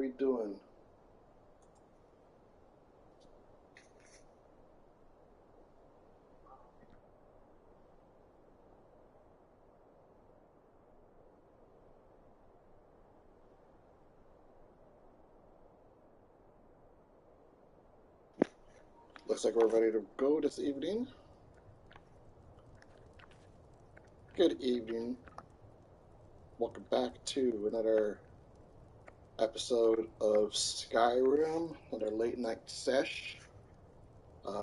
we doing? Looks like we're ready to go this evening. Good evening. Welcome back to another episode of Skyrim, another late night sesh.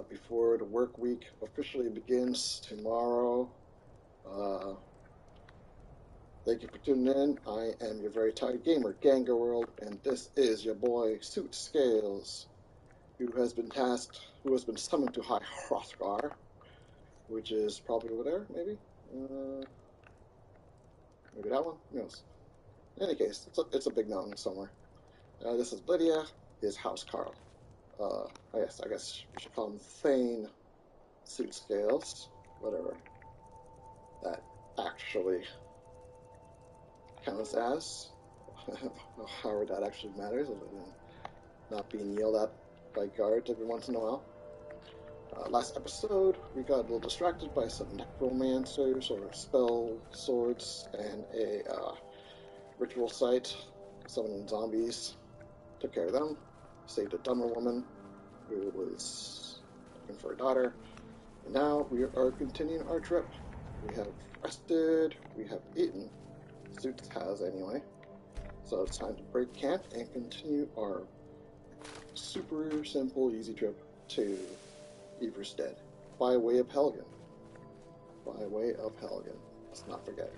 Before the work week officially begins tomorrow. Thank you for tuning in. I am your very tired gamer, Ganga World, and this is your boy, Suit Scales, who has been summoned to High Hrothgar, which is probably over there, maybe? Maybe that one? Who knows? In any case, it's a big mountain somewhere. This is Lydia, his house Carl. I guess we should call him Thane Suit Scales, whatever that actually counts as. However that actually matters, other than not being yelled at by guards every once in a while. Last episode, we got a little distracted by some necromancers or spell swords and a ritual site, summoning zombies. Took care of them, saved a dumber woman who was looking for a daughter, and now we are continuing our trip. We have rested, we have eaten, Suits has anyway, so it's time to break camp and continue our super simple, easy trip to Iverstead, by way of Helgen. Let's not forget.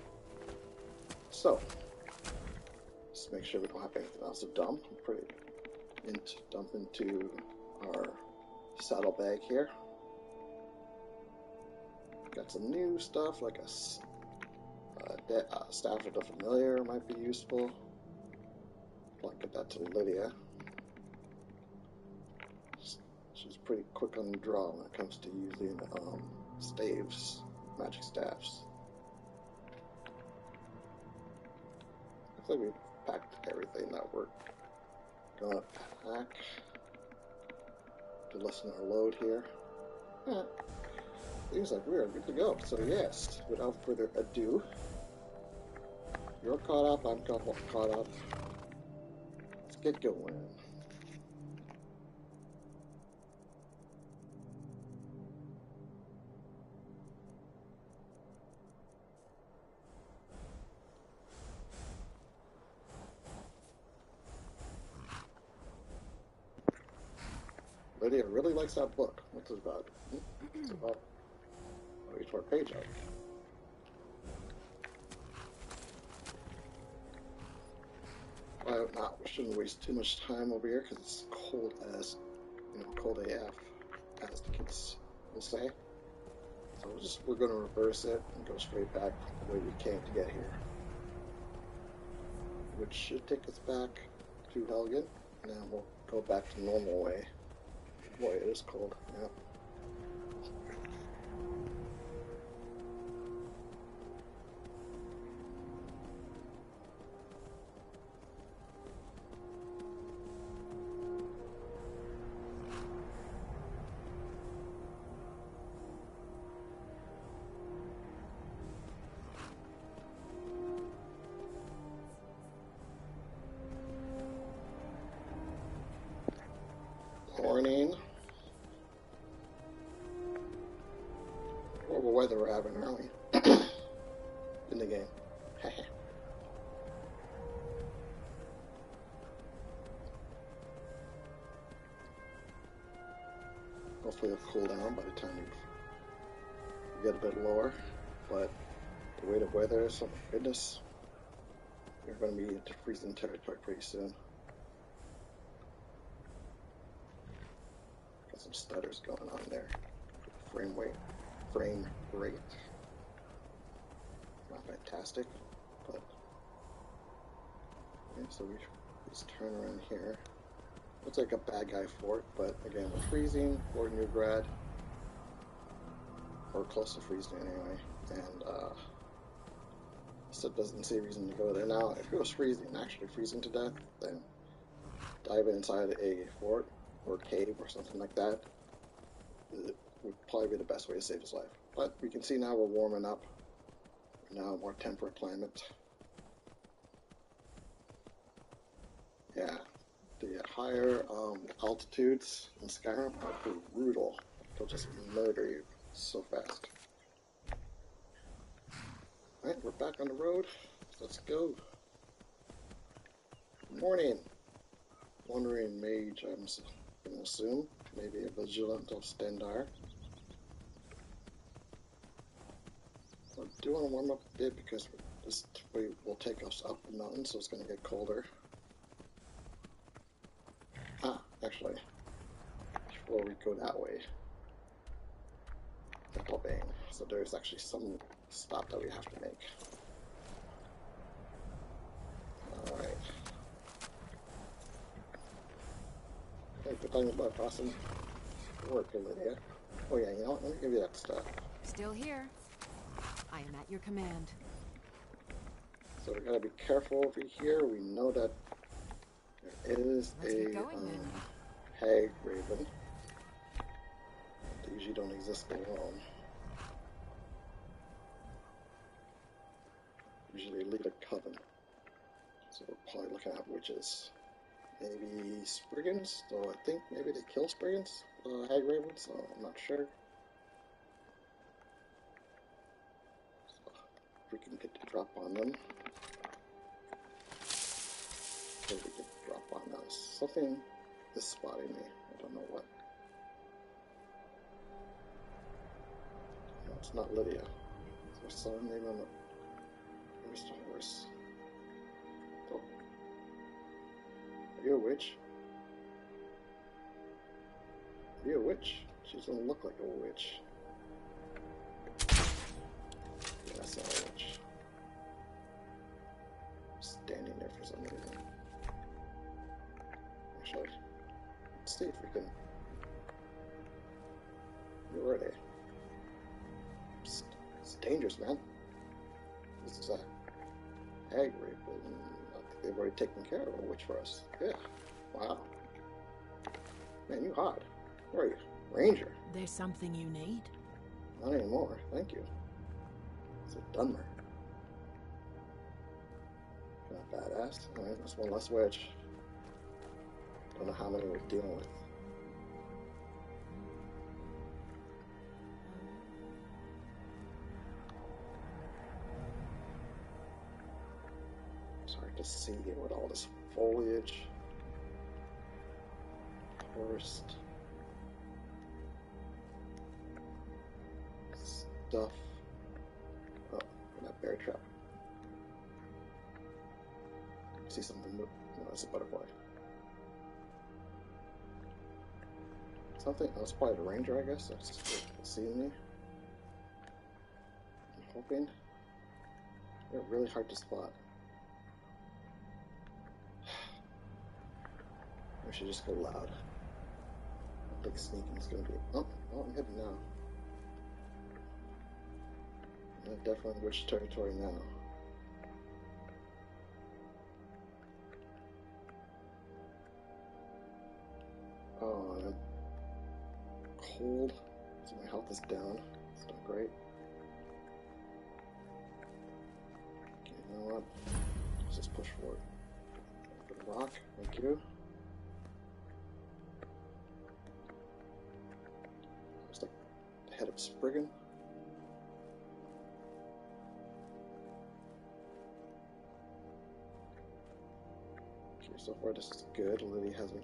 So, let's make sure we don't have anything else to dump. Dump into our saddlebag here. Got some new stuff, like a Staff of the Familiar might be useful. I'll get that to Lydia. She's pretty quick on the draw when it comes to using staves, magic staffs. Looks like we've packed everything that we're gonna pack to lessen our load here. Seems like we are good to go. So yes, without further ado, you're caught up, I'm caught up. Let's get going. Lydia really likes that book. What's it about? It's about each page out. We shouldn't waste too much time over here because it's cold cold AF, as the kids will say. So we're going to reverse it and go straight back the way we came to get here, which should take us back to Helgen, and then we'll go back to the normal way. Boy, it is cold. Yeah. Morning. Horrible weather we're having, aren't we? In the game. Hopefully it'll cool down by the time we get a bit lower. But the rate of weather is, oh my goodness, we're going to be into freezing territory pretty soon. Got some stutters going on there. Frame rate. Not fantastic, but okay, so we just turn around here. Looks like a bad guy fort, but again, we're freezing, Fort Newgrad, or close to freezing anyway, and so it doesn't see a reason to go there. Now, if it was freezing, actually freezing to death, then dive inside a fort or cave or something like that, it would probably be the best way to save his life. But we can see now we're warming up. Now a more temperate climate. Yeah, the higher altitudes in Skyrim are brutal. They'll just murder you so fast. Alright, we're back on the road. Let's go. Good morning. Wandering mage, I'm going to assume. Maybe a vigilant of Stendar. I do want to warm up a bit because this way will take us up the mountain, so it's going to get colder. Actually, before we go that way, so there's actually some stop that we have to make. Alright. Hey, good thing about awesome work, Lydia. Oh yeah, you know what? Let me give you that stuff. Still here. I am at your command. So we gotta be careful over here. We know that there is a hag raven. They usually don't exist alone. Usually lead a coven. So we're probably looking at witches. Maybe Spriggans, so I think maybe they kill Spriggans, hag ravens, so I'm not sure. So if we can get the drop on them. So we can drop on us. Something is spotting me. I don't know what. No, it's not Lydia. There's someone name on the... Where's the horse? Oh. Are you a witch? Are you a witch? She doesn't look like a witch. Yeah, that's not a witch. Standing there for some reason. Actually, let's see if we can... Where are they? It's dangerous, man. This is a hag rape, and I think they've already taken care of a witch for us. Yeah. Wow. Man, you hot. Where are you? Ranger. There's something you need? Not anymore. Thank you. It's a Dunmer. Kind of badass. Alright, that's one less witch. Don't know how many we're dealing with. It's hard to see with all this foliage. Forest. Stuff. Oh, that bear trap. See something? No, that's a butterfly. Something. That's probably the ranger, I guess. That's seeing me. I'm hoping. They're really hard to spot. We should just go loud. I think sneaking is going to be. Oh, I'm heading now. I'm definitely in witch territory now. Oh, I'm cold, so my health is down. It's not great. Okay, you know what? Let's just push forward. For the rock, thank you. Looks like the head of Spriggan. Okay, so far this is good. Lily hasn't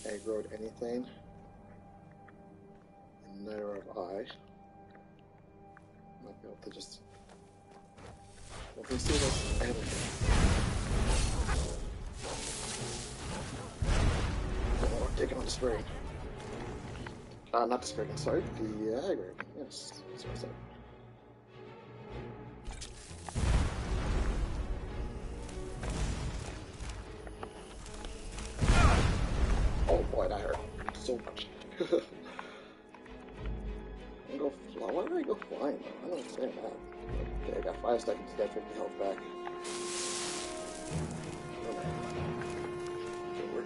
aggroed anything, and neither have I. Might be able to just... Well, we see this oh, taking on the spray. Not the spray, sorry, the aggro. Yes, that's what I said. Oh boy, that hurt so much. I'm gonna go Why did I go flying though? I don't understand that. Okay, I got 5 seconds to get 50 health back. Okay, we're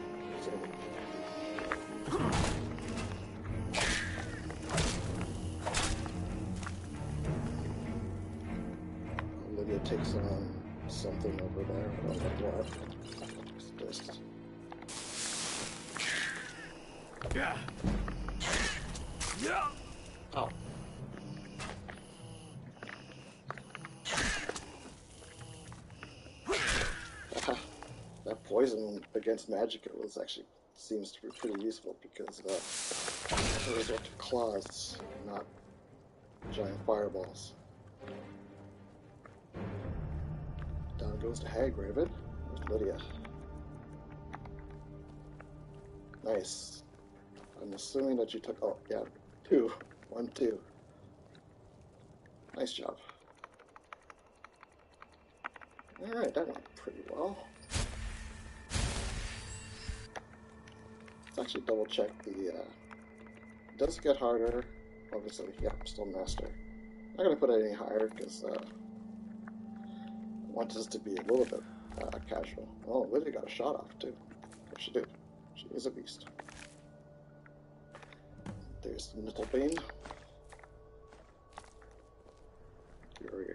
Olivia takes on something over there. I don't know what. It's just... Yeah. Ow. That poison against magic seems to be pretty useful because it resort to claws, not giant fireballs. Down goes to Hagrid. Where's Lydia? Nice. I'm assuming that you took... Oh, yeah. 2. 1, 2. Nice job. Alright, that went pretty well. Let's actually double check the... It does get harder. Obviously, yeah, I'm still master. I'm not going to put it any higher because I want this to be a little bit casual. Oh, Lydia got a shot off too. What she did. She is a beast. There's Nittlebane.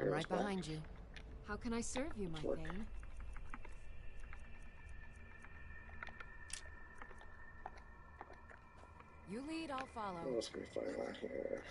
I'm right behind you. How can I serve you, my Thane? You lead, I'll follow. What else can we find around here?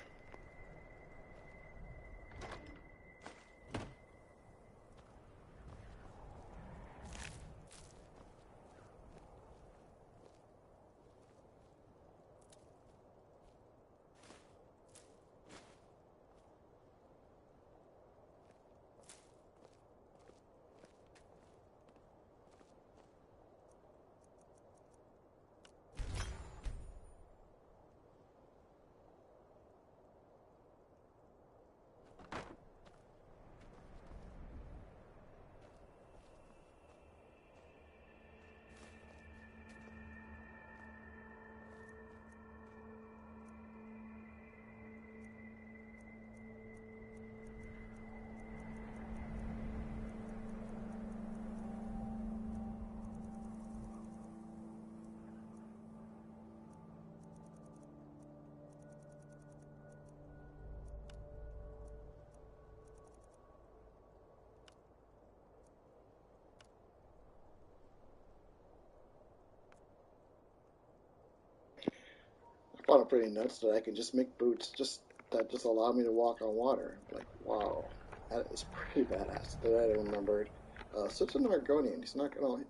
I found it pretty nuts that I can just make boots that just allow me to walk on water. Like, wow, that is pretty badass. That I remembered. Such an Argonian. He's not gonna,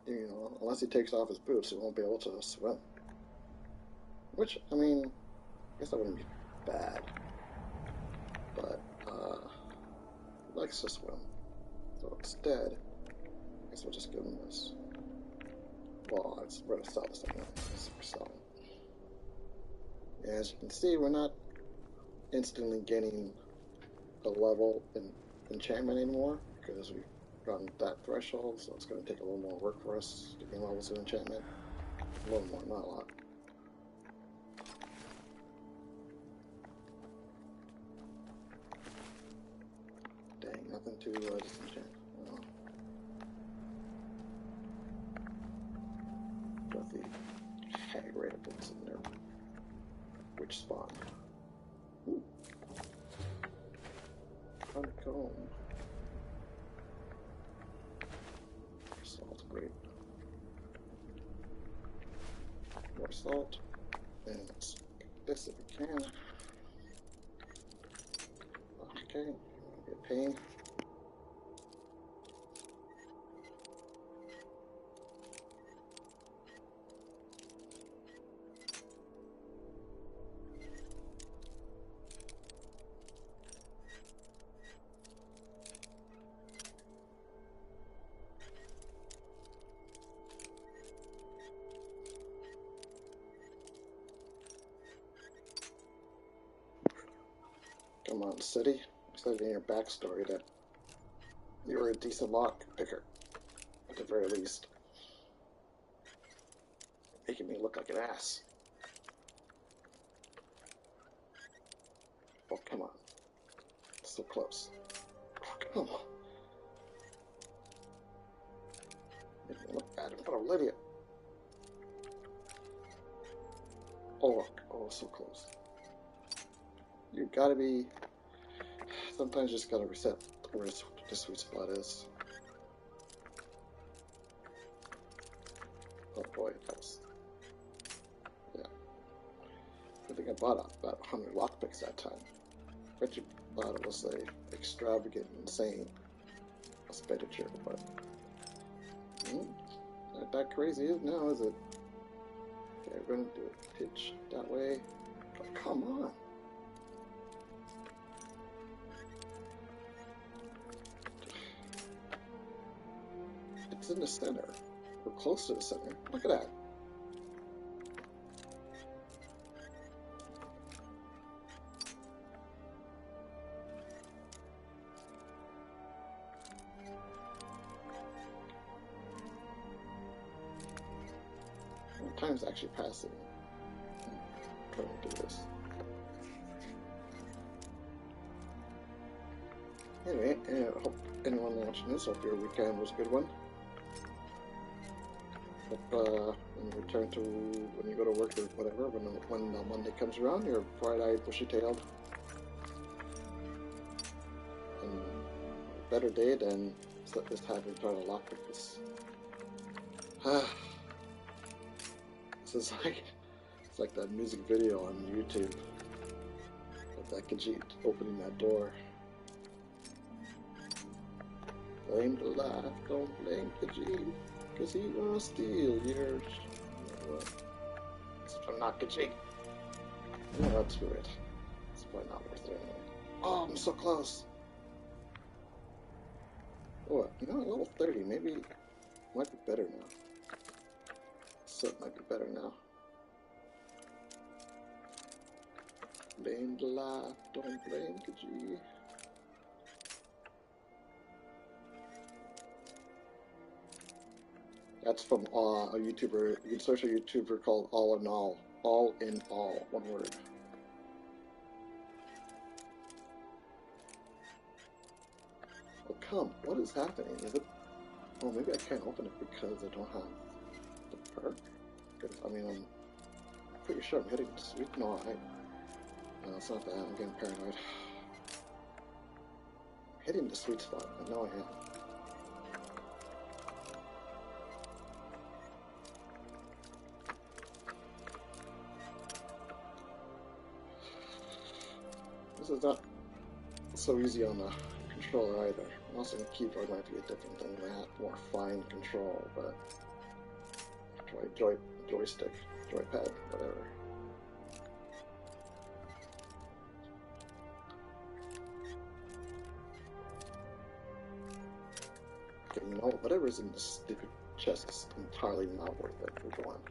unless he takes off his boots, he won't be able to swim. Which, I mean, I guess that wouldn't be bad. But he likes to swim. So instead, I guess we'll just give him this. Well, we're gonna sell this thing. We're selling. As you can see, we're not instantly getting a level in enchantment anymore because we've gotten that threshold, so it's going to take a little more work for us to gain levels of enchantment. A little more, not a lot. Dang, nothing to disenchant. Oh. Got the Hagrid books in there. Which spawn? Ooh. Honeycomb. Salt, great. More salt. And let's get this if we can. Okay, be a pain. Come on, City. You said in your backstory that you were a decent lock picker, at the very least. Making me look like an ass. Oh, come on. so close. Oh, come on. Make me look bad in front of Lydia. Oh, so close. You gotta be... Sometimes you just gotta reset where the sweet spot is. Oh boy, that was... Yeah. I think I bought about 100 lockpicks that time. I bet you thought it was a extravagant, insane expenditure, but... not that crazy now, is it? Okay, we're gonna do a pitch that way. Oh, come on! It's in the center. We're close to the center. Look at that. Time's actually passing. I'm trying to do this. Anyway, I hope anyone watching this, hope your weekend was a good one. Hope when you return to, when you go to work or whatever, when Monday comes around, you're bright-eyed, bushy-tailed. And a better day than just having to try to lock this. It's like that music video on YouTube of that Khajiit opening that door. Blame the life, don't blame Khajiit, cause he wanna steal yours. I'm not Khajiit. No, that's weird. It's probably not worth it anyway. Oh, I'm so close. Oh, level 30, maybe might be better now. So it might be better now. Blame the life, don't blame Khajiit. That's from a YouTuber. You can search a YouTuber called All in All. All in All, one word. Oh come, what is happening? Is it? Oh, maybe I can't open it because I don't have the perk. Because I mean, I'm pretty sure I'm hitting the sweet. No, it's not that. I'm getting paranoid. I'm hitting the sweet spot. I know I am. This is not so easy on the controller either. Also, the keyboard might be a different thing. I have more fine control, but joystick, joypad, whatever. Okay, you know, whatever's in this stupid chest is entirely not worth it. We're going.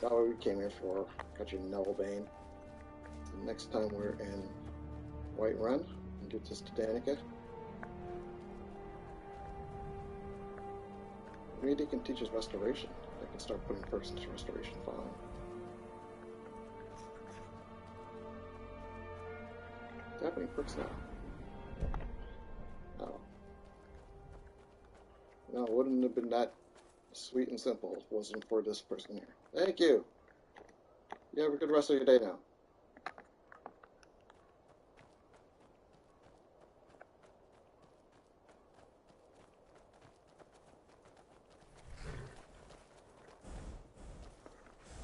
That's what we came here for. Got your Noble Bane. And next time we're in Whiterun, and get this to Danica. Maybe they can teach us restoration. They can start putting perks into restoration fine. Do they have any perks now? No. No, it wouldn't have been that sweet and simple if it wasn't for this person here. Thank you! You have a good rest of your day now.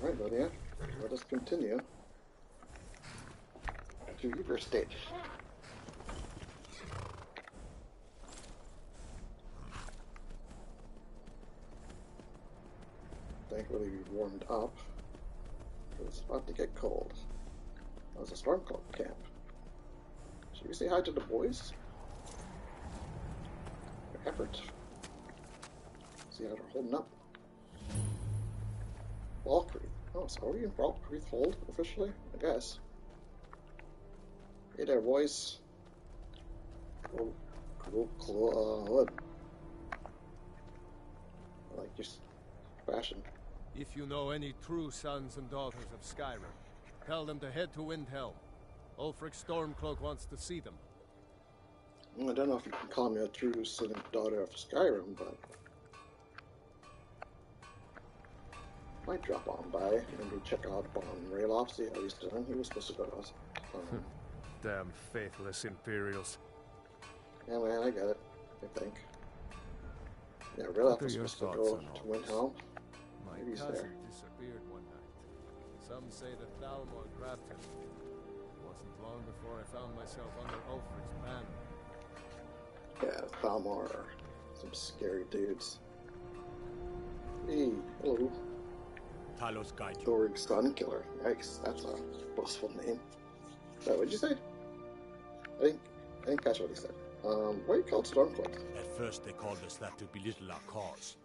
Alright, Lydia, let us continue to Iverstead. Thankfully we warmed up. It's about to get cold. There's a storm club camp. Should we say hi to the boys? Their effort. See how they're holding up. Valkyrie. Oh, so are we in Valkyrie hold officially? I guess. Hey there, boys. Cool. I like your fashion. If you know any true sons and daughters of Skyrim, tell them to head to Windhelm. Ulfric Stormcloak wants to see them. I don't know if you can call me a true son and daughter of Skyrim, but might drop on by and check out on Rayloff, see how he's doing. He was supposed to go to us. Damn faithless Imperials. Yeah, man, I get it. I think. Yeah, Rayloff was supposed to go to Windhelm. My cousin disappeared one night. Some say that Thalmor grabbed him. It wasn't long before I found myself under Ulfric's banner. Yeah, Thalmor, some scary dudes. Hey, hello. Talos guide you. Thorig's Sun Killer. Yikes, that's a boastful name. Wait, what'd you say? I didn't catch what he said. Why are you called Stormcloaks? At first they called us that to belittle our cause,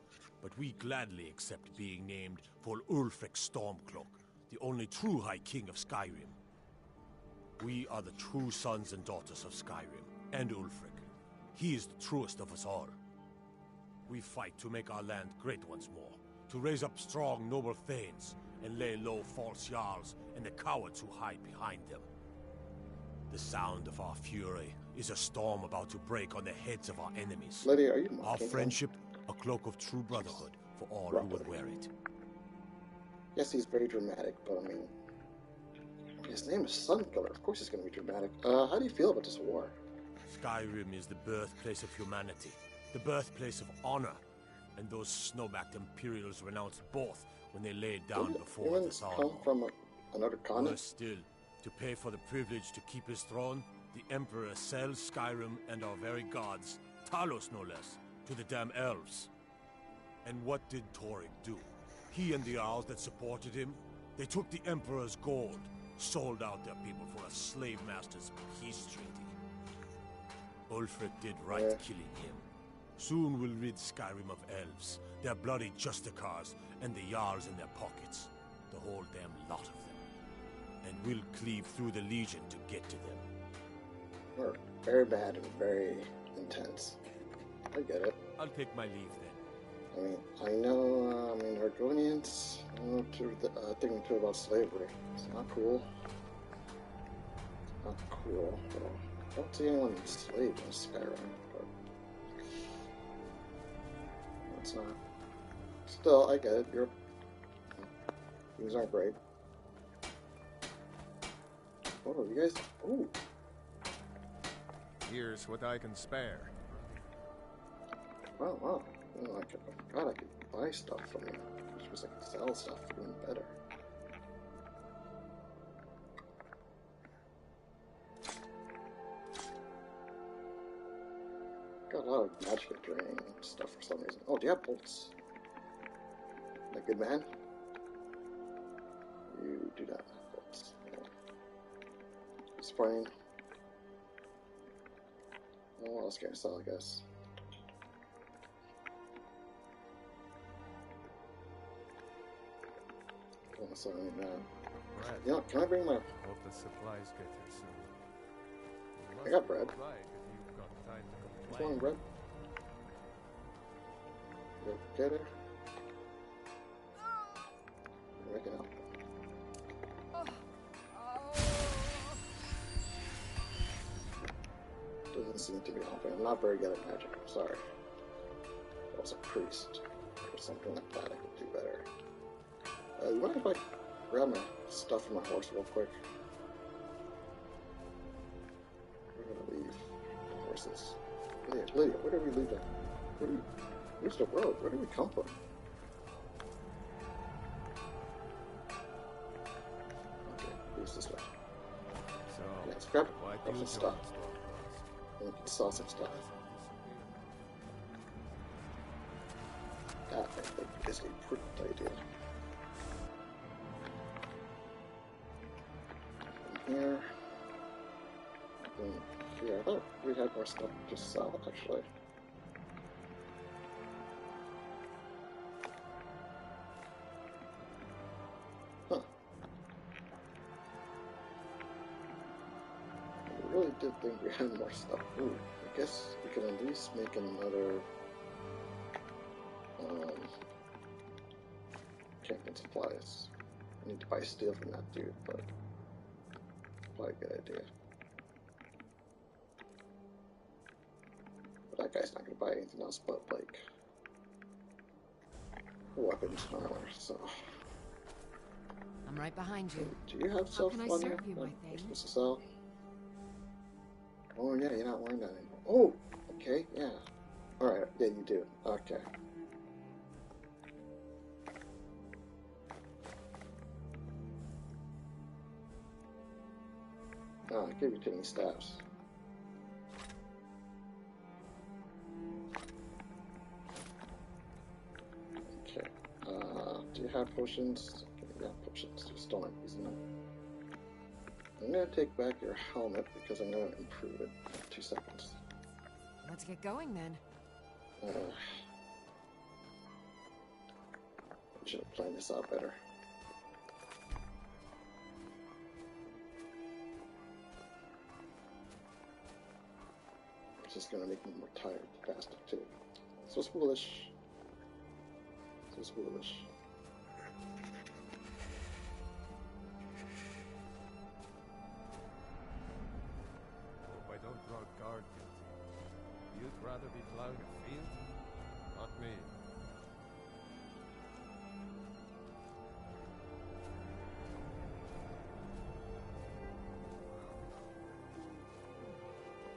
but we gladly accept being named for Ulfric Stormcloak, the only true High King of Skyrim. We are the true sons and daughters of Skyrim, and Ulfric. He is the truest of us all. We fight to make our land great once more, to raise up strong, noble thanes, and lay low false jarls and the cowards who hide behind them. The sound of our fury is a storm about to break on the heads of our enemies. Lady, are you Our mocking friendship, a cloak of true brotherhood for all who would wear it. Yes, he's very dramatic, but I mean, his name is Sunkiller. Of course he's going to be dramatic. How do you feel about this war? Skyrim is the birthplace of humanity, the birthplace of honor, and those snow-backed Imperials renounced both when they laid down before the Humans come from another continent? Worse still, to pay for the privilege to keep his throne, the Emperor sells Skyrim and our very gods, Talos no less, to the damn elves. And what did Torygg do? He and the Jarls that supported him, they took the Emperor's gold, sold out their people for a slave master's peace treaty. Ulfric did right killing him. Soon we'll rid Skyrim of elves, their bloody Justicars, and the Jarls in their pockets. The whole damn lot of them. And we'll cleave through the Legion to get to them. We're very bad and very intense. I get it. I'll take my leave then. I mean, Argonians, thinking too about slavery. It's not cool. It's not cool. Well, I don't see anyone enslaved in Skyrim, but it's not. Still, I get it. Things aren't great. Oh, you guys. Oh. Here's what I can spare. Wow. Well, I forgot I could buy stuff from you. Which was I could sell stuff even better. Got a lot of magic draining stuff for some reason. Oh, do you have bolts? Am I a good man? You do not have bolts. Sprain. What else can I sell, I guess? I don't want to sell any now. Bread. Yeah, can I bring my... Hope the supplies get here soon. I got bread. Right, if you've got time to Just complain. one bread. Go get her. Make it up. Doesn't seem to be helping. I'm not very good at magic. I'm sorry. If I was a priest or something like that, I could do better. You mind if I grab my stuff from my horse real quick? We're gonna leave the horses. Lydia, where did we leave them? Where's the road? Where did we come from? Okay, here's this way. So, Yeah, let's grab what do you some do stuff. on Stormcloaks? And we can sell some stuff. That, I think, is a pretty idea. Here. And here. I thought we had more stuff to sell, actually. Huh. I really did think we had more stuff. Ooh, I guess we can at least make another camping supplies. I need to buy steel from that dude, but probably a good idea. that guy's not going to buy anything else but, like, weapons and armor, so... I'm right behind you. Do you have How stuff can I on serve you? you, my You're thing? supposed to sell? Oh, yeah, you're not wearing that anymore. Oh! Okay, yeah. Alright, yeah, you do. Okay. Oh, I gave you too many staffs. Okay. Do you have potions? Okay, yeah, potions. Just don't like using them. I'm gonna take back your helmet because I'm gonna improve it in 2 seconds. Let's get going then. I should have planned this out better. It's just gonna make me more tired faster too. So foolish. So foolish. Hope I don't draw guard guilty. You'd rather be plowing a field? Not me.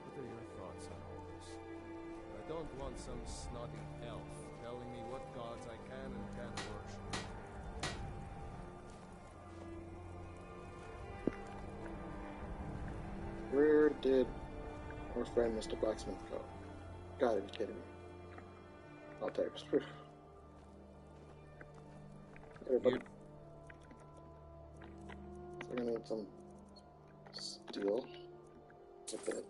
What are your thoughts on all this? I don't want some snotty elf telling me what gods I can and can't worship. Where did our friend Mr. Blacksmith go? Gotta be kidding me. I'll take this. Everybody. So we're gonna need some steel. A bit.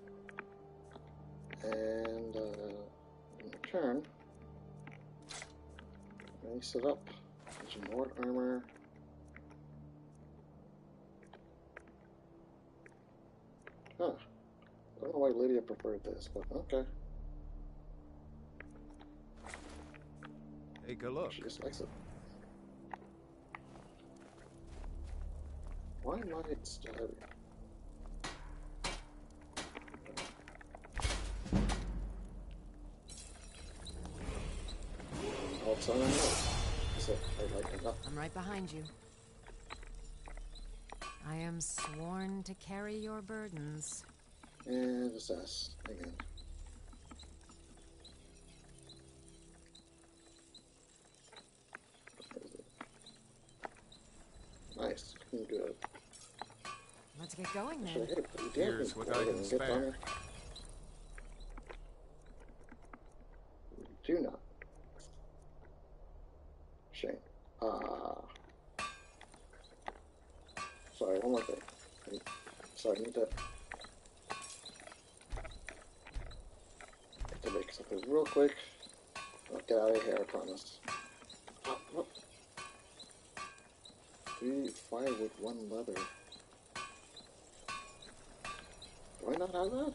And in return, race it up. Some more armor. Huh. I don't know why Lydia preferred this, but okay. Take a look. She just likes it. Why am I still heavy? All of a sudden I know. So I like it up. I'm right behind you. I am sworn to carry your burdens. And assess again. Nice. Good. Let's get going Should I then. hit it pretty Here's damn what good I can and get spare. down there? Do not. Shame. Sorry, one more thing. Sorry, I need to make something real quick. I'll get out of here, I promise. What? 3 firewood, 1 leather. Do I not have that?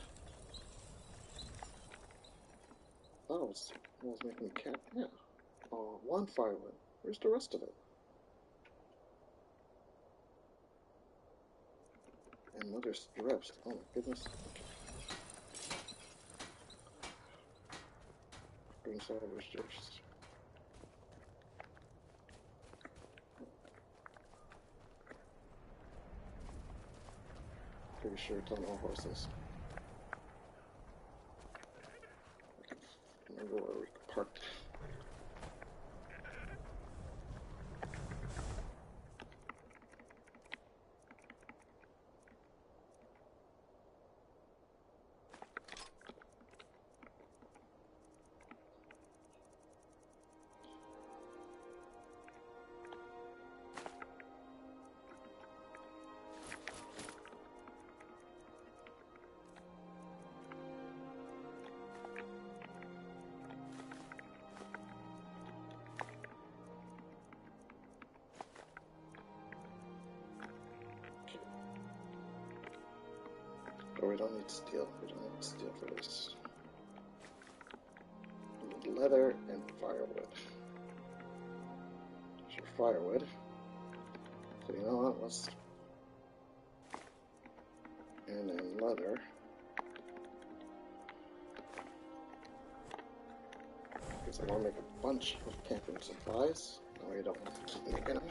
Oh, it was making me cap. Yeah. Oh, 1 firewood. Where's the rest of it? And leather strips. Oh my goodness. Doing some leather strips. Pretty sure it's on all horses. I can remember where we parked. Oh, we don't need steel. We don't need steel for this. We need leather and firewood. Sure, firewood. So you know what? Let's. And then leather. because I want to make a bunch of camping supplies. No, you don't want to keep making them.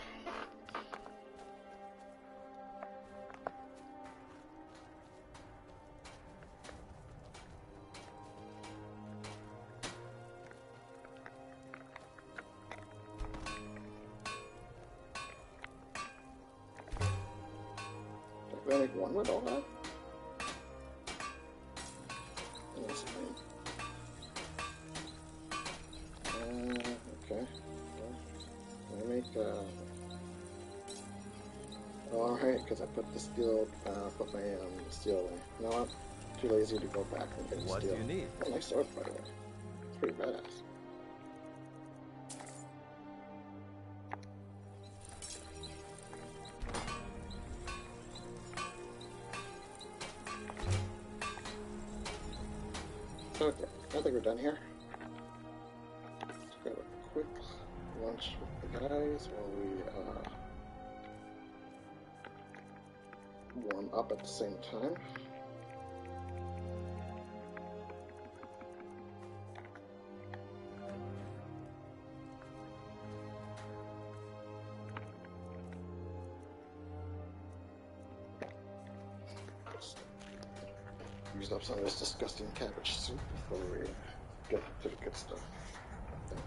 Did I make one with all that? That's fine. Okay. Well, I make, oh, alright, because I put the steel, put my, steel away. You know what? Too lazy to go back and get the What steel. do you need? Oh, nice sword, by the way. It's pretty badass. Okay, I think we're done here. Let's grab a quick lunch with the guys while we warm up at the same time. Use up some of this disgusting cabbage soup before we get to the good stuff, I think.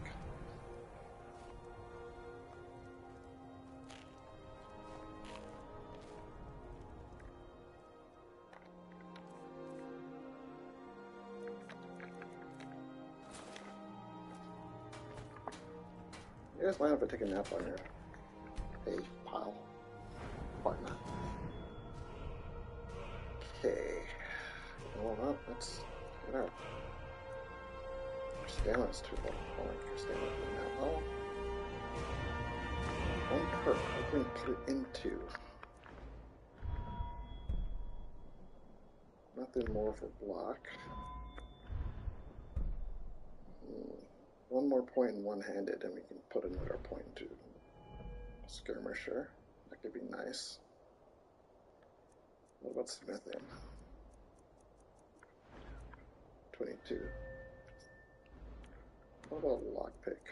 You guys mind if I take a nap on your hay pile? Partner. Okay. Well, let's get out. Your stamina's too low. I like your stamina now. Oh. One perk I can put it into. Nothing more for block. One more point in one-handed, and we can put another point into skirmisher. That could be nice. What about smithing? 22. What about lockpick?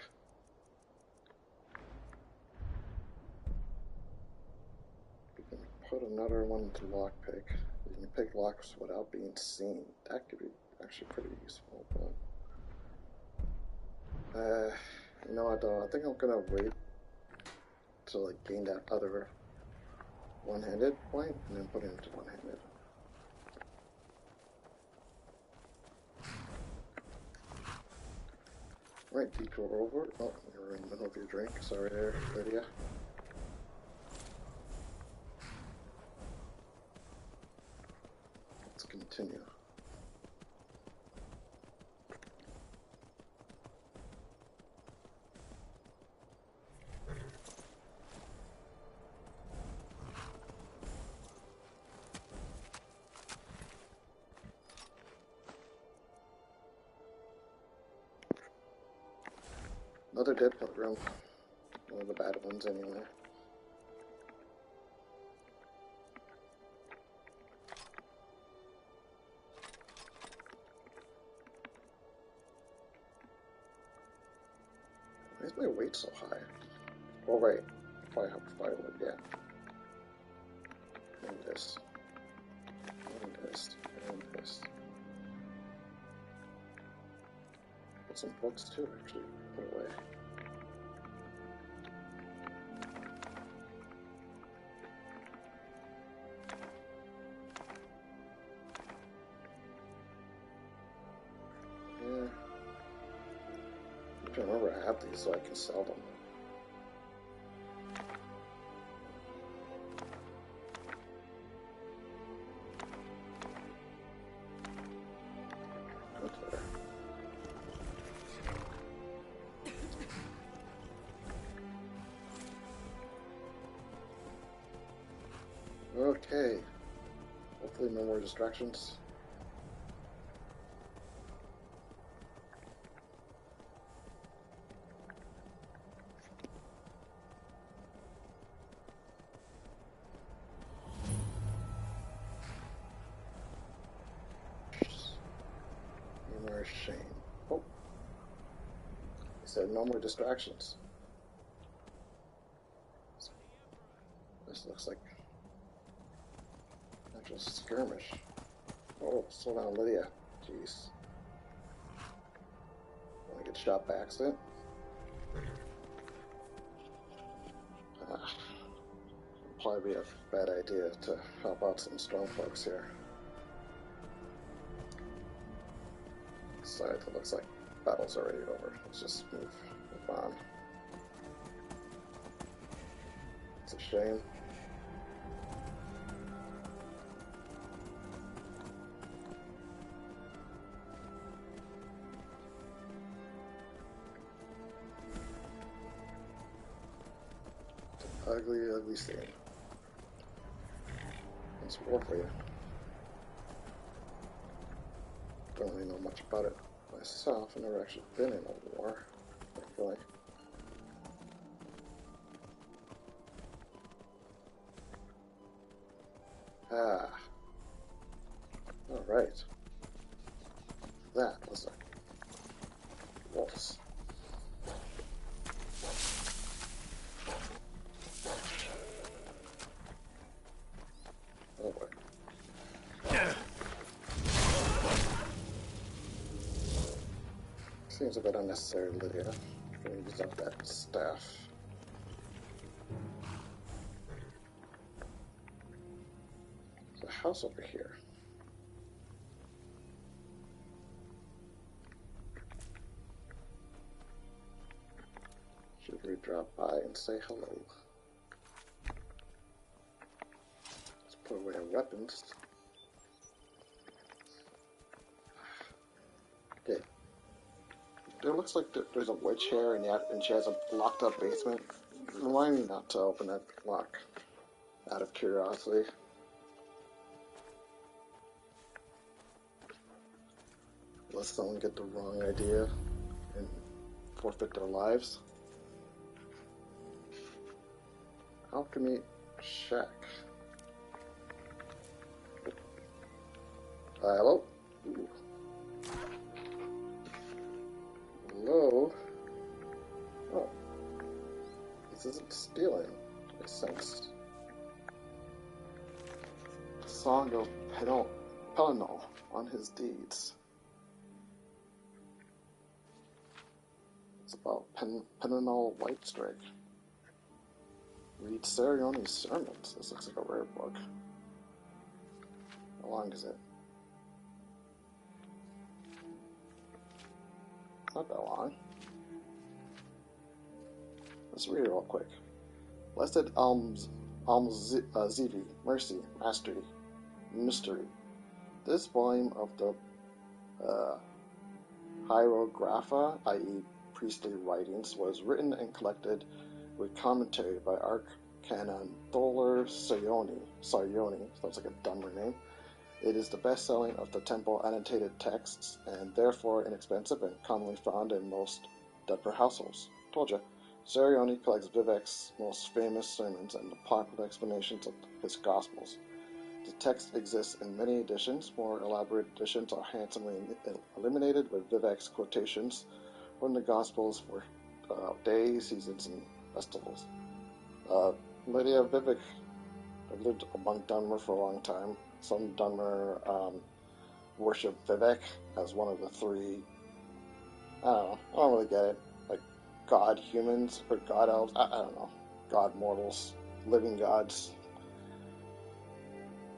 We can put another one into lockpick. You can pick locks without being seen. That could be actually pretty useful, but you know what though, I think I'm gonna wait till I gain that other one-handed point and then put it into one-handed. Right, detour over. Oh, you're in the middle of your drink. Sorry there, Lydia. Let's continue. Another dead pilgrim. One of the bad ones, anyway. Why is my weight so high? Oh, right. Probably have firewood, yeah. And this. And this. And this. Put some books, too, actually. Put away. Yeah. I remember I have these so I can sell them. That's better. Okay. Hopefully no more distractions. Shame. Oh. So no more distractions. This looks like actual skirmish. Oh, slow down, Lydia. Jeez. Want to get shot by accident? Probably be a bad idea to help out some strong folks here. Besides, it looks like battle's already over. Let's just move on. It's a shame. It's an ugly, ugly scene. It's war for you. Don't really know much about it myself. I've never actually been in a war, I feel like. Ah. Alright. That was a wolves. Oh boy. Seems a bit unnecessary, Lydia. I'm going to use up that staff. There's a house over here. Should we drop by and say hello? Let's put away our weapons. Okay. There looks like there's a witch here, and she has a locked up basement. Remind me not to open that lock, out of curiosity. Let someone get the wrong idea and forfeit their lives. Alchemy shack. Hello? Ooh. Hello? Oh. This isn't stealing, I sense. The song of Pelinal on his deeds. It's about Pelinal Whitestrike. Read Sarioni's sermons. This looks like a rare book. How long is it? Not that long. Let's read it real quick. Blessed Almzivi, mercy, mastery, mystery. This volume of the Hieroglypha, i.e. priestly writings, was written and collected with commentary by Archcanon Tholer Sarioni, sounds like a dumber name. It is the best-selling of the temple annotated texts, and therefore inexpensive and commonly found in most Dudper households. Told ya. Sarioni collects Vivek's most famous sermons and the popular explanations of his Gospels. The text exists in many editions. More elaborate editions are handsomely illuminated with Vivek's quotations from the Gospels for days, seasons, and festivals. Lydia Vivek have lived among Dunmer for a long time. Some Dunmer worship Vivek as one of the three, I don't really get it, like god humans or god elves, I don't know, god mortals, living gods,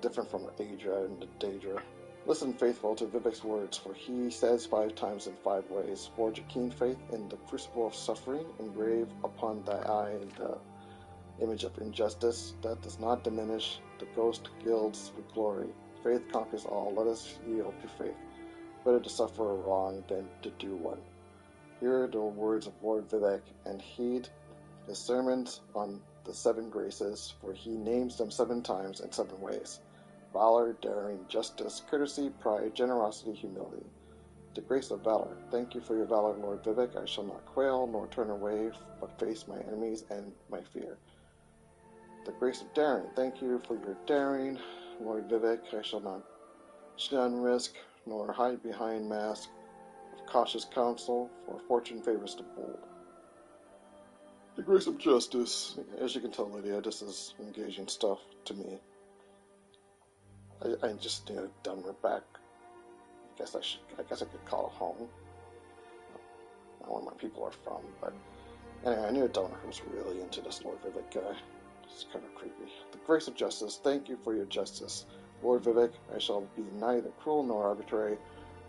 different from Adra and Daedra. Listen faithful to Vivek's words, for he says 5 times in 5 ways, forge a keen faith in the crucible of suffering, engrave upon thy eye the image of injustice. That does not diminish, the ghost gilds with glory. Faith conquers all, let us yield to faith. Better to suffer a wrong than to do one. Hear the words of Lord Vivek, and heed his sermons on the 7 graces, for he names them 7 times in 7 ways. Valor, daring, justice, courtesy, pride, generosity, humility. The grace of valor. Thank you for your valor, Lord Vivek. I shall not quail, nor turn away, but face my enemies and my fear. The grace of daring. Thank you for your daring, Lord Vivek. I shall not shun risk, nor hide behind mask, cautious counsel, for fortune favors the bold. The grace of justice. As you can tell, Lydia, this is engaging stuff to me. I just done her back. I guess I could call it home. Not where my people are from, but anyway, I knew Donor was really into this Lord Vivek guy. It's kind of creepy. The grace of justice. Thank you for your justice, Lord Vivek. I shall be neither cruel nor arbitrary,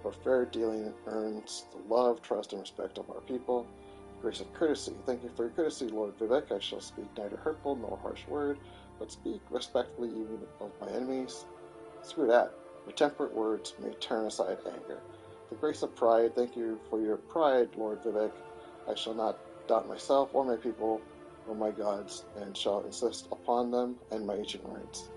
for fair dealing earns the love, trust, and respect of our people. Grace of courtesy. Thank you for your courtesy, Lord Vivek. I shall speak neither hurtful nor harsh word, but speak respectfully even of my enemies. Screw that. Your temperate words may turn aside anger. The grace of pride. Thank you for your pride, Lord Vivek. I shall not doubt myself or my people or my gods, and shall insist upon them and my ancient rights.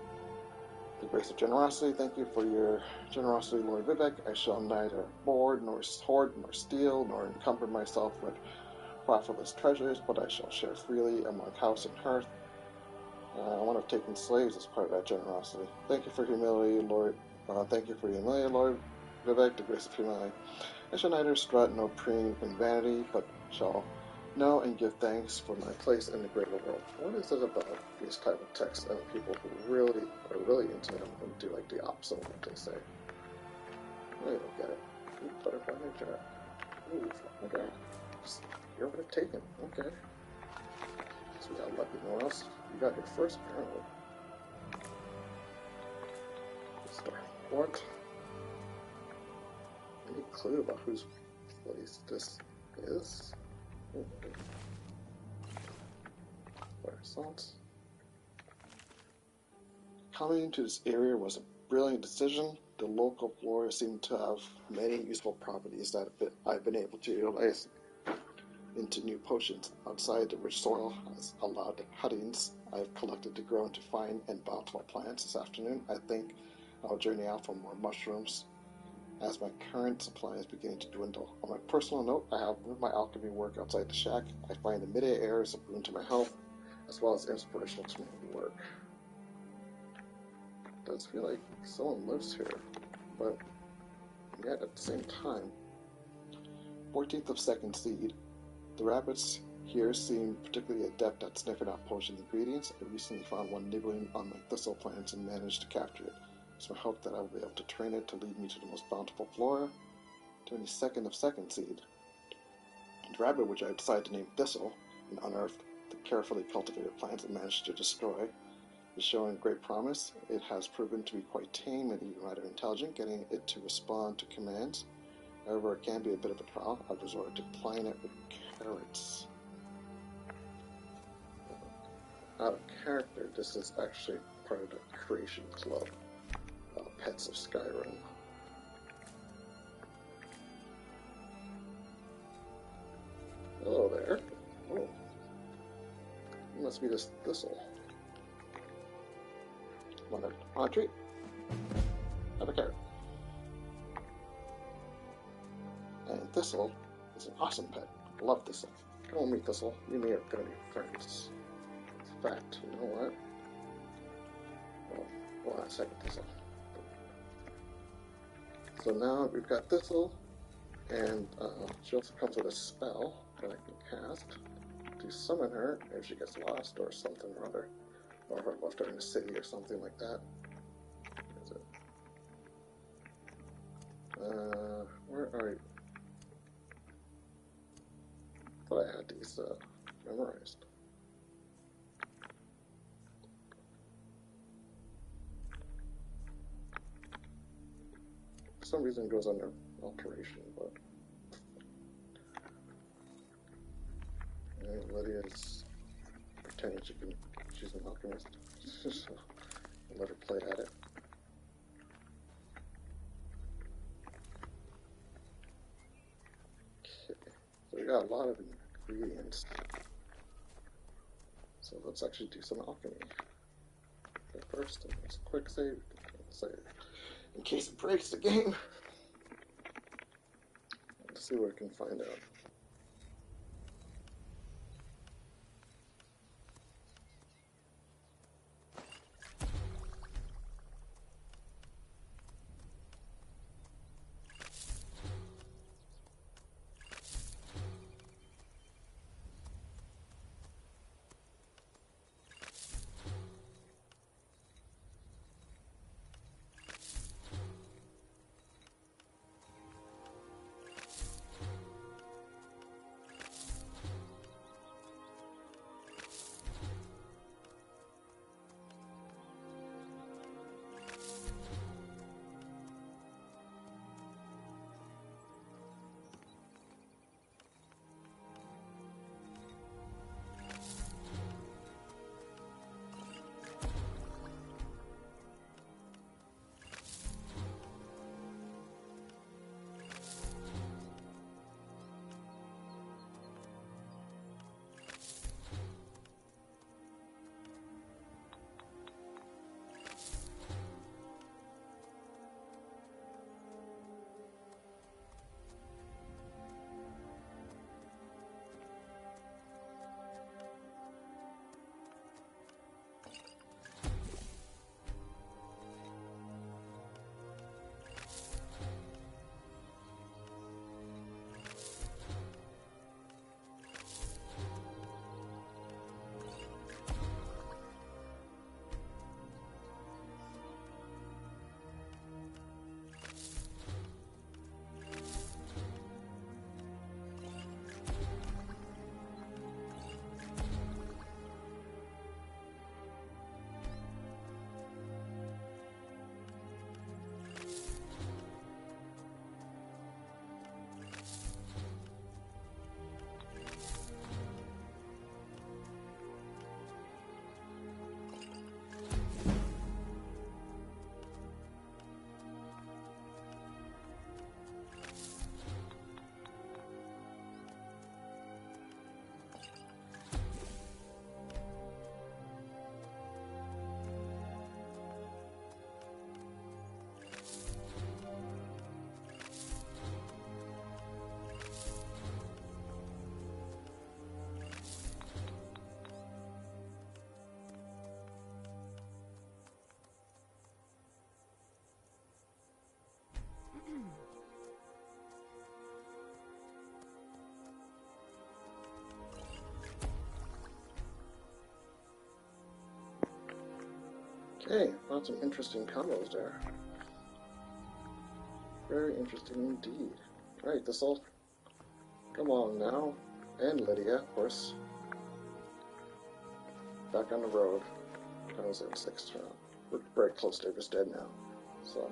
The grace of generosity. Thank you for your generosity, Lord Vivek. I shall neither hoard nor steal, nor encumber myself with profitless treasures, but I shall share freely among house and hearth. One of taking slaves is part of that generosity. Thank you for humility, Lord. Thank you for humility, Lord Vivek, the grace of humility. I shall neither strut nor preen in vanity, but shall know and give thanks for my place in the greater world. What is it about these type of texts and people who really are really into them and do like the opposite of what they say? I don't get it. Ooh, butterfly nature. Ooh, okay. You're over to take him. Okay. So we got lucky. No one else. You got here first, apparently. Starting port. Any clue about whose place this is? Renaissance. Coming to this area was a brilliant decision. The local flora seemed to have many useful properties that I've been able to utilize into new potions. Outside the rich soil has allowed cuttings I've collected to grow into fine and bountiful plants. This afternoon, I think I'll journey out for more mushrooms, as my current supply is beginning to dwindle. On my personal note, I have moved my alchemy work outside the shack. I find the midday air is a boon to my health, as well as inspirational to my work. It does feel like someone lives here, but yet at the same time, 14th of second seed. The rabbits here seem particularly adept at sniffing out potion ingredients. I recently found one nibbling on my thistle plants and managed to capture it. It's my hope that I will be able to train it to lead me to the most bountiful flora. 22nd of second seed. The rabbit, which I decided to name Thistle, and unearthed the carefully cultivated plants it managed to destroy, is showing great promise. It has proven to be quite tame and even rather intelligent, getting it to respond to commands. However, it can be a bit of a trial. I've resorted to plying it with carrots. Out of character, this is actually part of the Creation Club, Pets of Skyrim. Hello there. Oh. It must be this Thistle. Want a treat? Have a carrot. And Thistle is an awesome pet. I love Thistle. Come on, meet Thistle. You and me are going to be friends. In fact, you know what? Well, hold on a second, Thistle. So now we've got Thistle, and she also comes with a spell that I can cast to summon her if she gets lost or something or other. Or if I left her in the city or something like that. Is it? Where are you? I thought I had these memorized. For some reason it goes under alteration, but Lydia's pretending she's an alchemist, so I'll let her play at it. Okay, so we got a lot of ingredients. So let's actually do some alchemy. But first, let's quick save. Let's save. In case it breaks the game. Let's see what we can find out. Hey, found some interesting combos there. Very interesting indeed. Alright, this'll come on now. And Lydia, of course. Back on the road. I was in 6th round. We're very close to Iverstead now. So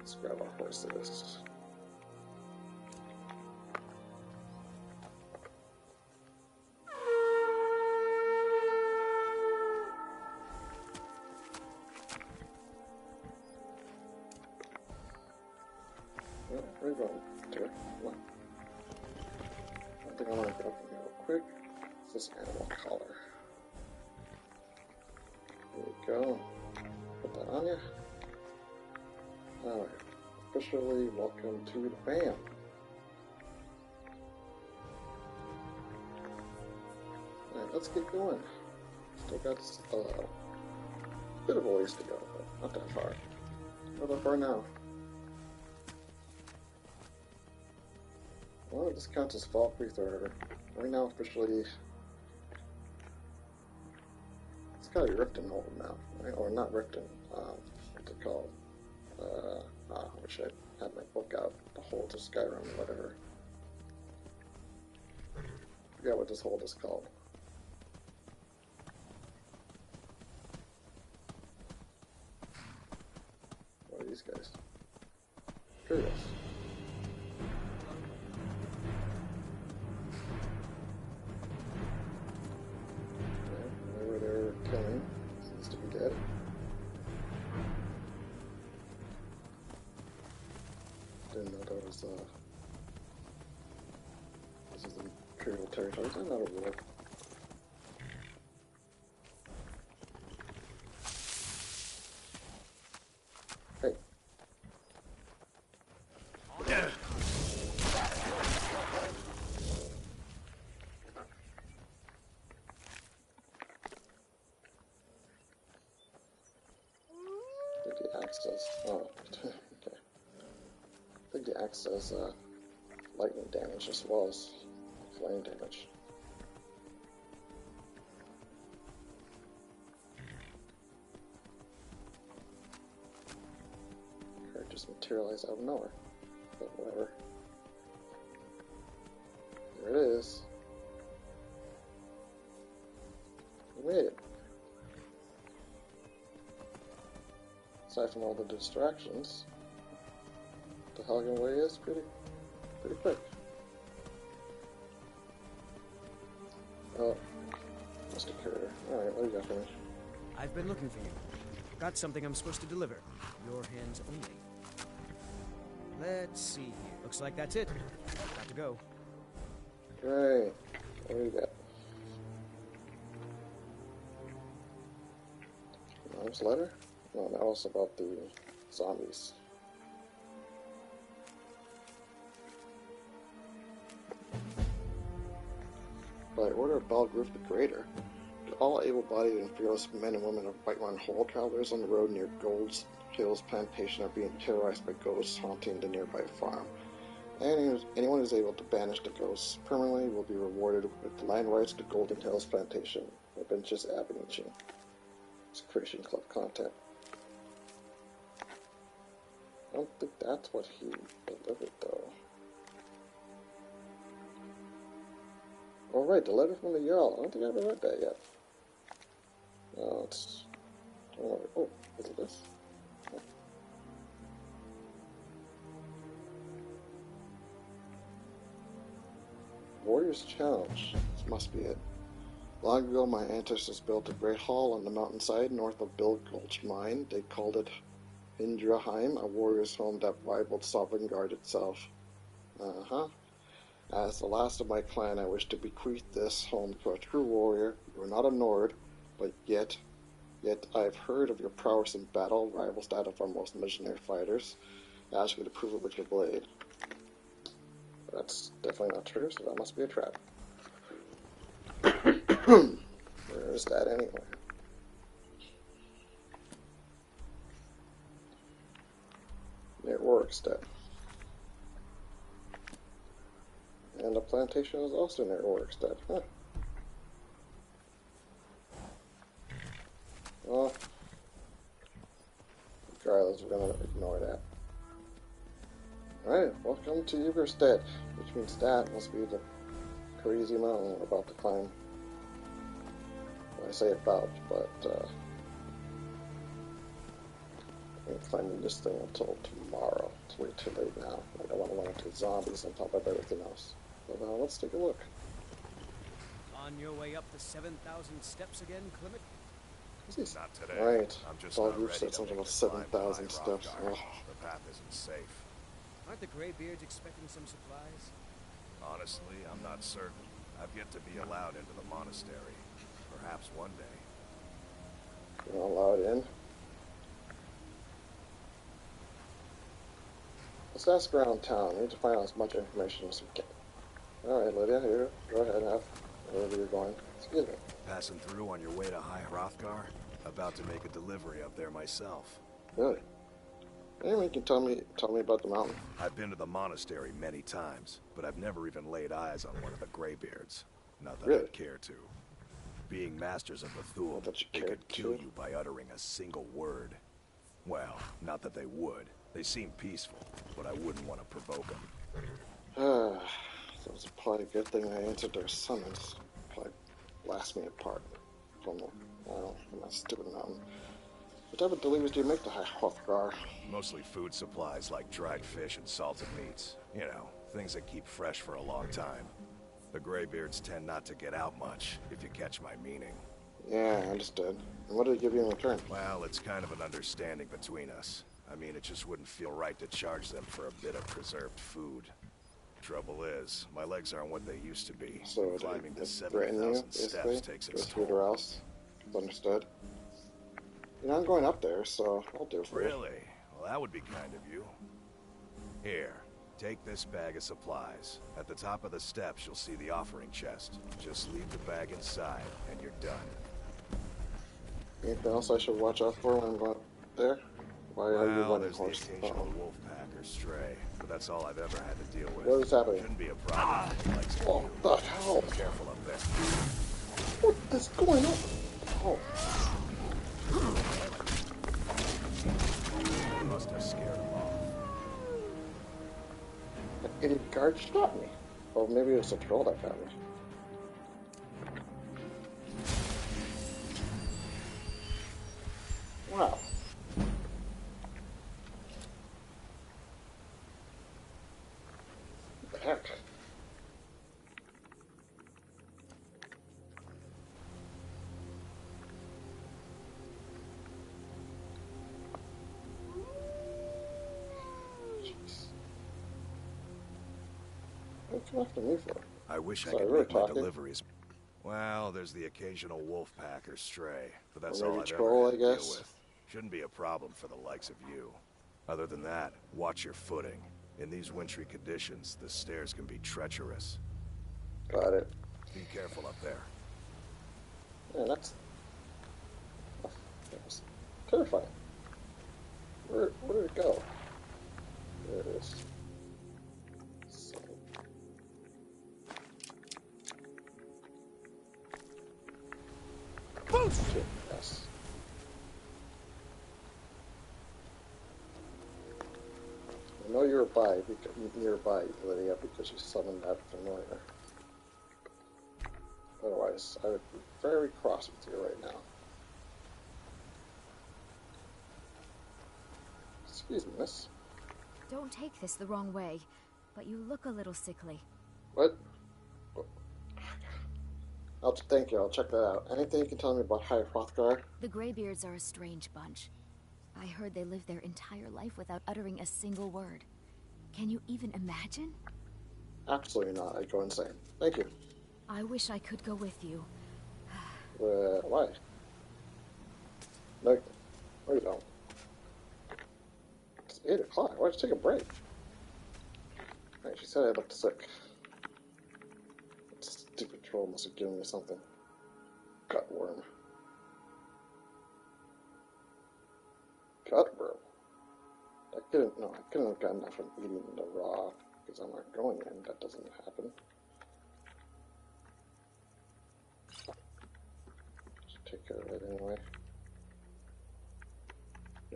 let's grab our horses. Where are you going, dear? Come on. I think I want to get up here real quick. It's this animal collar. There we go. Put that on you. Alright. Officially welcome to the fam. Alright, let's get going. Still got a bit of a ways to go, but not that far. Not that far now. Well, this counts as fall pre-third. Right now, officially, it's gotta be Riften Hold now, right? Or not Riften, what's it called? I wish I had my book out. The Hold of Skyrim, or whatever. I forget what this hold is called. What are these guys? Curious. Killing seems to be dead. Didn't know that was this is Imperial territories. I'm not a war. Hey. The axe does. Oh, okay. I think the axe does lightning damage as well as flame damage. Or just materialize out of nowhere. But whatever. There it is. We made it. Aside from all the distractions, the Helgen Way is pretty quick. Oh, Mr. Curator. Alright, what do you got for me? I've been looking for you. Got something I'm supposed to deliver. Your hands only. Let's see here. Looks like that's it. Got to go. Great. What do you got? Mom's letter? No, that was about the zombies. By order of Balgruf the Greater, to all able-bodied and fearless men and women of Whiterun Hold, travelers on the road near Gold's Hills Plantation are being terrorized by ghosts haunting the nearby farm. Anyone who is able to banish the ghosts permanently will be rewarded with land rights to Golden Hills Plantation. Adventures Abinichi. It's Creation Club content. I don't think that's what he delivered, though. Oh, right, the letter from the Jarl. I don't think I ever read that yet. No, it's... Oh, is it this? Oh. Warrior's Challenge. This must be it. Long ago, my ancestors built a great hall on the mountainside north of Bill Gulch Mine. They called it Hindraheim, a warrior's home that rivaled Sovngarde itself. As the last of my clan, I wish to bequeath this home to a true warrior. You are not a Nord, but yet I've heard of your prowess in battle, rivals that of our most legendary fighters. I ask you to prove it with your blade. That's definitely not true, so that must be a trap. Where is that anyway? Near Iverstead. And the plantation is also near Iverstead. Huh. Well, Regardless, we're gonna ignore that. Alright, welcome to Iverstead, which means that must be the crazy mountain we're about to climb. Well, I say about, but I ain't climbing this thing until tomorrow. It's way too late now. I don't want to run into zombies on top of everything else. But let's take a look. On your way up the 7,000 steps again, Clement? Not today. Right. I'm just All not Roof ready said to something make about the climb 7,000 to steps. High Rock Ugh. Garden. The path isn't safe. Aren't the Greybeards expecting some supplies? Honestly, I'm not certain. I've yet to be allowed into the monastery. Perhaps one day. You're not allowed in. Let's ask around town. We need to find out as much information as we can. Alright, Lydia, here. Go ahead, have wherever you're going. Excuse me. Passing through on your way to High Hrothgar? About to make a delivery up there myself. Really? Anyway, you can tell me about the mountain. I've been to the monastery many times, but I've never even laid eyes on one of the Greybeards. Not that Really? I'd care to. Being masters of Bethune, That you they cared could kill to? you by uttering a single word. Well, not that they would. They seem peaceful, but I wouldn't want to provoke them. So it's probably a good thing I answered their summons. Probably blast me apart from that stupid mountain. What type of deliveries do you make to High Hrothgar? Mostly food supplies like dried fish and salted meats. You know, things that keep fresh for a long time. The Greybeards tend not to get out much, if you catch my meaning. Yeah, I understood. And what did he give you in return? Well, it's kind of an understanding between us. I mean, it just wouldn't feel right to charge them for a bit of preserved food. Trouble is, my legs aren't what they used to be. So Climbing they to threaten you, 7,000 steps basically? takes Go its food toll. or else? Understood. You know, I'm going up there, so I'll do it for you. Really? Well, that would be kind of you. Here, take this bag of supplies. At the top of the steps, you'll see the offering chest. Just leave the bag inside, and you're done. Anything else I should watch out for when I'm going up there? Why are you Well, running, there's the horse? occasional wolf pack or stray, but that's all I've ever had to deal with. What is happening? Shouldn't be a problem for the likes of Oh, you. the hell? Be careful up there. What is going on? Oh, You must have scared him off. an idiot guard shot me. Or maybe it was a troll that got me. Wow. What the heck? Jeez. What are you after me for? I wish I Sorry, could we were make my talking. deliveries. Well, there's the occasional wolf pack or stray, but that's Or all maybe I've troll, ever had I to guess. deal with. Shouldn't be a problem for the likes of you. Other than that, watch your footing. In these wintry conditions, the stairs can be treacherous. Got it. Be careful up there. Yeah, that was terrifying. Where did it go? There it is. So, shit, yes. I know you're nearby, Lydia, because you summoned that familiar. Otherwise, I would be very cross with you right now. Excuse me, miss. Don't take this the wrong way, but you look a little sickly. What? Thank you, I'll check that out. Anything you can tell me about High Hrothgar? The Greybeards are a strange bunch. I heard they lived their entire life without uttering a single word. Can you even imagine? Absolutely not, I'd go insane. Thank you. I wish I could go with you. Why? No, you don't. It's 8 o'clock. Why don't you take a break? Right, she said I looked sick. That stupid troll must have given me something. Gutworm. Gutworm? I couldn't have gotten that from eating the raw, because I'm not going in. That doesn't happen. Should take care of it anyway.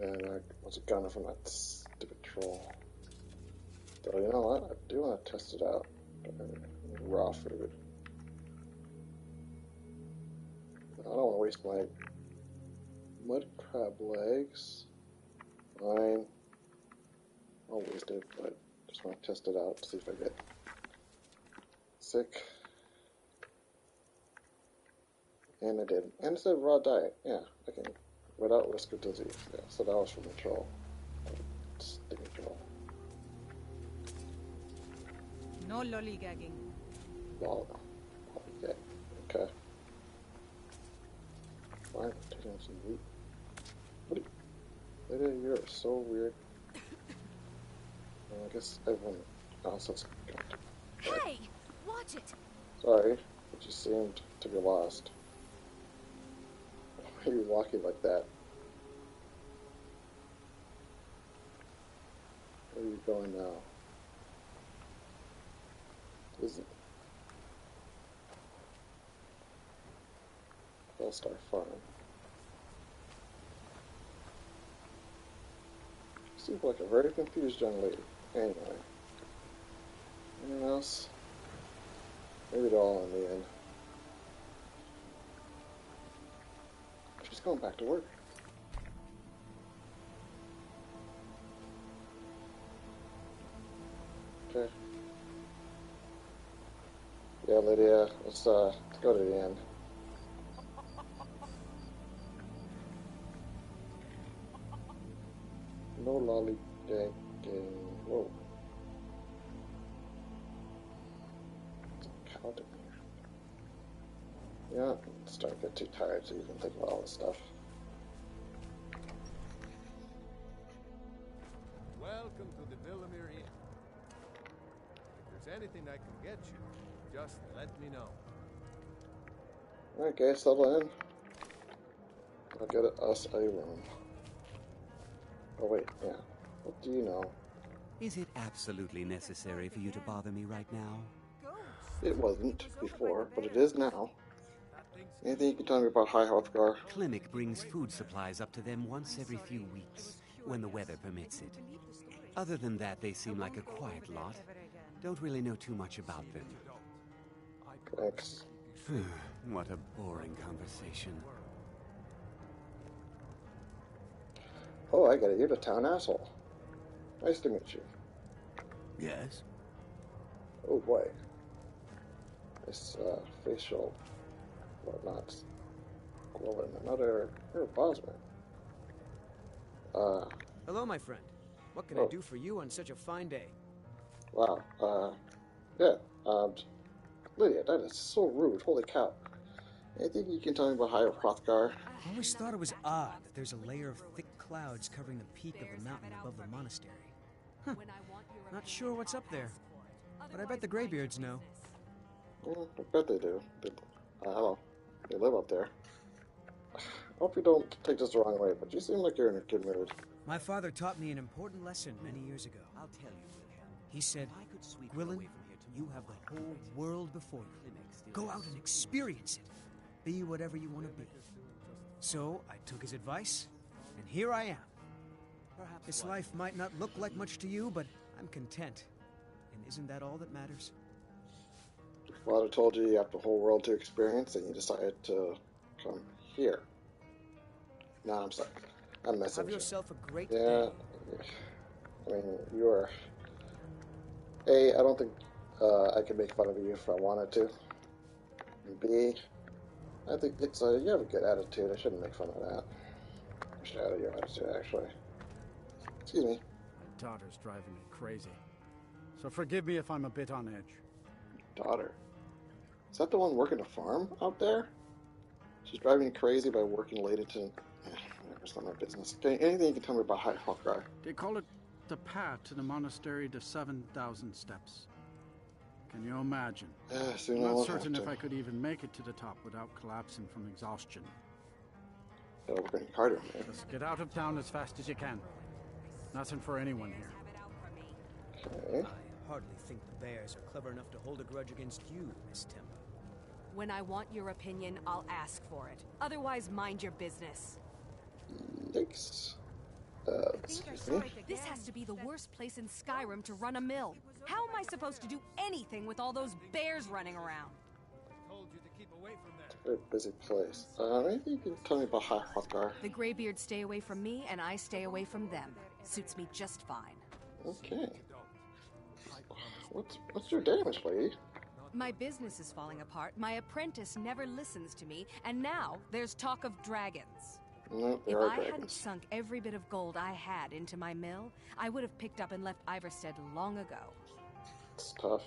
And I was a gunner from that stupid troll. Though, you know what? I do want to test it out. Raw food. I don't want to waste my mud crab legs. Fine. I'll waste it, but just want to test it out to see if I get sick. And I did. And it said raw diet. Yeah, I can. Without risk of disease. Yeah, so that was from the troll. Stinky troll. No lollygagging. Lollygag. Okay. Fine, taking some meat. What are you? You're so weird. Well, I guess everyone else has got. Hey! Watch it! Sorry, but you seemed to be lost. Why are you walking like that? Where are you going now? Is it All-Star Farm? You seem like a very confused young lady. Anyway. Anyone else? Maybe they're all in the end. She's going back to work. Okay. Yeah, Lydia, let's go to the end. No lollygagging. Whoa. It's a cow down here. Yeah, I'm starting to get too tired to even think about all this stuff. Welcome to the Villamere Inn. If there's anything I can get you, just let me know. Alright, guys, settle in. I'll get us a room. Oh, wait, yeah. What do you know? Is it absolutely necessary for you to bother me right now? It wasn't before, but it is now. Anything you can tell me about High Hrothgar? Clinic brings food supplies up to them once every few weeks, when the weather permits it. Other than that, they seem like a quiet lot. Don't really know too much about them. Thanks. What a boring conversation. Oh, I get it. You're the town asshole. Nice to meet you. Yes? Oh, boy. This facial whatnot's glowing. You're a Bosman. Hello, my friend. What can I do for you on such a fine day? Wow. Yeah. Lydia, that is so rude. Holy cow. Anything you can tell me about High Hrothgar? I always thought it was odd that there's a layer of thick clouds covering the peak of the mountain above the monastery. Huh. Not sure what's up there, but I bet the Greybeards know. Well, I bet they do. Hello. They live up there. I hope you don't take this the wrong way, but you seem like you're in a good mood. My father taught me an important lesson many years ago. I'll tell you, Wilhelm. He said, Gwilyn, you have the whole world before you. Go out and experience it. Be whatever you want to be. So I took his advice, and here I am. This life might not look like much to you, but I'm content. And isn't that all that matters? Your father told you have the whole world to experience, and you decided to come here. No, I'm sorry. I'm messing with you. Have yourself a great day. I mean, you are... A, I don't think I could make fun of you if I wanted to. B, I think it's you have a good attitude. I shouldn't make fun of that. I should add your attitude, actually. Excuse me. My daughter's driving me crazy. So forgive me if I'm a bit on edge. Daughter? Is that the one working a farm out there? She's driving me crazy by working late into... It's not my business. Okay, anything you can tell me about High Hrothgar? They call it the path to the monastery to 7,000 steps. Can you imagine? Soon I'm I'll not certain have if to. I could even make it to the top without collapsing from exhaustion. Gotta work any harder, man. Just get out of town as fast as you can. Nothing for anyone here. Okay. I hardly think the bears are clever enough to hold a grudge against you, Miss Temba. When I want your opinion, I'll ask for it. Otherwise, mind your business. Yikes. Excuse me? This has to be the worst place in Skyrim to run a mill. How am I supposed to do anything with all those bears running around? Told you to keep away from there. It's a very busy place. Maybe you can tell me about High Hrothgar. The Greybeards stay away from me, and I stay away from them. Suits me just fine. Okay. What's your damage, lady? My business is falling apart, my apprentice never listens to me, and now there's talk of dragons. No, If there are I hadn't dragons. sunk every bit of gold I had into my mill, I would have picked up and left Iverstead long ago. It's tough.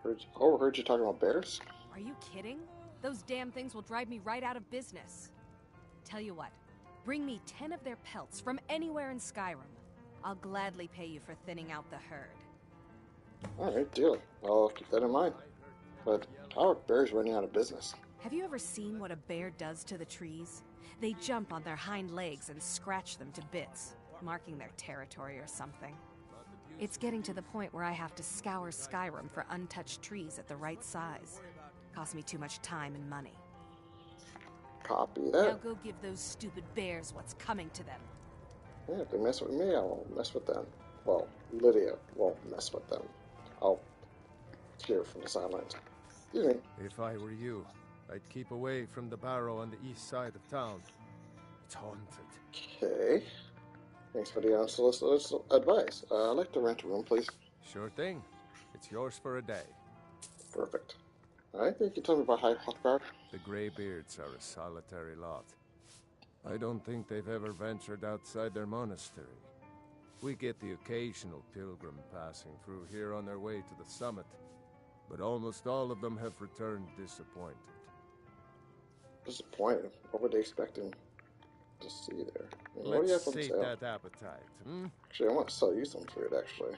Heard you talking about bears? Are you kidding? Those damn things will drive me right out of business. Tell you what, bring me 10 of their pelts from anywhere in Skyrim. I'll gladly pay you for thinning out the herd. Alright, deal. I'll keep that in mind. But how are bears running out of business? Have you ever seen what a bear does to the trees? They jump on their hind legs and scratch them to bits, marking their territory or something. It's getting to the point where I have to scour Skyrim for untouched trees at the right size. Costs me too much time and money. Copy Now that. go give those stupid bears what's coming to them. Yeah, if they mess with me, I won't mess with them. Well, Lydia won't mess with them. I'll hear from the sidelines. Excuse me. If I were you, I'd keep away from the barrow on the east side of town. It's haunted. Okay. Thanks for the unsolicited advice. I'd like to rent a room, please. Sure thing. It's yours for a day. Perfect. Alright, you can tell me about High Hrothgar. The Greybeards are a solitary lot. I don't think they've ever ventured outside their monastery. We get the occasional pilgrim passing through here on their way to the summit, but almost all of them have returned disappointed. Disappointed. What were they expecting to see there? What do you have Let's on sate sale? that appetite, hmm? Actually, I want to sell you some food, actually.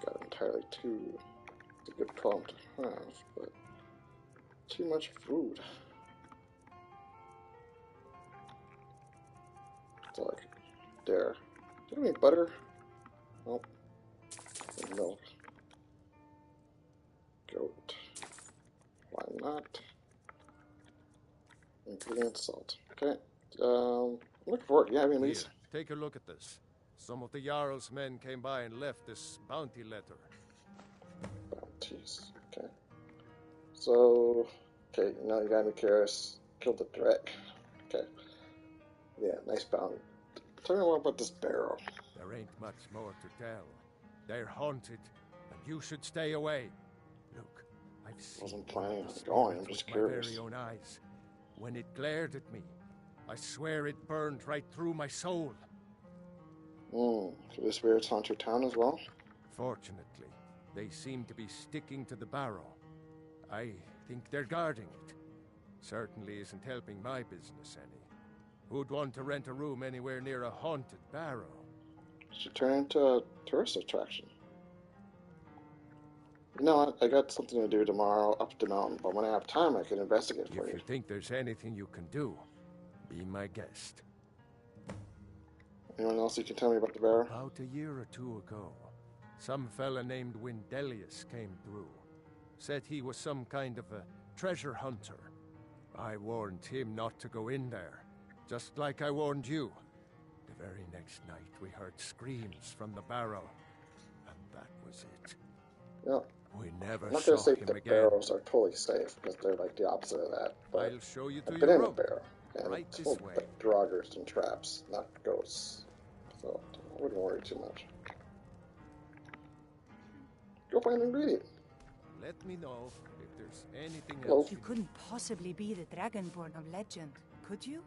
Got entirely too... It's a good problem to have, but... Too much food. It's like... There. Do you have any butter? Nope. Milk. Goat. Why not? Ingredient salt. Okay. Looking for it. Yeah, I mean, Here, these. take a look at this. Some of the Jarl's men came by and left this bounty letter. Bounties. Okay. So, okay, now you got me curious. Killed the threat. Okay. Yeah, nice bounty. Tell me more about this barrow. There ain't much more to tell. They're haunted, and you should stay away. Look, I've seen Wasn't planning on the going, I'm spirits just with curious. my very own eyes. When it glared at me, I swear it burned right through my soul. So the spirits haunt your town as well? Fortunately, they seem to be sticking to the barrow. I think they're guarding it. Certainly isn't helping my business any. Who'd want to rent a room anywhere near a haunted barrow? Should turn into a tourist attraction. You know what? I got something to do tomorrow up the mountain, but when I have time, I can investigate for If you. you think there's anything you can do, be my guest. Anyone else you can tell me about the barrow? About a year or two ago, some fella named Windelius came through. Said he was some kind of a treasure hunter. I warned him not to go in there, just like I warned you. The very next night, we heard screams from the barrow, and that was it. Yeah. We never I'm not going to saw say him the again. barrows are totally safe, because they're like the opposite of that. But I'll show you to I've been your in a room. barrow, and Right it's this full of way. like draugrs and traps, not ghosts. So I wouldn't worry too much. Go find an ingredient. Let me know if there's anything Well, else. You couldn't possibly be the Dragonborn of legend, could you?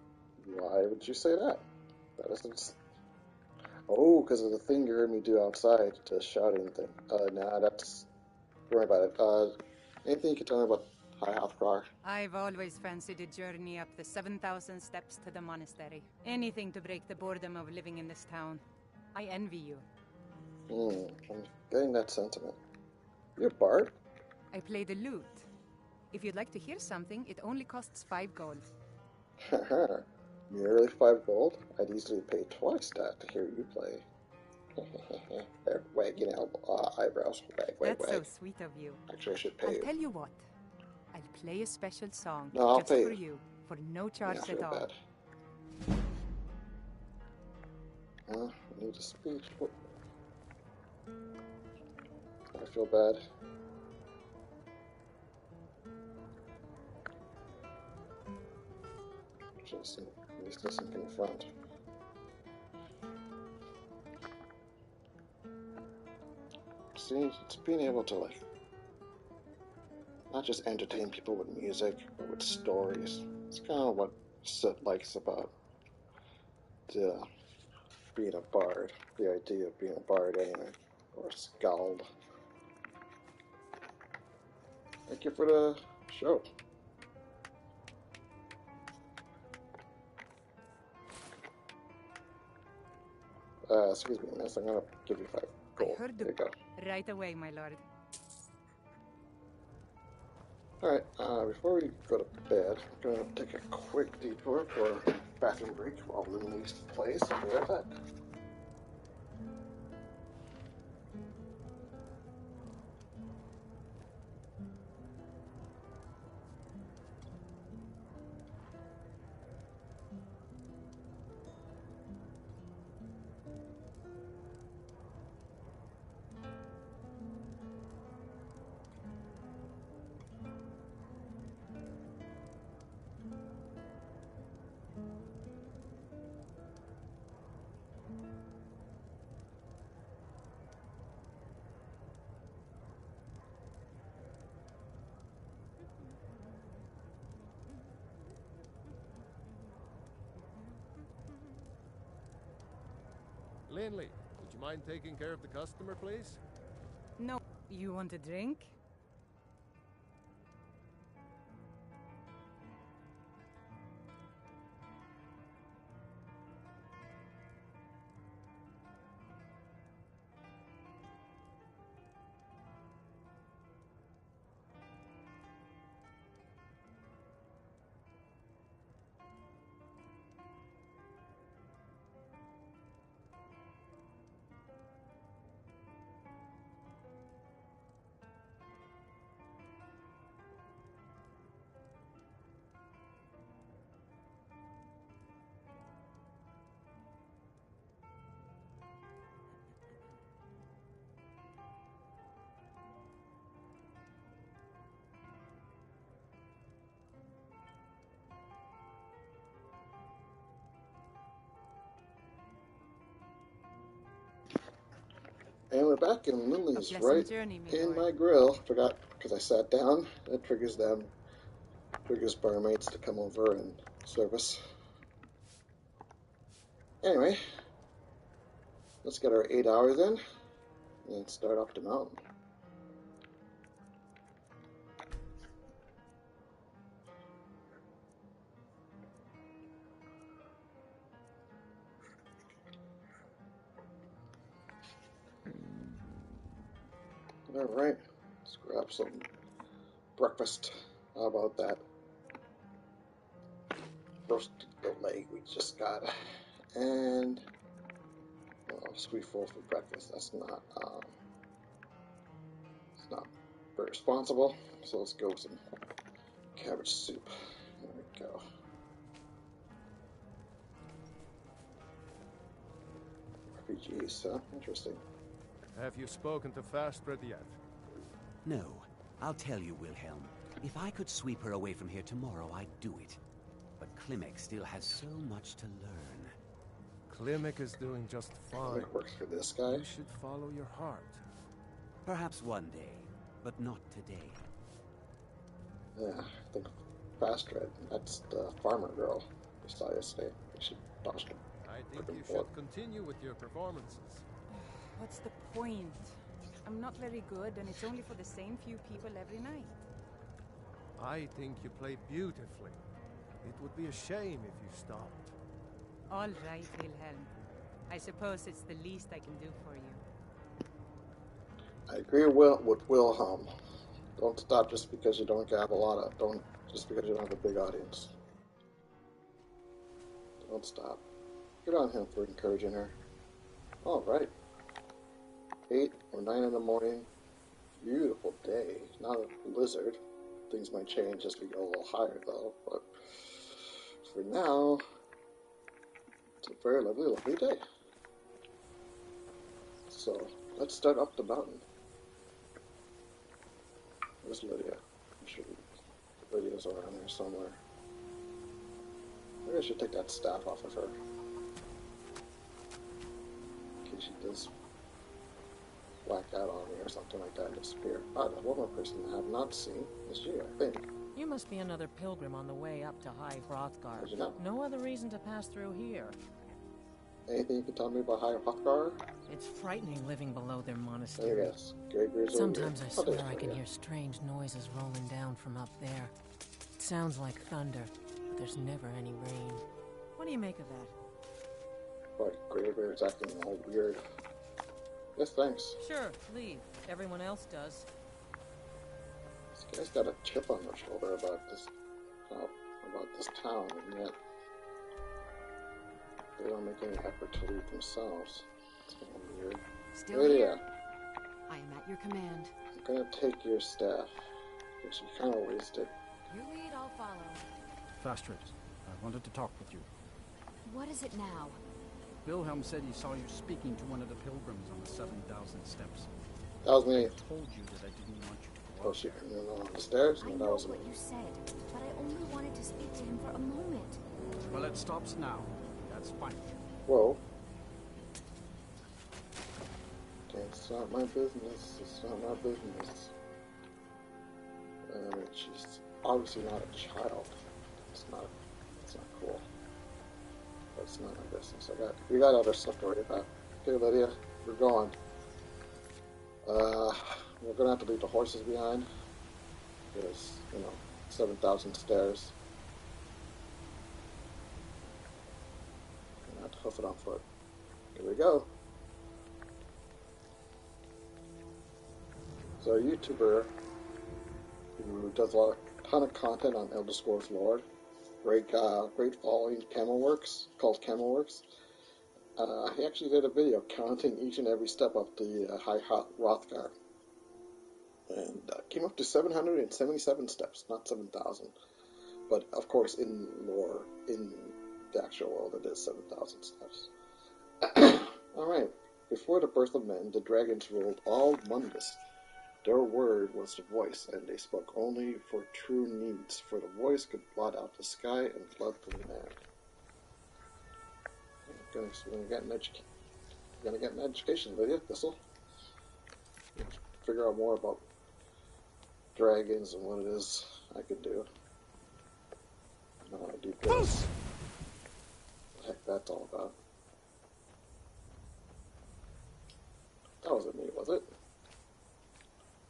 Why would you say that? That isn't. Oh, because of the thing you heard me do outside, the shouting thing. Nah, that's. Don't worry about it. Anything you can tell me about High Hrothgar? I've always fancied a journey up the 7,000 steps to the monastery. Anything to break the boredom of living in this town. I envy you. I'm getting that sentiment. You're a bard? I play the lute. If you'd like to hear something, it only costs 5 gold. Haha. Merely 5 gold? I'd easily pay twice that to hear you play. Wagging eyebrows. Wag. That's so sweet of you. Actually, I should pay I'll you. tell you what. I'll play a special song No, I'll just pay for you. you, for no Yeah, charge I at feel all. bad. the speech. Oh, I feel bad. Just at least doesn't confront. See, it's being able to, like, not just entertain people with music, but with stories. It's kind of what Sid likes about being a bard. The idea of being a bard, anyway. Or a skald. Thank you for the show. Excuse me, miss. I'm gonna give you 5 gold. I heard There you go. right away, my lord. Alright, before we go to bed, I'm gonna take a quick detour for a bathroom break while Lily plays. I'll be right back. Linley, would you mind taking care of the customer, please? No, you want a drink? And we're back, and Lily's right journey, in lord. my grill. Forgot, because I sat down. It triggers barmaids to come over and service. Anyway, let's get our 8 hours in, and start up the mountain. Alright, let's grab some breakfast. How about that? Roasted goat leg we just got. And, well, sweet full for breakfast. That's not, it's not very responsible. So let's go with some cabbage soup. There we go. RPGs, huh? Interesting. Have you spoken to Fastred yet? No. I'll tell you, Wilhelm. If I could sweep her away from here tomorrow, I'd do it. But Klimek still has so much to learn. Klimek is doing just fine. It works for this guy. You should follow your heart. Perhaps one day, but not today. Yeah, I think Fastred, that's the farmer girl we saw yesterday. We should toss her. I think you should continue with your performances. What's the point? I'm not very good, and it's only for the same few people every night. I think you play beautifully. It would be a shame if you stopped. All right, Wilhelm. I suppose it's the least I can do for you. I agree with Wilhelm. Don't stop just because you don't have just because you don't have a big audience. Don't stop. Good on him for encouraging her. All right. 8 or 9 in the morning. Beautiful day. Not a blizzard. Things might change as we go a little higher, though. But for now, it's a very lovely, lovely day. So, let's start up the mountain. Where's Lydia? I'm sure Lydia's around here somewhere. Maybe I should take that staff off of her. In case she does whack out on me or something like that and disappear. Ah, the one more person I have not seen is you, I think. You must be another pilgrim on the way up to High Hrothgar. How'd you know? No other reason to pass through here. Anything you can tell me about High Hrothgar? It's frightening living below their There monastery. it is. Greybeard's Sometimes I over here. swear I can hear strange noises rolling down from up there. It sounds like thunder, but there's never any rain. What do you make of that? But Greybeard's acting all weird. Yes, thanks. Sure, leave. Everyone else does. This guy's got a chip on their shoulder about this town, and yet they don't make any effort to leave themselves. It's kind of weird. Still Lydia, here. I am at your command. I'm gonna take your staff, which you kind of wasted. You lead, I'll follow. Fastrid, I wanted to talk with you. What is it now? Wilhelm said he saw you speaking to one of the pilgrims on the 7,000 steps. That was me. I told you that I didn't want you to go Oh, up she there. went on the stairs? I No, know that was what me. you said, but I only wanted to speak to him for a moment. Well, it stops now. That's fine. Whoa. It's not my business. It's not my business. I mean, she's obviously not a child. It's not cool. But it's not my business. We got other stuff to worry about. Okay, Lydia, we're going. We're gonna have to leave the horses behind. Because, 7,000 stairs. Gonna have to hoof it on foot. Here we go. So a YouTuber who does a ton of content on Elder Scrolls lore, great following, Camelworks, called Camelworks. He actually did a video counting each and every step up the High Hrothgar, and came up to 777 steps, not 7,000. But of course, in lore, in the actual world, it is 7,000 steps. All right. Before the birth of men, the dragons ruled all Mundus. Their word was the voice, and they spoke only for true needs, for the voice could blot out the sky and flood the land. We're gonna get an education, Lydia. This'll figure out more about dragons and what it is I could do. I want to do this. What the heck that's all about? That wasn't me, was it?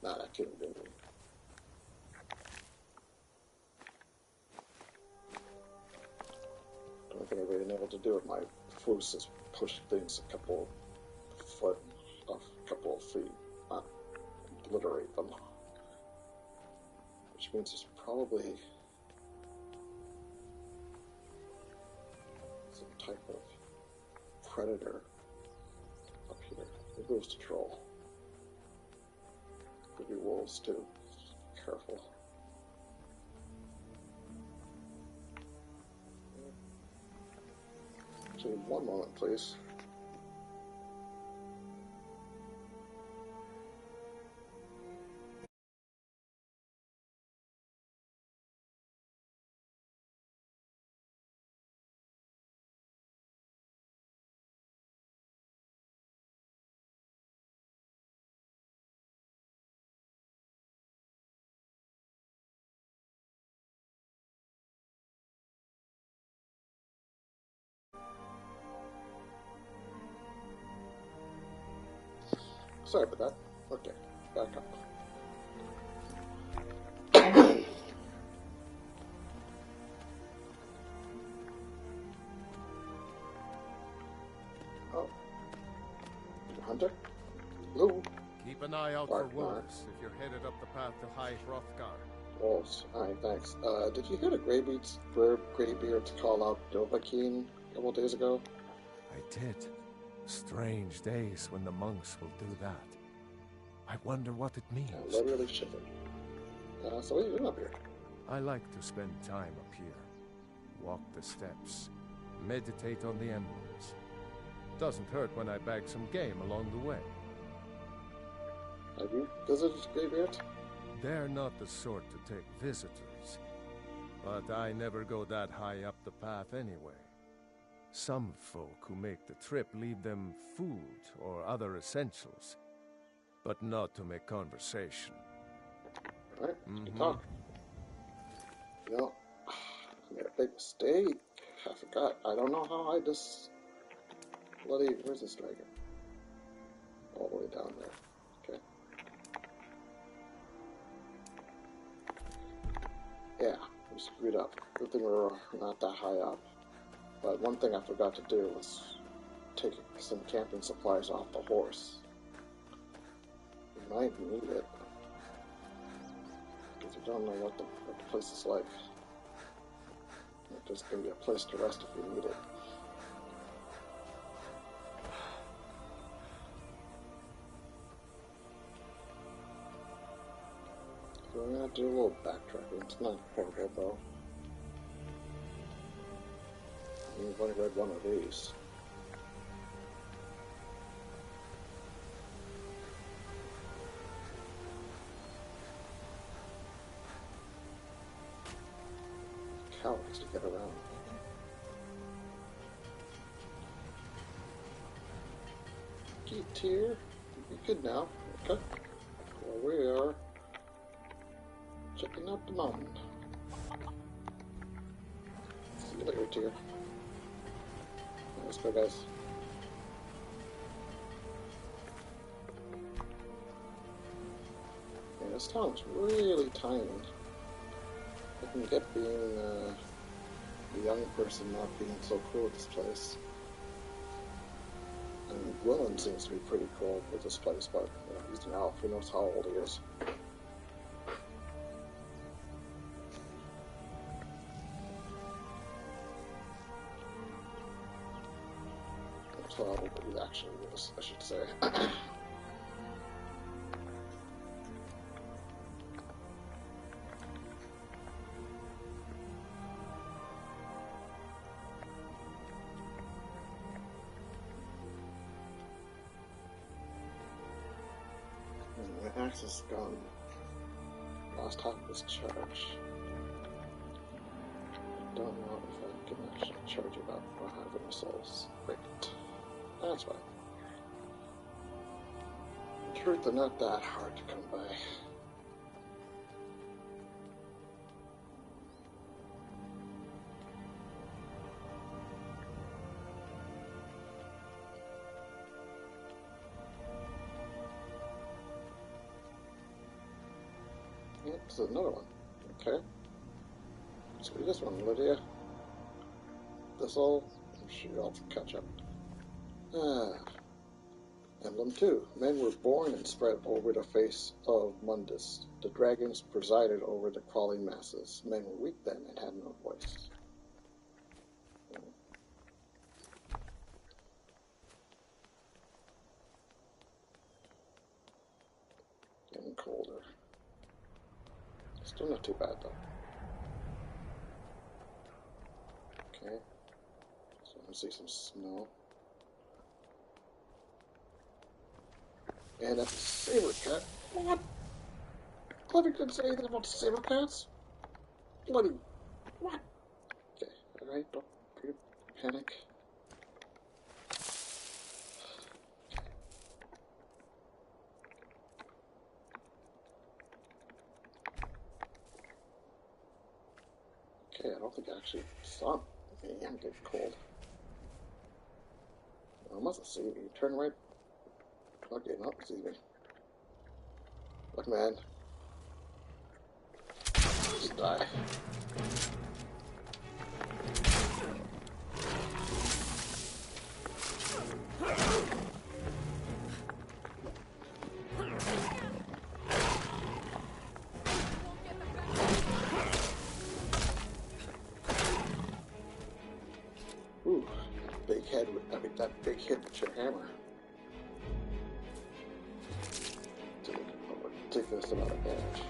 Nah, that couldn't have been me. The only thing I've been able to do with my foos is push things a couple of feet, not obliterate them. Which means there's probably some type of predator up here. Maybe it was the troll. Could be wolves too. Careful. Actually, one moment, please. Sorry about that. Okay, back up. Oh. Hunter? Hello? Keep an eye out Bark, for wolves if you're headed up the path to High Hrothgar. Wolves. Alright, thanks. Did you hear the Greybeards call out Dovahkiin a couple days ago? I did. Strange days when the monks will do that. I wonder what it means. Yeah, literally shivered. So what are you doing up here? I like to spend time up here. Walk the steps. Meditate on the emblems. Doesn't hurt when I bag some game along the way. Have you visited graveyards? They're not the sort to take visitors. But I never go that high up the path anyway. Some folk who make the trip leave them food or other essentials, but not to make conversation. Alright, let's talk. You know, I made a big mistake. I forgot. I don't know how I just bloody. Where's this dragon? All the way down there. Okay. Yeah, we screwed up. Good thing we were not that high up. But one thing I forgot to do was take some camping supplies off the horse. We might need it. Because we don't know what the place is like. There's going to be a place to rest if we need it. So I'm going to do a little backtracking. It's not horrible though. We've only read one of these. Cowards to get around. Get here. Be good now. Okay. Well, we are checking out the mountain. See you later, Tyr. Let's go, guys. Yeah, this town's really tiny. I can get being a young person not being so cool with this place. And Willem seems to be pretty cool with this place, but you know, he's an elf. Who knows how old he is? How old he actually is, I should say. My axe is gone. Last half of this charge. I don't know if I can actually charge it up or have any souls. Wait. That's fine. In truth, they're not that hard to come by. Yep, this is another one. Okay. So this one, Lydia. This all, I'm sure you'll catch up. Emblem 2. Men were born and spread over the face of Mundus. The dragons presided over the crawling masses. Men were weak then and had no voice. Getting colder. Still not too bad though. Okay. So I see some snow. And that's a saber cat. What? Clever didn't say anything about saber cats? Bloody. What? Okay, alright, don't panic. Okay, I don't think I actually saw him. Okay, I'm getting cold. I must have seen me. Turn right. Okay, no, see me. Look, man. Just die. Ooh, big head with, I mean, that big hit with your hammer. Ridiculous amount of damage.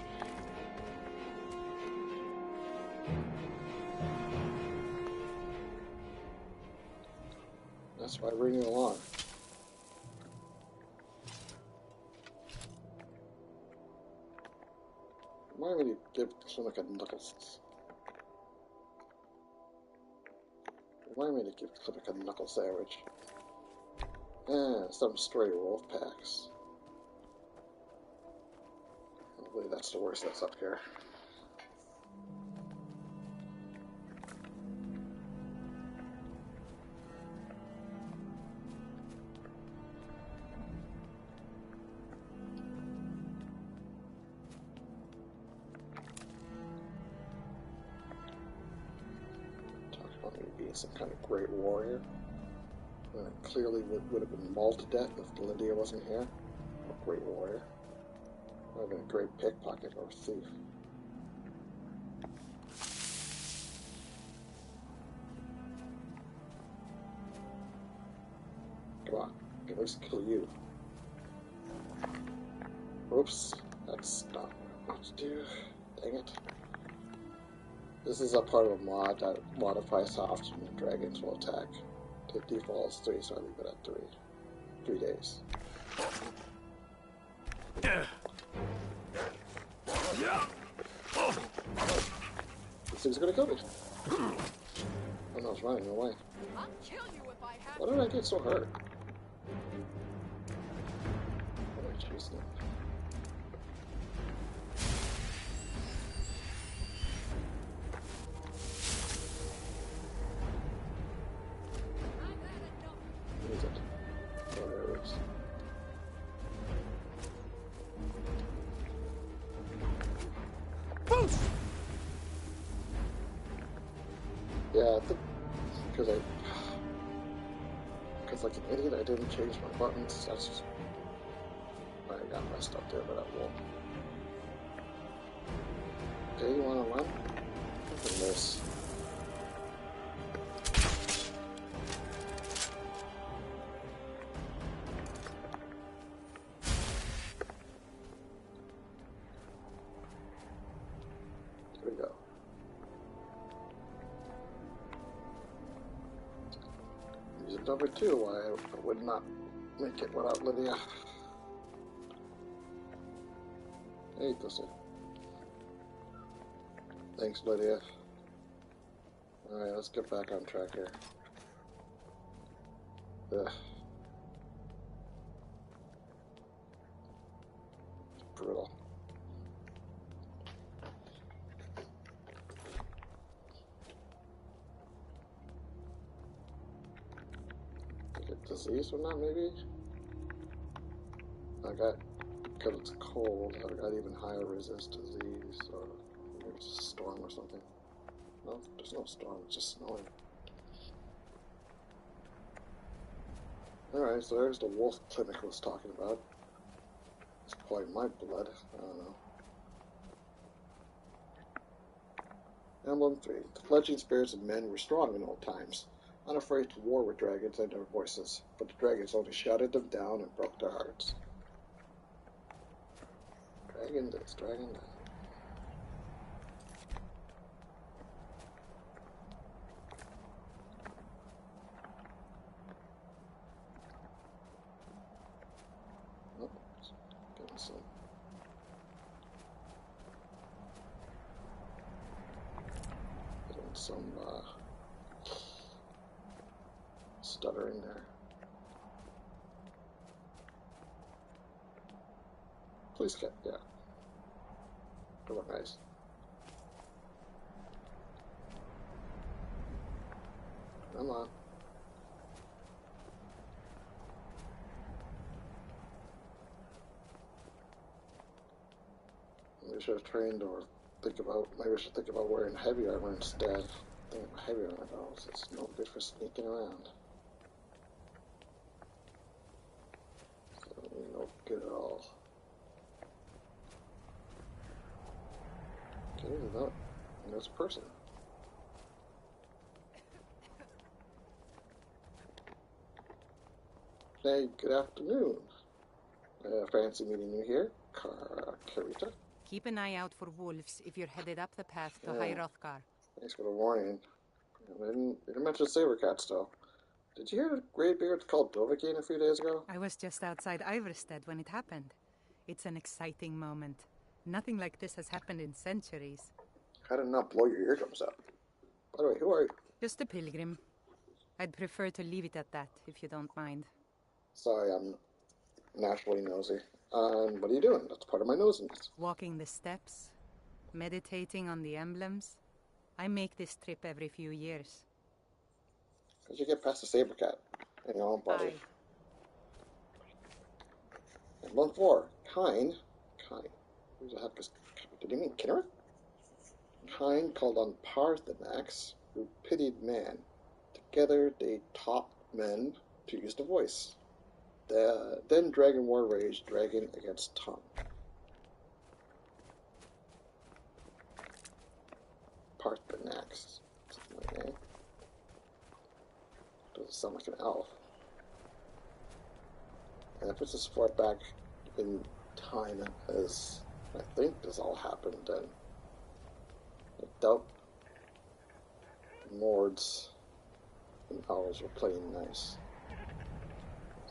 That's why we're ringing along. Why would you give Clinic a knuckles? Why would you give Clinic a knuckle sandwich? Some stray wolf packs. Hopefully that's the worst that's up here. Some kind of great warrior. Clearly would have been mauled to death if Lydia wasn't here. A great warrior. Would have been a great pickpocket or thief. Come on, at least kill you. Oops, that's not what I want to do. Dang it. This is a part of a mod that modifies how often the dragons will attack. The default is 3, so I leave it at 3. 3 days. This thing's gonna kill me. Oh no, it's running away. Why did I get so hurt? Oh, jeez. Yeah, I think because like an idiot, I didn't change my buttons. That's just I got messed up there, but I won't. Okay, you want to run? And this. Here we go. Music number 2, why I would not make it without Lydia. I hate this one. Thanks, Lydia. Alright, let's get back on track here. Ugh. It's brutal. Get disease from that, maybe? I got, because it's cold, I got even higher resist disease, or maybe it's a storm or something. No, there's no storm, it's just snowing. Alright, so there's the wolf clinic I was talking about. It's probably my blood, I don't know. Emblem 3. The fledgling spirits of men were strong in old times, unafraid to war with dragons and their voices, but the dragons only shouted them down and broke their hearts. Dragon this, dragon that. Oh, getting some. Getting some, stuttering there. Please get, yeah. Come on, guys. Come on. Maybe I should have trained or maybe I should think about wearing heavy armor instead. I think heavy armor though, so it's no good for sneaking around. So, no good at all. Okay, there's a person. Hey, good afternoon. Fancy meeting you here, Karita. Keep an eye out for wolves if you're headed up the path to High Hrothgar. Thanks for the warning. I didn't mention saber cats though. Did you hear the Greybeard called Dovahkiin a few days ago? I was just outside Iverstead when it happened. It's an exciting moment. Nothing like this has happened in centuries. How did not blow your eardrums out? By the way, who are you? Just a pilgrim. I'd prefer to leave it at that, if you don't mind. Sorry, I'm naturally nosy. What are you doing? That's part of my nosiness. Walking the steps, meditating on the emblems. I make this trip every few years. How'd you get past the saber cat in your own body? Aye. Emblem 4. Kine. Who's the heck is... Did you mean Kinneret? Kine called on Parthenax, who pitied man. Together they taught men to use the voice. Then dragon war raged, dragon against tongue. Parthenax. Something like that. Doesn't sound like an elf. And if it's as far back in time as I think this all happened, then I doubt the lords and owls were playing nice.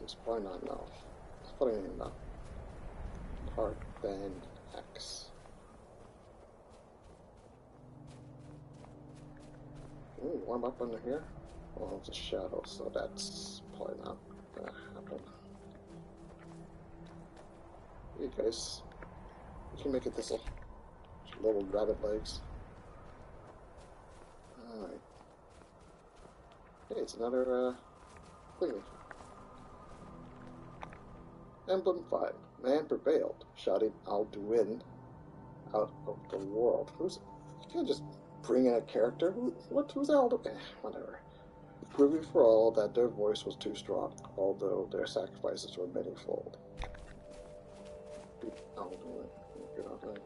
It's probably not an elf. It's probably not enough. Part band X. Ooh, warm up under here? Well, it's a shadow, so that's probably not gonna happen. Hey guys, you can make it this little rabbit legs. Alright. Hey, it's another thingy. Emblem 5. Man prevailed, shouting Alduin out of the world. You can't just bring in a character. Who's Alduin? Whatever. Proving for all that their voice was too strong, although their sacrifices were manyfold. Alduin. Good on that.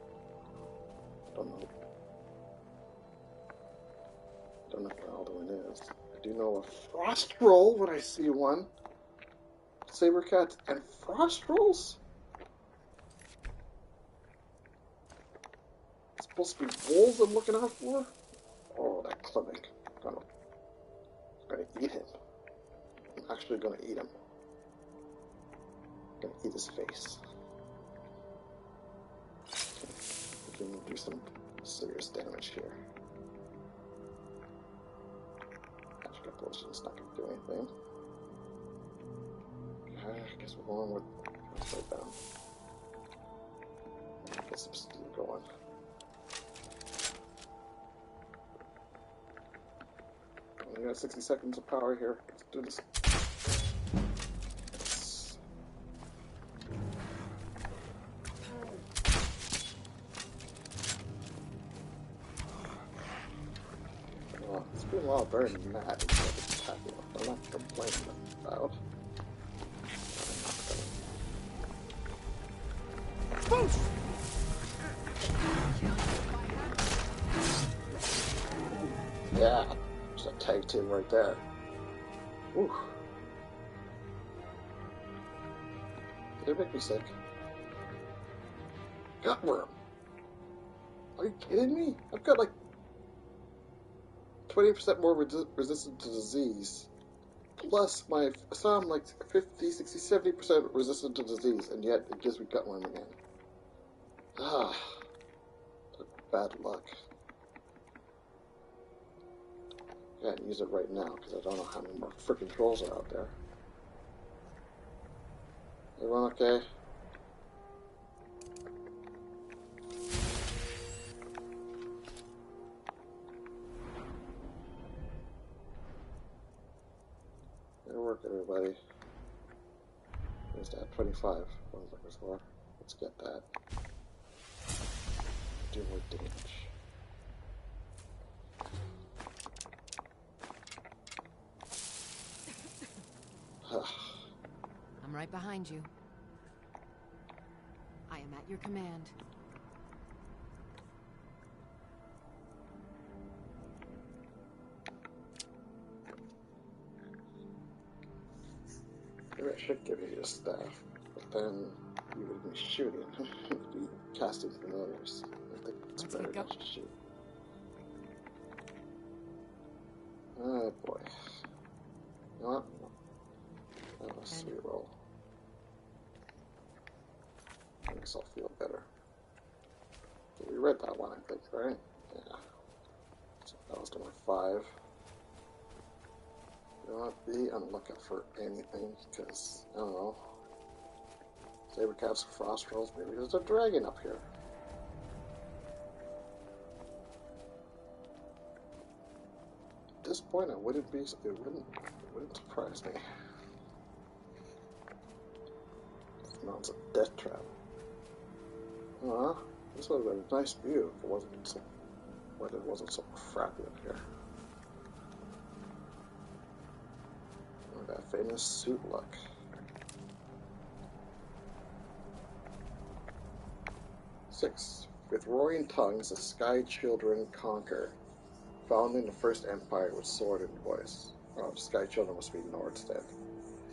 Don't know what Alduin is. I do know a frost roll when I see one. Saber cats and frost rolls? It's supposed to be wolves I'm looking out for? Oh, that Klimek. I'm gonna eat him. I'm actually gonna eat him. I'm gonna eat his face. We can do some serious damage here. Magic potion's not gonna do anything. I guess we're going with upside down. Get some steam going. We got 60 seconds of power here. Let's do this. Well, it's been a while very mad instead of attacking. I'm not complaining about. Yeah, there's a tag team right there. Ooh. Did it make me sick? Gutworm. Are you kidding me? I've got like 20% more resistant to disease. Plus I'm like 50, 60, 70% resistant to disease, and yet it gives me gutworm again. Ah, bad luck. I can't use it right now because I don't know how many more freaking trolls are out there. Everyone okay? Good work, everybody. Where's that? 25. What was I looking for? Let's get that. Do more damage. I'm right behind you. I am at your command. Maybe I should give you your staff, but then you would be shooting. You would be casting familiars. I think it's better not to shoot. Oh boy. You know what? Oh, sweet roll. I guess I'll feel better. So we read that one, I think, right? Yeah. So that was number 5. You don't have to be on the lookout for anything, because, I don't know. Saber cats, frost trolls, maybe there's a dragon up here. At this point, it wouldn't surprise me. This mountain's a death trap. This would have been a nice view if it wasn't so weather wasn't so crappy up here. Oh, that famous suit look. Six. With roaring tongues, the Sky Children conquer, founding the first empire with sword and voice. Oh, the Sky Children must be Iverstead,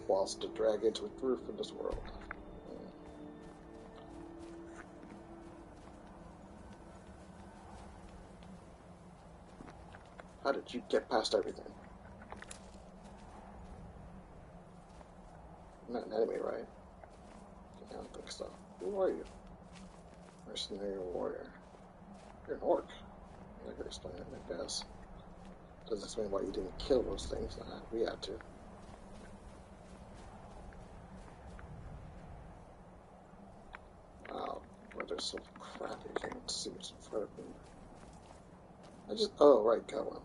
whilst the dragons withdrew from this world. How did you get past everything? You're not an enemy, right? I don't think so. Who are you? Mercenary warrior. You're an orc. I can explain it, I guess. Doesn't explain why you didn't kill those things. We had to. Wow, weather's so crappy. I can't see what's in front of me. Oh, right, got one.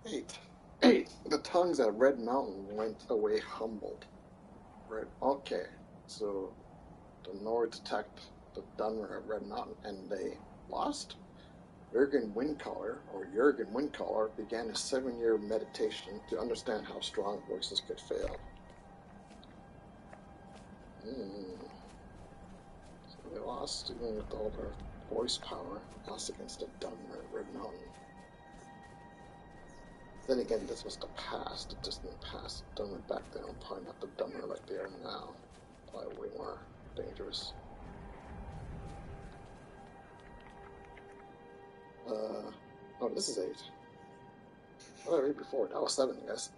8. The tongues at Red Mountain went away humbled. Right, okay. So, the Nords attacked the Dunmer at Red Mountain, and they lost? Jurgen Windcaller began a 7-year meditation to understand how strong voices could fail. So they lost, even with all their voice power, lost against the Dunmer at Red Mountain. Then again, this was the past, the distant past. Dunmer back then were probably not the Dunmer like they are now. Probably way more dangerous. Oh, this is 8. What did I read before? That was 7, I guess.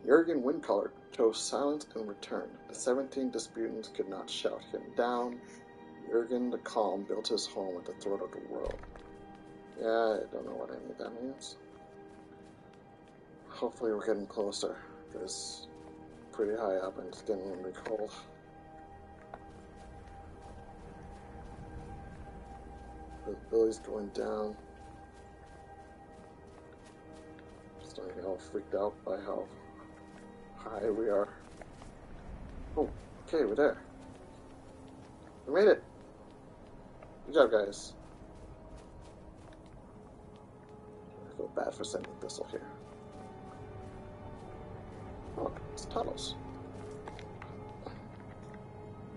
Jurgen Windcaller chose silence and returned. The 17 disputants could not shout him down. Jurgen the Calm built his home at the throat of the world. Yeah, I don't know what any of that means. Hopefully we're getting closer, because it's pretty high up and it's getting really cold. The Billy's going down. Starting to get all freaked out by how high we are. Oh, okay, we're there. We made it. Good job, guys. I feel bad for sending Thistle here. Oh, it's Talos.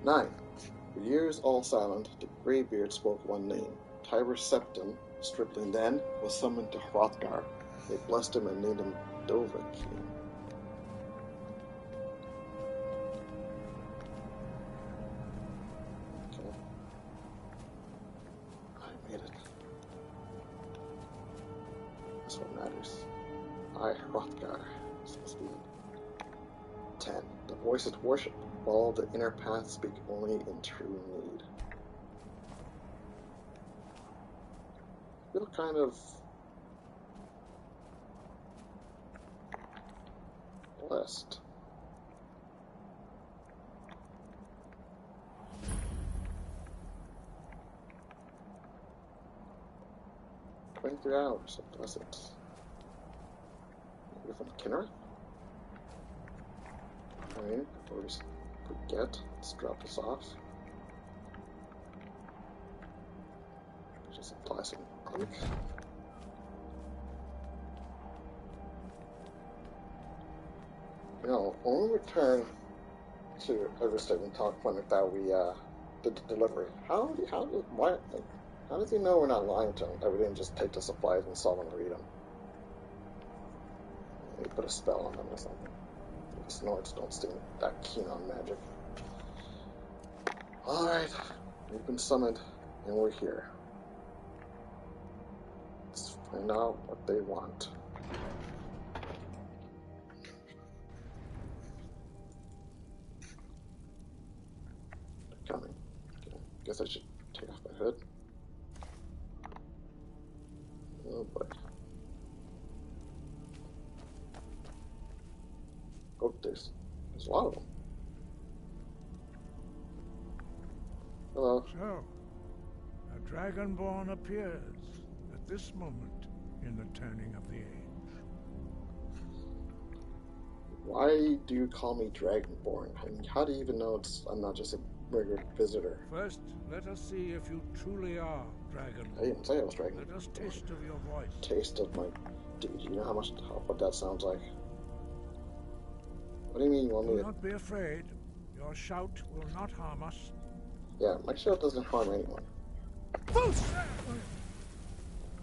9. For years all silent, the Greybeard spoke one name. Tiber Septim, stripling then, was summoned to Hrothgar. They blessed him and named him Dovahkiin. Okay. I made it. That's what matters. I, Hrothgar, supposed to be 10. The voices worship, while the inner path speak only in true need. I feel kind of blessed. "23 hours of blessings." Maybe from Kinner? Alright, before we forget, let's drop this off. Just apply some click. You know, when we return to Iverstead and talk Plymouth that we did the delivery, how does he know we're not lying to him, that we didn't just take the supplies and saw them and read them? Maybe put a spell on them or something. These Nords don't seem that keen on magic. Alright, we've been summoned, and we're here. Let's find out what they want. They're coming. Okay. Guess I should take off my hood. Oh boy. Oh, there's a lot of them. Hello. So, a Dragonborn appears at this moment in the turning of the age. Why do you call me Dragonborn? I mean, how do you even know I'm not just a regular visitor? First, let us see if you truly are Dragonborn. I didn't say I was Dragonborn. Let us taste of your voice. Taste of my... Dude, you know what that sounds like? What do you mean you want me to... Do not be afraid. Your shout will not harm us. Yeah, my shout doesn't harm anyone.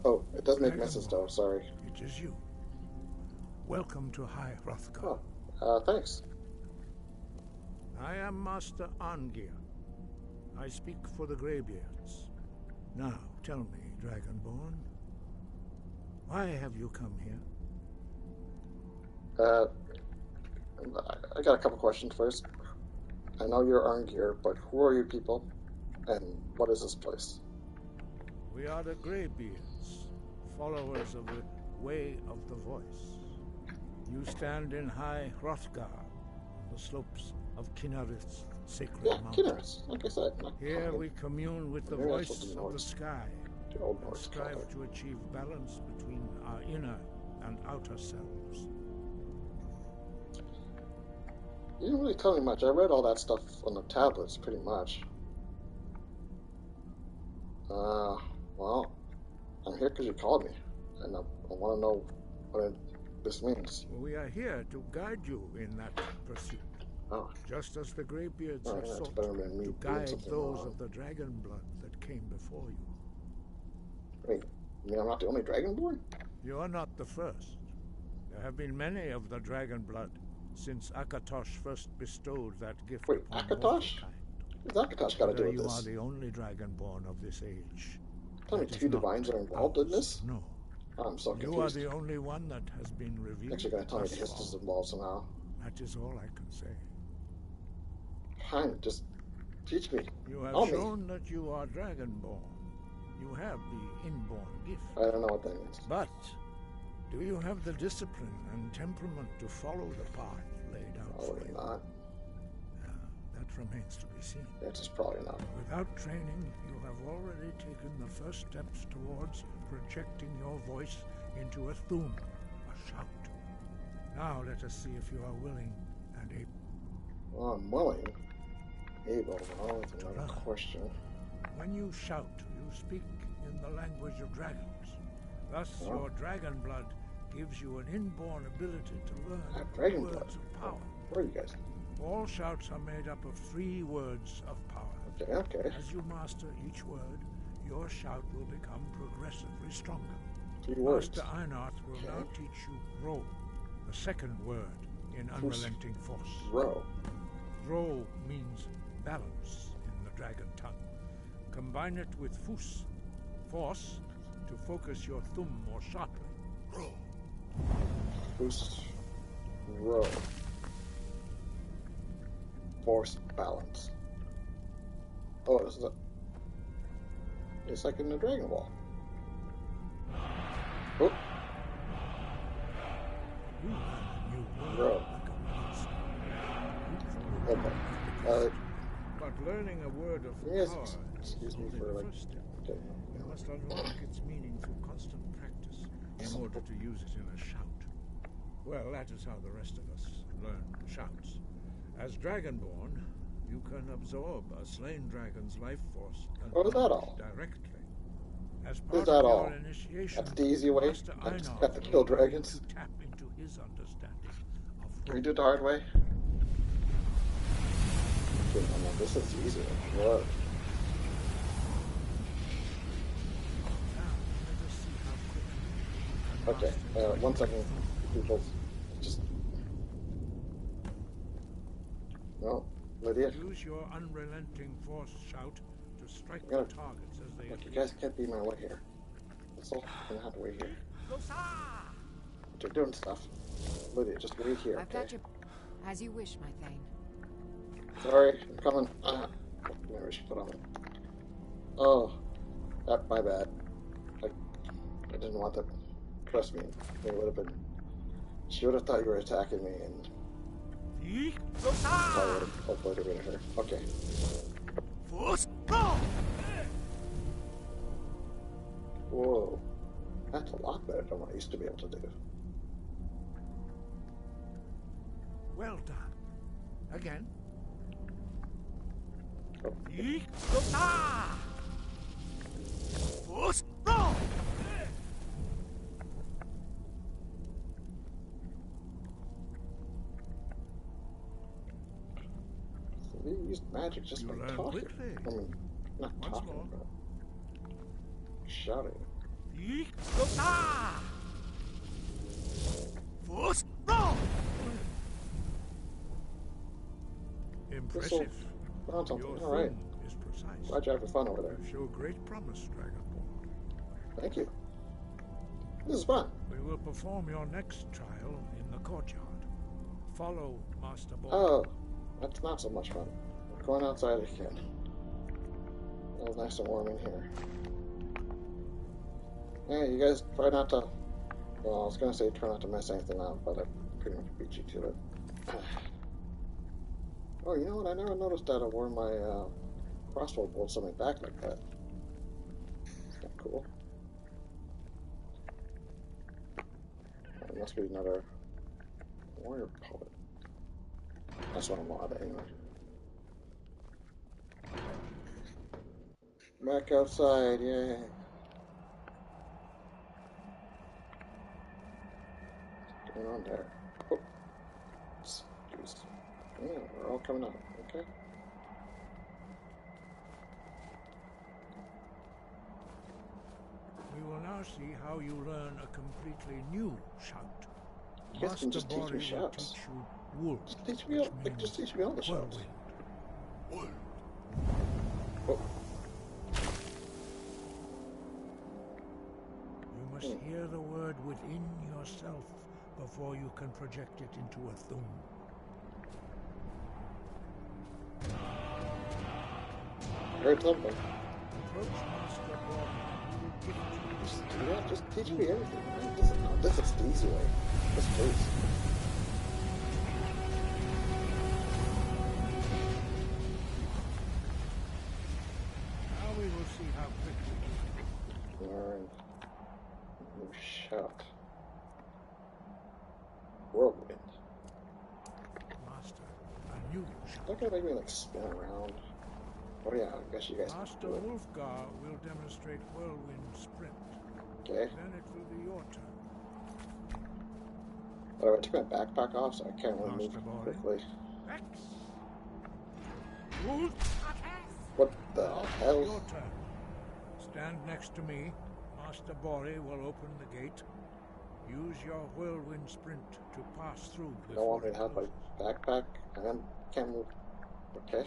Oh, it does make messes though, sorry. It is you. Welcome to High Hrothgar. Oh, thanks. I am Master Arngir. I speak for the Greybeards. Now, tell me, Dragonborn, why have you come here? I got a couple questions first. I know you're Arngir, but who are you people? And what is this place? We are the Greybeards, followers of the Way of the Voice. You stand in High Hrothgar, on the slopes of Kinarith's sacred mountain. Kinarith, like I said. Here we commune with the voice of the sky, and strive color. to achieve balance between our inner and outer selves. You didn't really tell me much. I read all that stuff on the tablets, pretty much. Well, I'm here because you called me, and I want to know what this means. We are here to guide you in that pursuit. Oh. Just as the Greybeards have sought to guide those of the dragon blood that came before you. Wait, you mean I'm not the only Dragonborn? You are not the first. There have been many of the dragon blood since Akatosh first bestowed that gift upon Akatosh? What's Akatosh got to do with you this? are the only dragonborn of this age. Tell me two divines are involved in this? No. I'm so confused. You are the only one that has been revealed. Actually going to tell me the history is involved somehow. That is all I can say. Fine, just teach me. You have shown that you are dragonborn. You have the inborn gift. I don't know what that means. But do you have the discipline and temperament to follow the path laid out for you? Not. That remains to be seen. It's just probably not. Without training, you have already taken the first steps towards projecting your voice into a thum, a shout. Now let us see if you are willing and able. Well, I'm willing. Able, well, that's another question. When you shout, you speak in the language of dragons. Thus, your dragon blood gives you an inborn ability to learn words of power. Where are you guys? All shouts are made up of 3 words of power. Okay. As you master each word, your shout will become progressively stronger. 3 words. Master Einarth will now teach you Ro, the second word in Unrelenting Force. Ro. Ro means balance in the dragon tongue. Combine it with Fus, force, to focus your thumb more sharply. Ro. Fus. Ro. Force balance. Oh, this is it's like in the Dragon Ball. Oh. Ro. Okay. But learning a word of power excuse me is for the first step. You must unlock its meaning through constant practice in order to use it in a shout. Well, that is how the rest of us learn shouts. As Dragonborn, you can absorb a slain dragon's life force and directly. As part of your initiation, that's the easy way. I just have to kill dragons. To tap into his understanding of Can we do it the hard way? Okay, no, this is easier. Whoa. Okay, 1 second, people. Just no, Lydia. Use your unrelenting force shout to strike the targets as they look, you guys can't be in my way here. That's all. I'm gonna have to wait here. You're doing stuff. Lydia, just wait here. I've got you as you wish, my Thane. Sorry, I'm coming. Maybe we should put on Oh, my bad. I didn't want that. Trust me, it would have been. She would have thought you were attacking me, and I would have obliterated her. Okay. Whoa, that's a lot better than what I used to be able to do. Well done. Again. Oh. So they used magic just by talking. Quickly. I mean, not Once talking, more. but shouting. Impressive. Found something. Your All right. theme is precise. Glad you're having fun over there. You show great promise, Dragonborn. Thank you. This is fun. We will perform your next trial in the courtyard. Follow Master Boy. Oh, that's not so much fun. We're going outside again. It was nice and warm in here. Yeah, you guys try not to. Well, I was gonna say try not to mess anything up, but I pretty much beat you to it. Oh, you know what? I never noticed that I wore my crossbow bolt something back like that. That's kind of cool. It must be another warrior poet. That's what I'm on anyway. Back outside, yay. What's going on there? Oh. Jeez. Yeah, we're all coming out, okay? We will now see how you learn a completely new shout. You guys can just teach me will shouts. teach you wool. Just teach me all the shouts. Whirlwind. Oh. You must hear the word within yourself before you can project it into a thum. Heard something. Approach Master Boy. He will give it to you. Yeah, just teach me everything, man. This is the easy way. Just please. Now we will see how quickly you Learn. New shout. Whirlwind. master a new shout. That gonna make me like spin around. Oh yeah, I guess you guys Master can do it. Wolfgar will demonstrate whirlwind sprint. Okay. Then it will be your turn. But I took my backpack off, so I can't really move Master Boy. quickly. Rex. Wolf. What the Now it's hell? your turn. Stand next to me. Master Bori will open the gate. Use your whirlwind sprint to pass through. You don't want me to have my backpack? I can't move. Okay.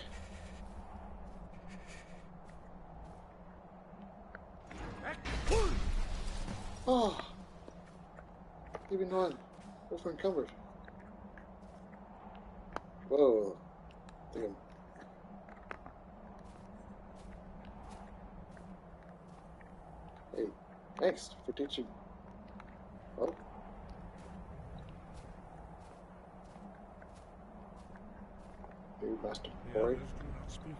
Oh! Even though I'm over encumbered. Whoa. Damn. Hey, thanks for teaching. Oh. Hey, Master The Corey. others do not speak.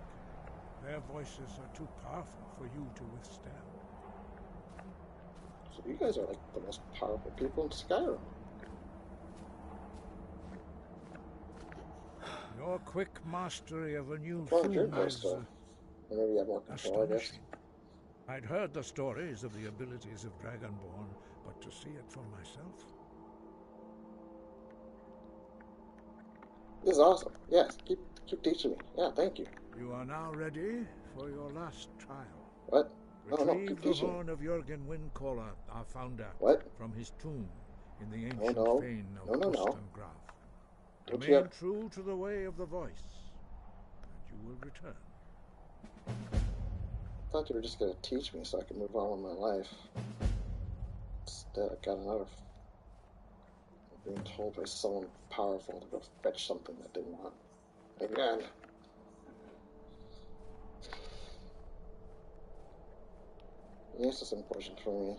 Their voices are too powerful for you to withstand. So you guys are like the most powerful people in Skyrim. Your quick mastery of a new Well, theme drink is stuff. Or maybe you have more control, I guess. astonishing. I'd heard the stories of the abilities of Dragonborn, but to see it for myself. This is awesome. Yes, keep teaching me. Yeah, thank you. You are now ready for your last trial. What? No, Retrieve keep the teaching me. horn of Jürgen Windcaller, our founder, What? from his tomb in the ancient no. fane of No. Kostengraf. Don't you Remain have... true to the way of the voice, and you will return. I thought you were just gonna teach me so I could move on with my life. Instead, I got another... being told by someone powerful to go fetch something that I didn't want. Again. Yes, it's important for me.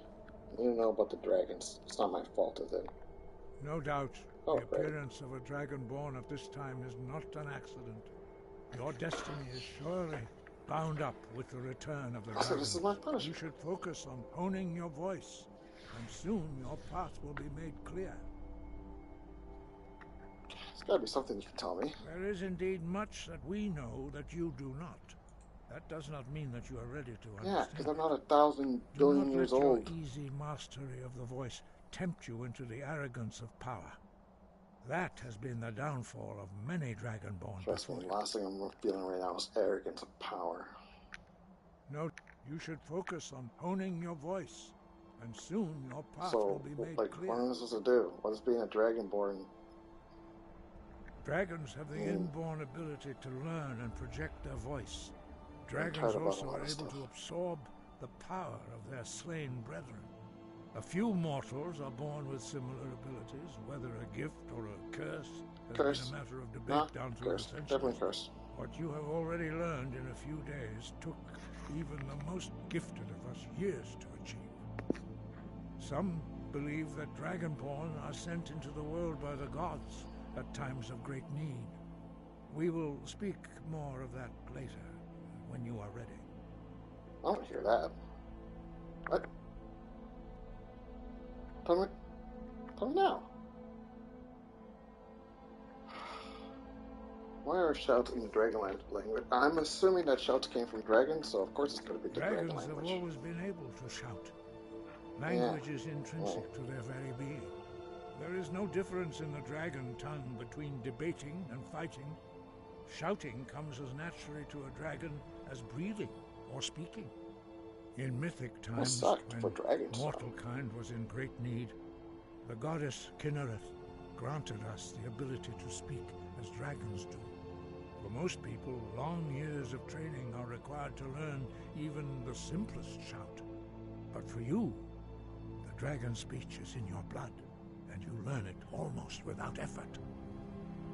I need to know about the dragons. It's not my fault, is it? No doubt. Oh, The appearance of a dragonborn at this time is not an accident. Your destiny is surely bound up with the return of the So this is my dragons. punishment. You should focus on honing your voice, and soon your path will be made clear. There's gotta be something you can tell me. There is indeed much that we know that you do not. That does not mean that you are ready to understand. Yeah, because I'm not 1,000 billion years old. Do not let your easy mastery of the voice tempt you into the arrogance of power. That has been the downfall of many dragonborn Trust me, before the last thing I'm feeling right now is arrogance of power. No, you should focus on honing your voice, and soon your path will be made clear. What am I supposed to do? What is being a dragonborn? Dragons have the inborn ability to learn and project their voice. Dragons also are able to absorb the power of their slain brethren. A few mortals are born with similar abilities, whether a gift or a curse has been a matter of debate down through the centuries. Definitely curse. What you have already learned in a few days took even the most gifted of us years to achieve. Some believe that dragonborn are sent into the world by the gods at times of great need. We will speak more of that later, when you are ready. I don't hear that. What? Tell me now. Why are shouts in the dragon language? I'm assuming that shouts came from dragons, so of course it's going to be the dragon language. Dragons have always been able to shout. Language is intrinsic to their very being. There is no difference in the dragon tongue between debating and fighting. Shouting comes as naturally to a dragon as breathing or speaking. In mythic times, when mortal kind was in great need, the goddess Kinnereth granted us the ability to speak as dragons do. For most people, long years of training are required to learn even the simplest shout. But for you, the dragon speech is in your blood, and you learn it almost without effort.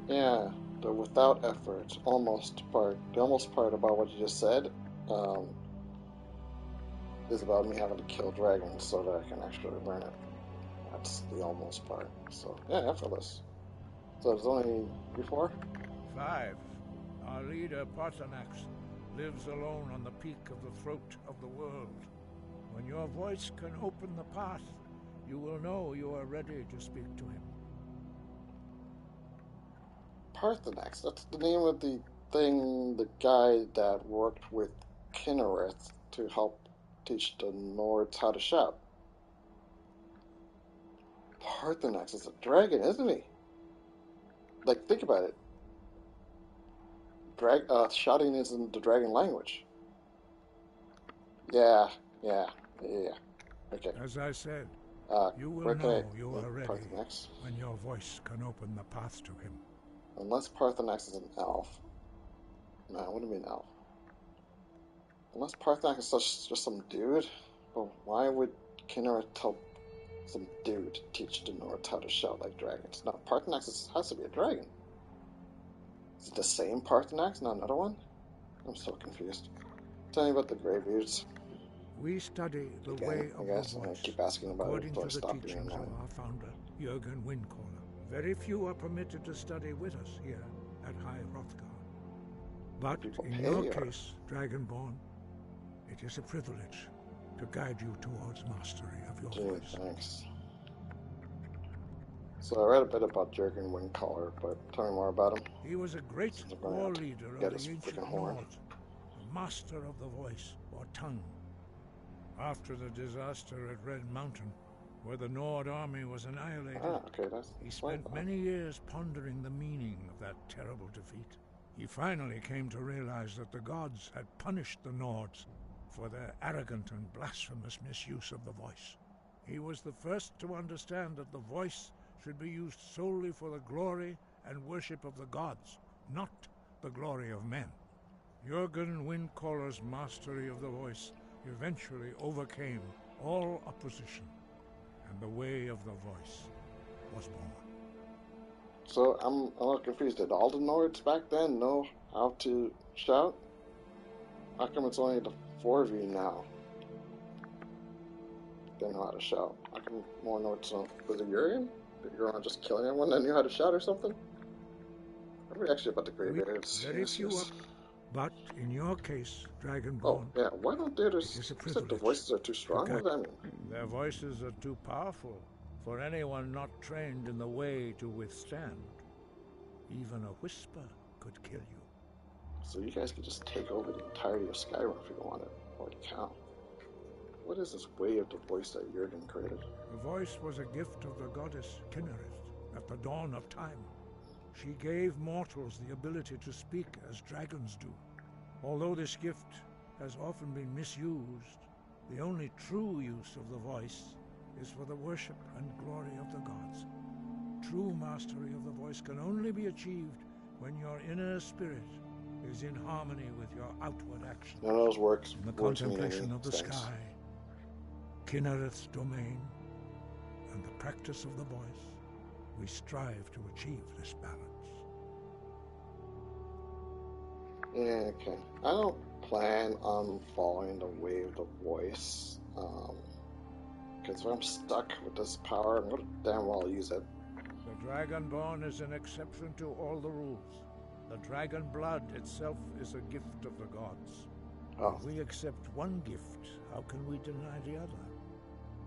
Yeah, the without effort, almost part. The almost part about what you just said is about me having to kill dragons so that I can actually learn it. That's the almost part. So, yeah, effortless. So there's only 4? 5. Our leader, Parthenax, lives alone on the peak of the throat of the world. When your voice can open the path, you will know you are ready to speak to him. Parthenax, that's the name of the thing, the guy that worked with Kinnereth to help teach the Nords how to shout. Parthenax is a dragon, isn't he? Like, think about it. Shouting is in the dragon language. Yeah. Okay. As I said, you will know you are ready when your voice can open the path to him. Unless Parthenax is an elf. No, what do you mean elf? Unless Parthenax is just some dude, but why would Kinnereth tell some dude to teach the Nords how to shout like dragons? No, Parthenax has to be a dragon. Is it the same Parthenax, not another one? I'm so confused. Tell me about the Greybeards. We study the way of the voice, I keep asking about according it to I the stop teachings being of our founder, Jürgen Windcaller. Very few are permitted to study with us here at High Hrothgar. But in your case, Dragonborn, it is a privilege to guide you towards mastery of your voice. Thanks. So I read a bit about Jürgen Windcaller, but tell me more about him. He was a great war leader of the ancient Nords, a master of the voice, or tongue. After the disaster at Red Mountain, where the Nord army was annihilated, he spent many years pondering the meaning of that terrible defeat. He finally came to realize that the gods had punished the Nords for their arrogant and blasphemous misuse of the voice. He was the first to understand that the voice should be used solely for the glory and worship of the gods, not the glory of men. Jürgen Windcaller's mastery of the voice eventually overcame all opposition, and the way of the voice was born. So I'm a little confused. Did all the Nords back then know how to shout? How come it's only the 4 of you now? they know how to shout. I can more know it's was it Urian? Did Urian just killing everyone that knew how to shout or something? What are we actually about the Greybeards? Very few Yes. But in your case, Dragonborn, Oh, yeah, why don't they just... it is a You said the privilege. voices are too strong? What does that mean? Their voices are too powerful for anyone not trained in the way to withstand. Even a whisper could kill you. So you guys could just take over the entirety of Skyrim if you wanted. Holy cow. What is this way of the voice that Jurgen created? The voice was a gift of the goddess Kinnereth at the dawn of time. She gave mortals the ability to speak as dragons do. Although this gift has often been misused, the only true use of the voice is for the worship and glory of the gods. True mastery of the voice can only be achieved when your inner spirit is in harmony with your outward actions. None of those works. In the contemplation of the sky, Kinnereth's domain, and the practice of the voice, we strive to achieve this balance. Yeah, okay. I don't plan on following the way of the voice. Because if I'm stuck with this power, I'm going to damn well use it. The Dragonborn is an exception to all the rules. The dragon blood itself is a gift of the gods. Oh. If we accept one gift, how can we deny the other?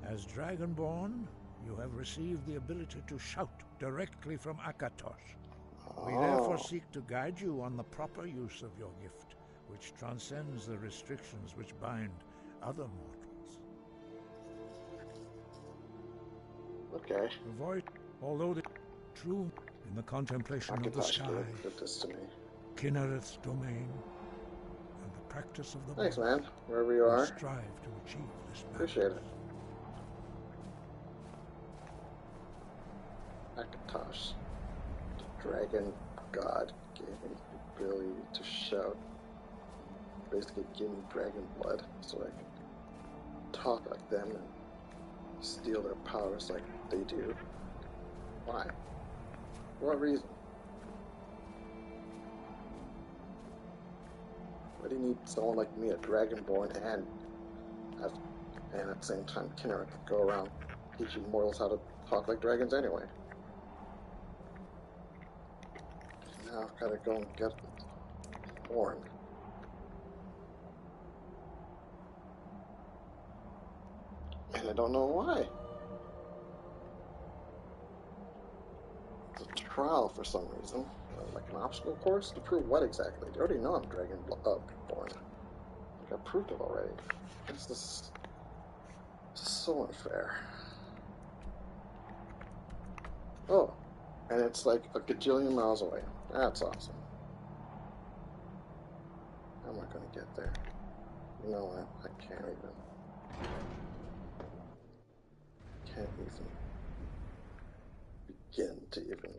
As Dragonborn, you have received the ability to shout directly from Akatosh. We therefore seek to guide you on the proper use of your gift, which transcends the restrictions which bind other mortals. Okay. The voice, although the true in the contemplation of the sky, did this to me. Kinnereth's domain, and the practice of the Thanks, voice, man. Wherever you are. strive to achieve this balance. Appreciate it. Akatosh, the dragon god, gave me the ability to shout. Basically, gave me dragon blood so I could talk like them and steal their powers like they do. Why? For what reason? Why do you need someone like me, a dragonborn, and at the same time Kinnereth to go around teaching mortals how to talk like dragons anyway? Now I've got to go and get the horn. And I don't know why. It's a trial for some reason. Like an obstacle course? To prove what exactly? They already know I'm dragonborn. Like I proved it already. This is so unfair. Oh, and it's like a gajillion miles away. That's awesome. How am I going to get there? You know what? I can't even begin to even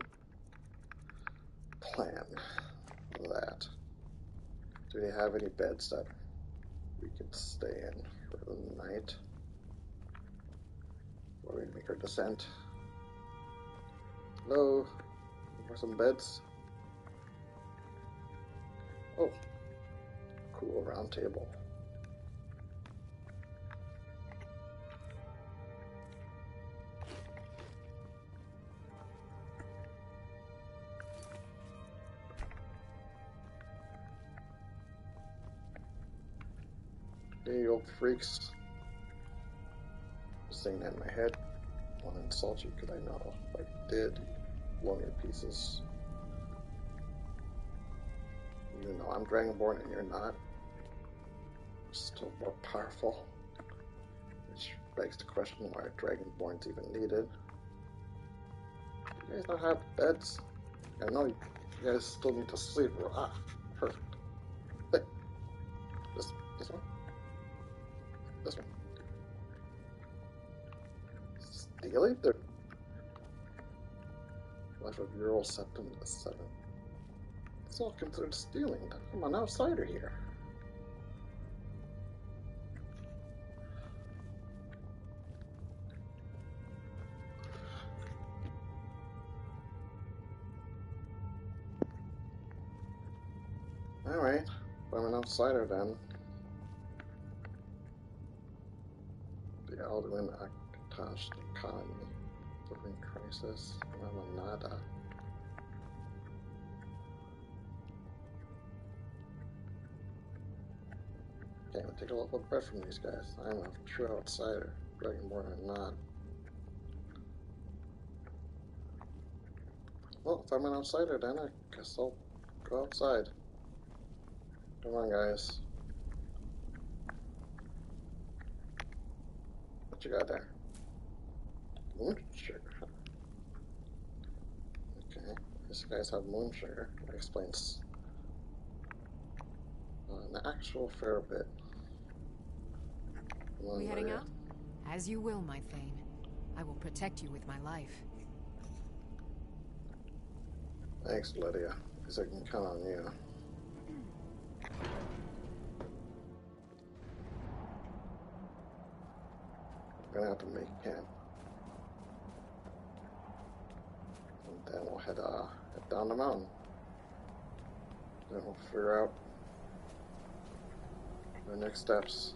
plan that. Do they have any beds that we could stay in for the night before we make our descent? Hello? For some beds? Oh, cool round table. Hey, you old freaks. Just saying that in my head. I want to insult you because I know if I did, blow me to pieces. Even though I'm Dragonborn and you're not, I'm still more powerful. Which begs the question why Dragonborn's even needed. You guys don't have beds? I know you guys still need to sleep. Ah, perfect. Hey, this one? This one. Stealing? They're life of Ural Septum to 7. It's all considered stealing. I'm an outsider here. Alright, if I'm an outsider then. The Alduin Akatosh economy. Living crisis. Nada. Okay, I'm gonna take a little breath from these guys. I'm a true outsider, Dragonborn or not. Well, if I'm an outsider, then I guess I'll go outside. Come on, guys. What you got there? Moon sugar. Okay, these guys have moon sugar. That explains an actual fair bit. We heading out? As you will, my Thane. I will protect you with my life. Thanks, Lydia. Because I can count on you. We're gonna have to make camp. And then we'll head down the mountain. Then we'll figure out the next steps.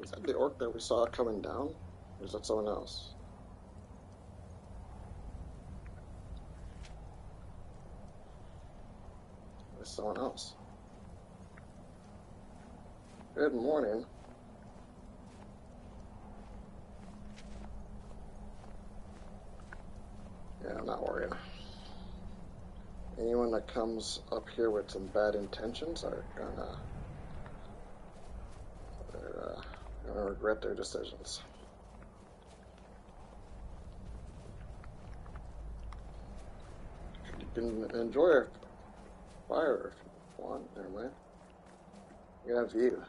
Is that the orc that we saw coming down? Or is that someone else? It's someone else. Good morning. Yeah, I'm not worried. Anyone that comes up here with some bad intentions are gonna regret their decisions. You can enjoy a fire if you want. Never mind. You got a view.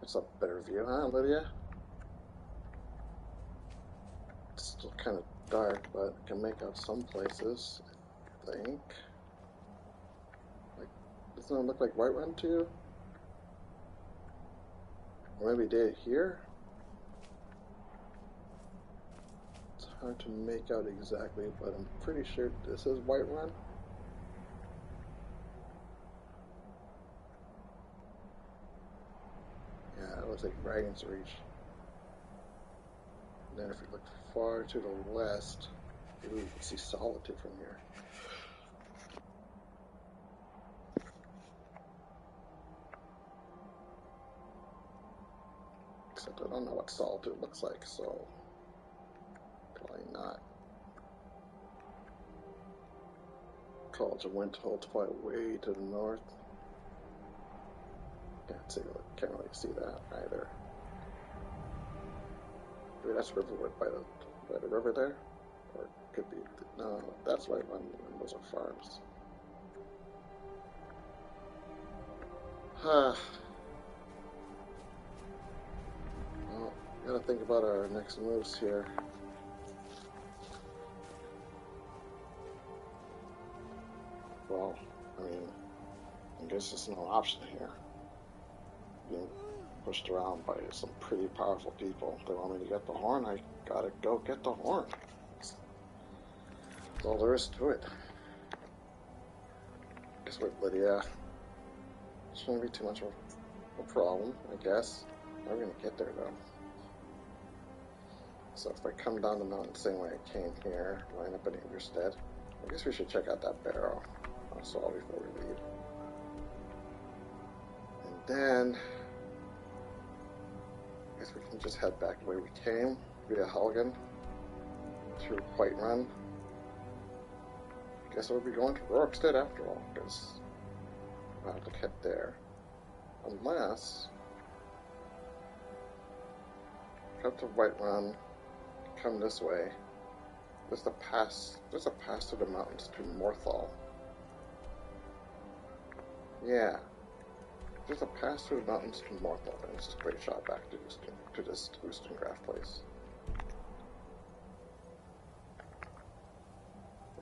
It's a better view, huh, Lydia? It's still kind of dark, but I can make out some places, I think. Like, doesn't it look like Whiterun to you? Or maybe did it here? It's hard to make out exactly, but I'm pretty sure this is Whiterun. Yeah, it looks like Dragon's Reach. And then if you look far to the west, ooh, you can see Solitude from here. Except I don't know what Solitude looks like, so probably not. College of Windhold's probably way to the north. Can't really see that either. Maybe that's Riverwood by the river there, or it could be no. That's right. Those are farms. Gotta think about our next moves here. Well, I mean, I guess there's no option here. Being pushed around by some pretty powerful people. They want me to get the horn, I gotta go get the horn. That's all there is to it. Guess with Lydia, shouldn't be too much of a problem, I guess. We're gonna get there though. So if I come down the mountain the same way I came here, line up in Iverstead, I guess we should check out that barrow also before we leave. And then I guess we can just head back the way we came via Helgen through Whiterun. I guess we'll be going to Iverstead after all, because I'll have to head there. Unless up to Whiterun, come this way. There's a pass through the mountains to Morthal. Yeah. There's a pass through the mountains to Morthal, and it's a straight shot back to this Oostengraft place.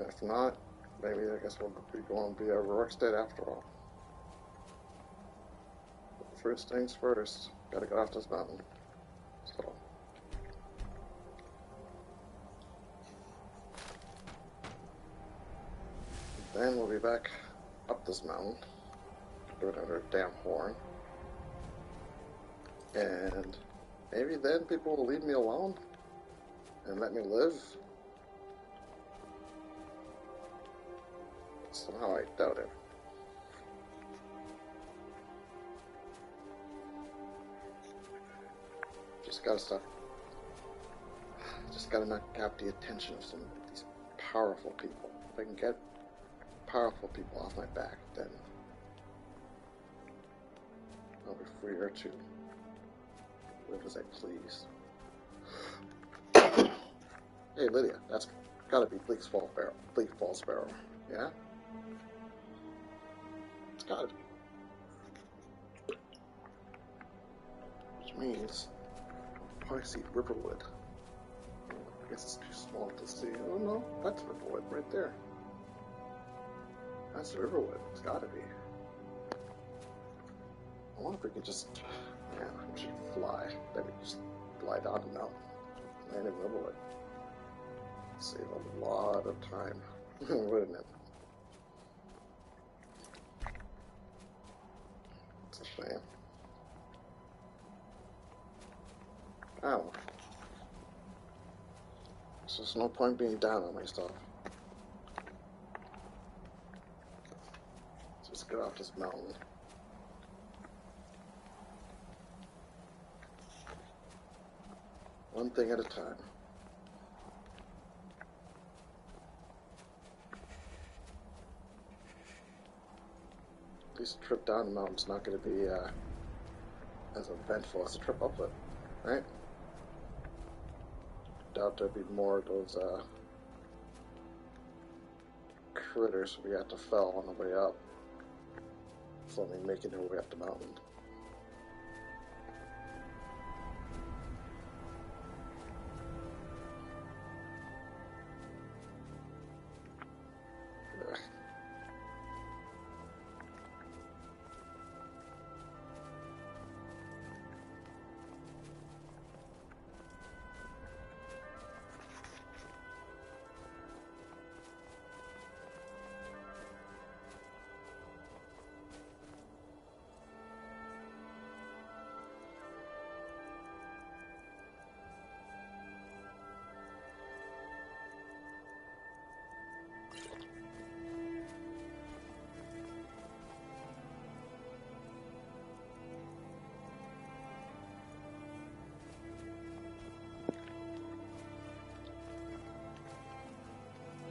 If not, maybe I guess we'll be going via Rorikstead after all. But first things first, gotta get off this mountain. So. Then we'll be back up this mountain, do another damn horn, and maybe then people will leave me alone and let me live. Somehow I doubt it. Just gotta stop. Just gotta not cap the attention of some of these powerful people. If I can get powerful people off my back, then I'll be freer to live as I please. Hey Lydia, that's gotta be Bleak Falls Barrow, yeah? It's gotta be. Which means I'll probably see Riverwood. I guess it's too small to see. Oh no, that's Riverwood right there. That's Riverwood. It's gotta be. I wonder if we could just... Man, we should fly. Then we just fly down the mountain. Land in Riverwood. Save a lot of time. Wouldn't it? It's a shame. Oh. So there's no point being down on myself. Just get off this mountain. One thing at a time. At least a trip down the mountain's not going to be as eventful as a trip up it, right? Doubt there'd be more of those critters we had to fell on the way up. It's only making our way up the mountain.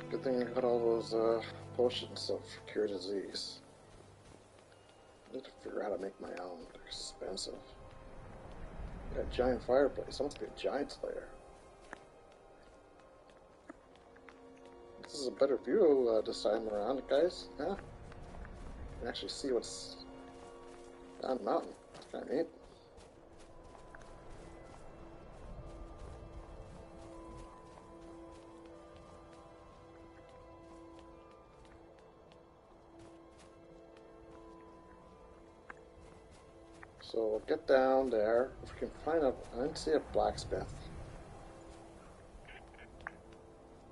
Good thing I got all those potions of cure disease. I need to figure out how to make my own. They're expensive. Got a giant fireplace. That must be a giant slayer. This is a better view this time around, guys. Yeah? You can actually see what's down the mountain. That's kind of neat. So we'll get down there. If we can find a... I didn't see a blacksmith.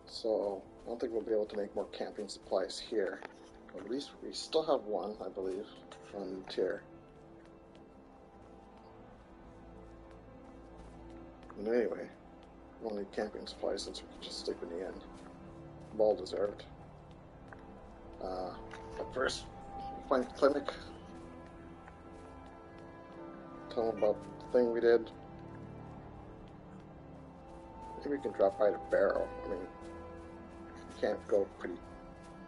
So I don't think we'll be able to make more camping supplies here. But at least we still have one, I believe, on tier. And anyway, we won't need camping supplies since we can just sleep in the inn. Well deserved. But first, we'll find the clinic. Tell them about the thing we did. Maybe we can drop by the barrow. I mean, can't go pretty.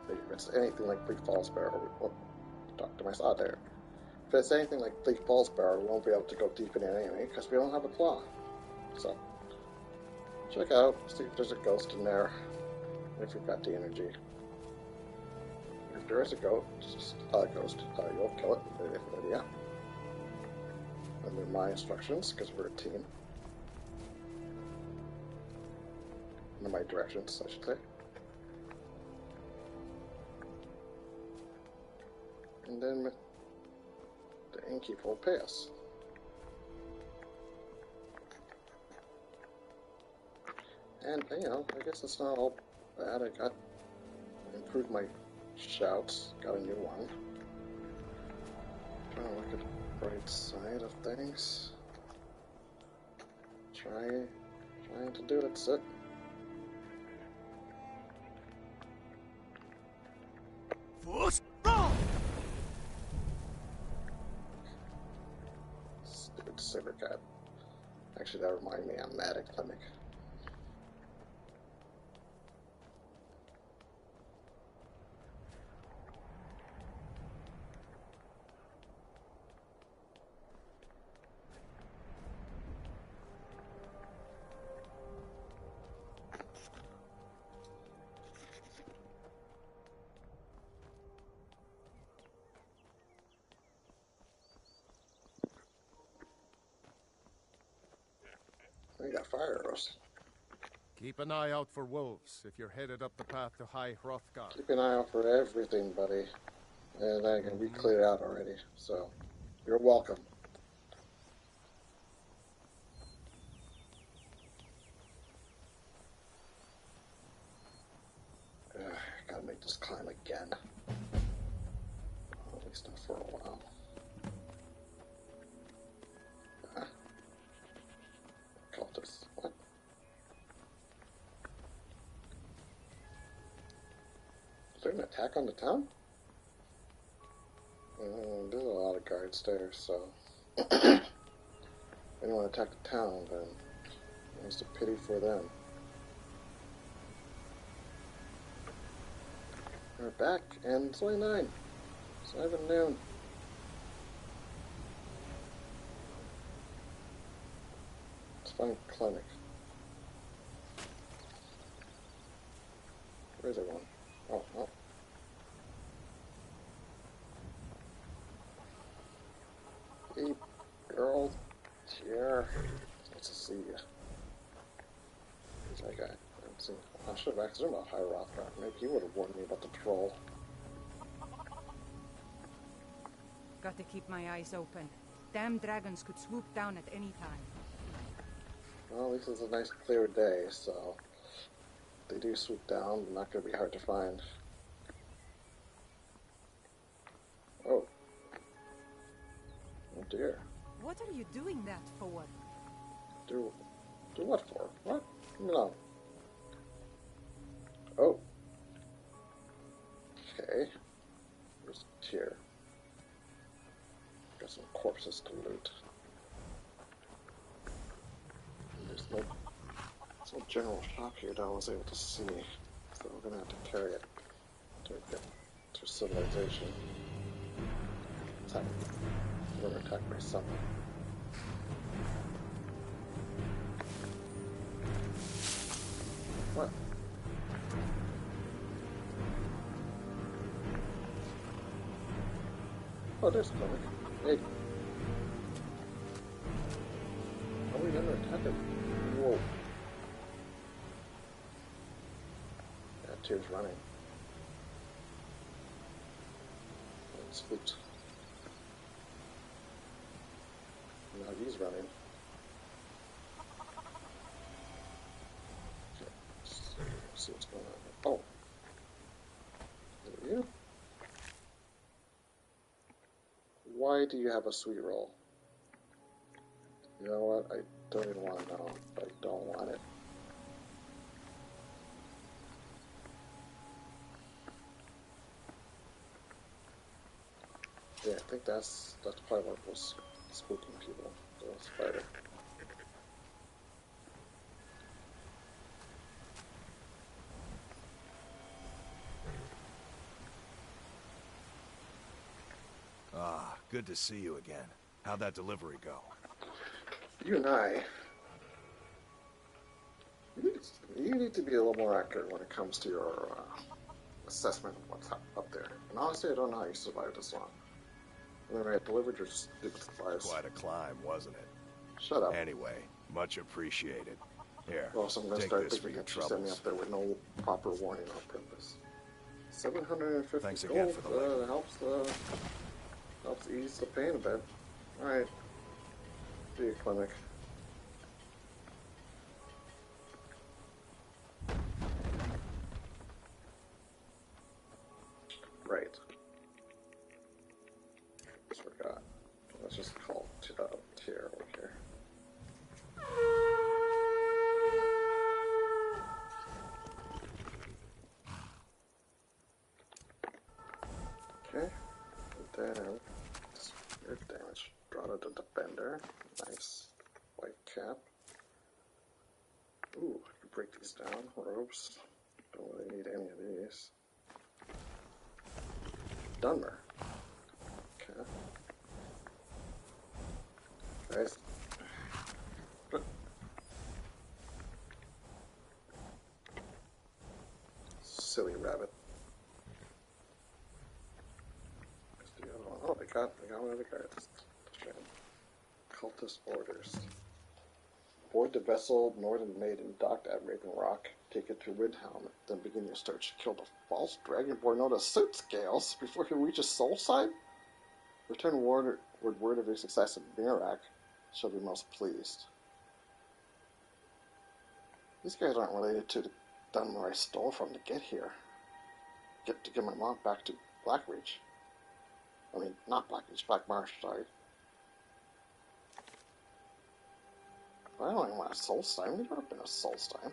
If it's anything like Bleak Falls Barrow, we'll talk to myself there. If it's anything like Bleak Falls Barrow, we won't be able to go deep in it anyway because we don't have a claw. So, check out, see if there's a ghost in there. If we've got the energy. If there is a ghost, you'll kill it. Yeah. Under my instructions, because we're a team. Under my directions, I should say. And then the innkeeper will pay us. And, you know, I guess it's not all bad. I improved my shouts, got a new one. Trying to look at the bright side of things. Trying to do it, Sit. Stupid silver cat. Actually, that reminded me, I'm mad at Clinic. We got fire arrows. Keep an eye out for wolves if you're headed up the path to High Hrothgar. Keep an eye out for everything, buddy. And again, we cleared out already, so you're welcome. Gotta make this climb again. At least not for a while. Cultists. What? Is there an attack on the town? There's a lot of guards there, so if anyone attack the town, then it's a pity for them. We're back, and it's only 9. It's not even noon. Let's find clinic. Where's everyone? Oh, oh. Hey, girl. Here. Nice to see you. Who's that guy? I should have asked him about High Hrothgar. Maybe he would have warned me about the troll. Got to keep my eyes open. Damn dragons could swoop down at any time. Well, at least it's a nice clear day, so if they do swoop down, they're not going to be hard to find. Oh. Oh dear. What are you doing that for? Do what for? What? No. Oh. Okay. Where's the tier? Got some corpses to loot. There's no general shop here that I was able to see, so we're gonna have to carry it to get to civilization. We're gonna attack by something. What? Oh, there's Clinic. Hey. How are we gonna attack him? Whoa. Yeah, Tyr's running. And spooked. Now he's running. Okay, let's see what's going on here. Oh. Is it you? Why do you have a sweet roll? You know what? I don't even want to know. I don't want it. Yeah, I think that's probably what was spooking people. The spider. Ah, good to see you again. How'd that delivery go? You and I, you need to be a little more accurate when it comes to your assessment of what's up there. And honestly, I don't know how you survived this long. Anyway, I delivered your stupid supplies. Quite a climb, wasn't it? Shut up. Anyway, much appreciated. Here, Well, so I'm going to take start this for thinking your that you sent me troubles. up there with no proper warning on purpose. 750 Thanks again gold for the labor. helps ease the pain a bit. Alright. See you, clinic. Right. Just forgot. Let's just call tier over here. Okay. And then spirit damage. Brought it to defender. Nice. White cap. Ooh, I can break these down. Robes. Don't really need any of these. Dunmer. Okay. Nice. Silly rabbit. Where's the other one? Oh, I got one of the guards. Cultist orders. Board the vessel Northern Maiden docked at Raven Rock. Take it to Windhelm, then begin your search. Kill the false dragonborn known as Soot Scales before he reaches Soulside? Return word of your success at Mirak. She'll be most pleased. These guys aren't related to the Dunmer I stole from to get here. To get my mom back to Blackreach. I mean, not Blackreach, Blackmarsh, sorry. I don't even want a Solstein. We've never been a Solstein.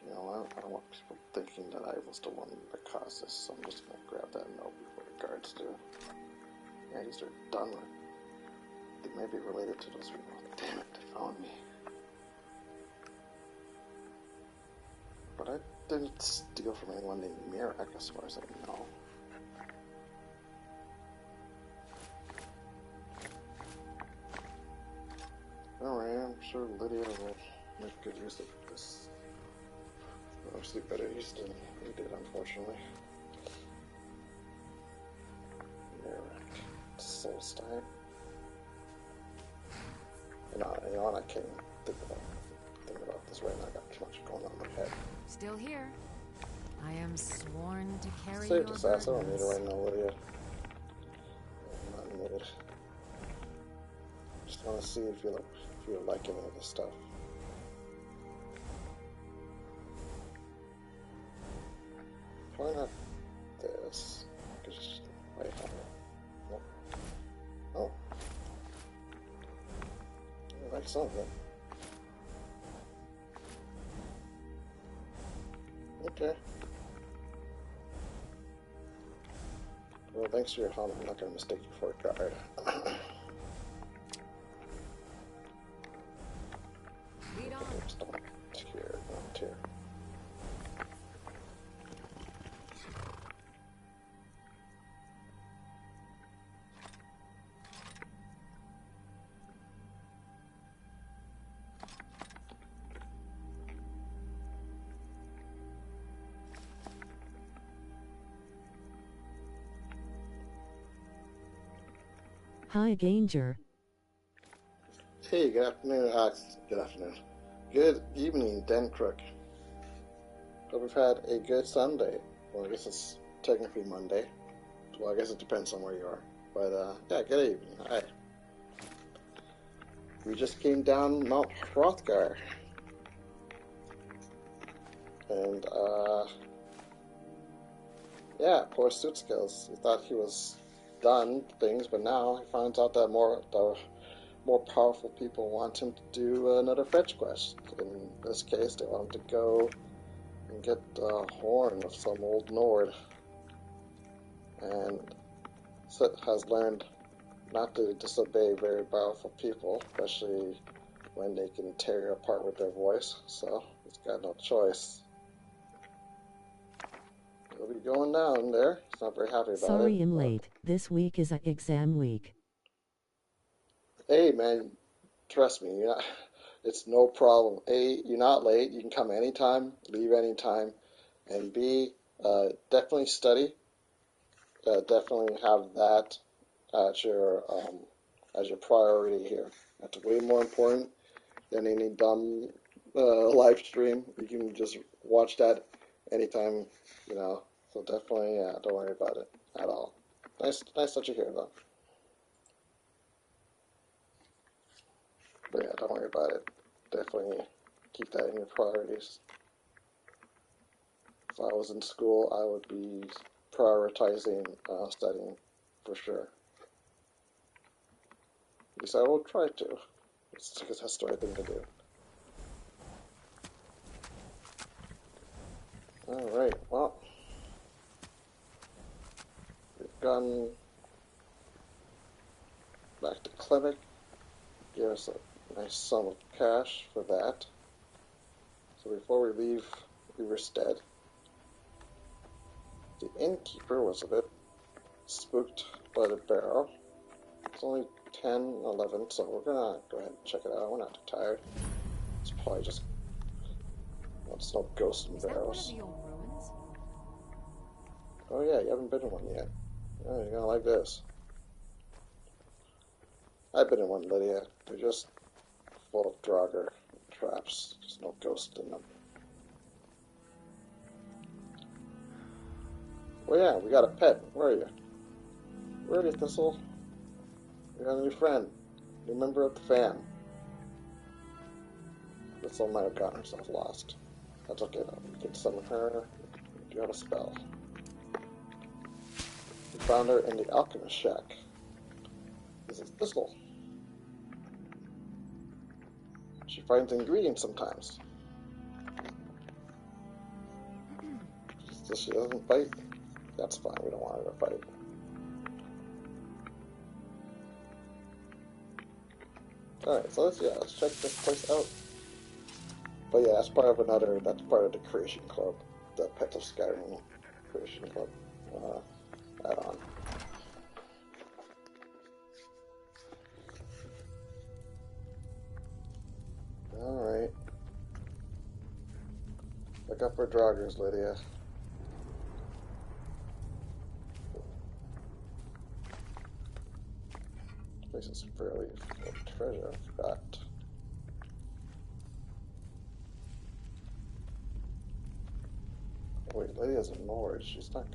You know, I don't want people thinking that I was the one that caused this, so I'm just going to grab that note before the guards do. Yeah, these are done with. They may be related to those people. Damn it, they found me. But I didn't steal from anyone named Mirak, as far as I know. Alright, I'm sure Lydia will make good use of this. Obviously better use than we did, unfortunately. Mirak. Solstein. You know, I can't think about this right now. I got too much going on in my head. Still here. I am sworn to carry Save your this ass. I don't need it burdens. right now, Lydia. I'm not needed. Just want to see if you like any of this stuff. Why not this? Just wait. Nope. Oh. I like some of it. Okay. Well, thanks for your help. I'm not going to mistake you for a guard. Lead on. Stop. Here, not here. Hi, Ganger. Hey, good afternoon. Good afternoon. Good evening, Den Crook. Hope we've had a good Sunday. Well, I guess it's technically Monday. Well, I guess it depends on where you are. But, yeah, good evening. Hi. We just came down Mount Hrothgar. And, yeah, poor Suit Skills. He thought he was done things, but now he finds out that the more powerful people want him to do another fetch quest. In this case, they want him to go and get the horn of some old Nord. And Soot has learned not to disobey very powerful people, especially when they can tear you apart with their voice, so he's got no choice. He'll be going down there. He's not very happy about it. Sorry I'm late. This week is exam week. Hey, man, trust me, it's no problem. A, you're not late. You can come anytime, leave anytime. And B, definitely study. Definitely have that as your priority here. That's way more important than any dumb live stream. You can just watch that anytime, So definitely, yeah, don't worry about it at all. Nice that you're here, though. But yeah, don't worry about it. Definitely keep that in your priorities. If I was in school, I would be prioritizing studying for sure. At least I will try to. It's because that's the right thing to do. Alright, well. We've gone back to clinic. Give us a nice sum of cash for that. So before we leave Iverstead, the innkeeper was a bit spooked by the barrel. It's only 10, 11, so we're gonna go ahead and check it out. We're not too tired. It's probably just it's no ghosts in barrels. Oh yeah, you haven't been in one yet. Oh, you're gonna like this. I've been in one, Lydia. They're just full of Draugr traps. There's no ghost in them. Well, yeah, we got a pet. Where are you? Where are you, Thistle? We got a new friend. New member of the fam. Thistle might have gotten herself lost. That's okay, though. We can summon her. We do have a spell. We found her in the alchemist shack. This is Thistle. She finds ingredients sometimes. She doesn't fight. That's fine, we don't want her to fight. Alright, so let's check this place out. But yeah, that's part of the Creation Club. The Pets of Skyrim Creation Club add-on. Alright. Look up for Draugrs, Lydia. This is fairly full of treasure, I forgot. Wait, Lydia's in Nord. She's not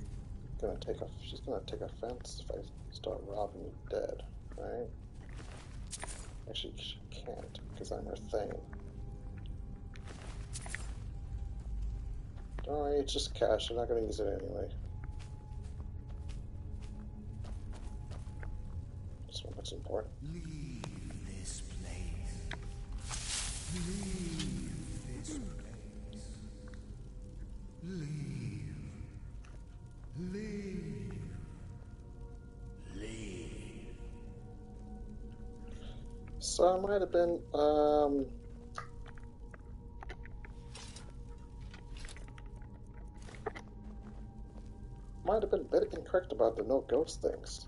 gonna take offense if I start robbing you dead, right? Actually, she can't, because I'm her thing. Don't worry, it's just cash. I'm not gonna use it anyway. That's what's important. Leave this place. Leave this place. Leave. Leave. Leave. So I might have been, a bit incorrect about the no ghost things.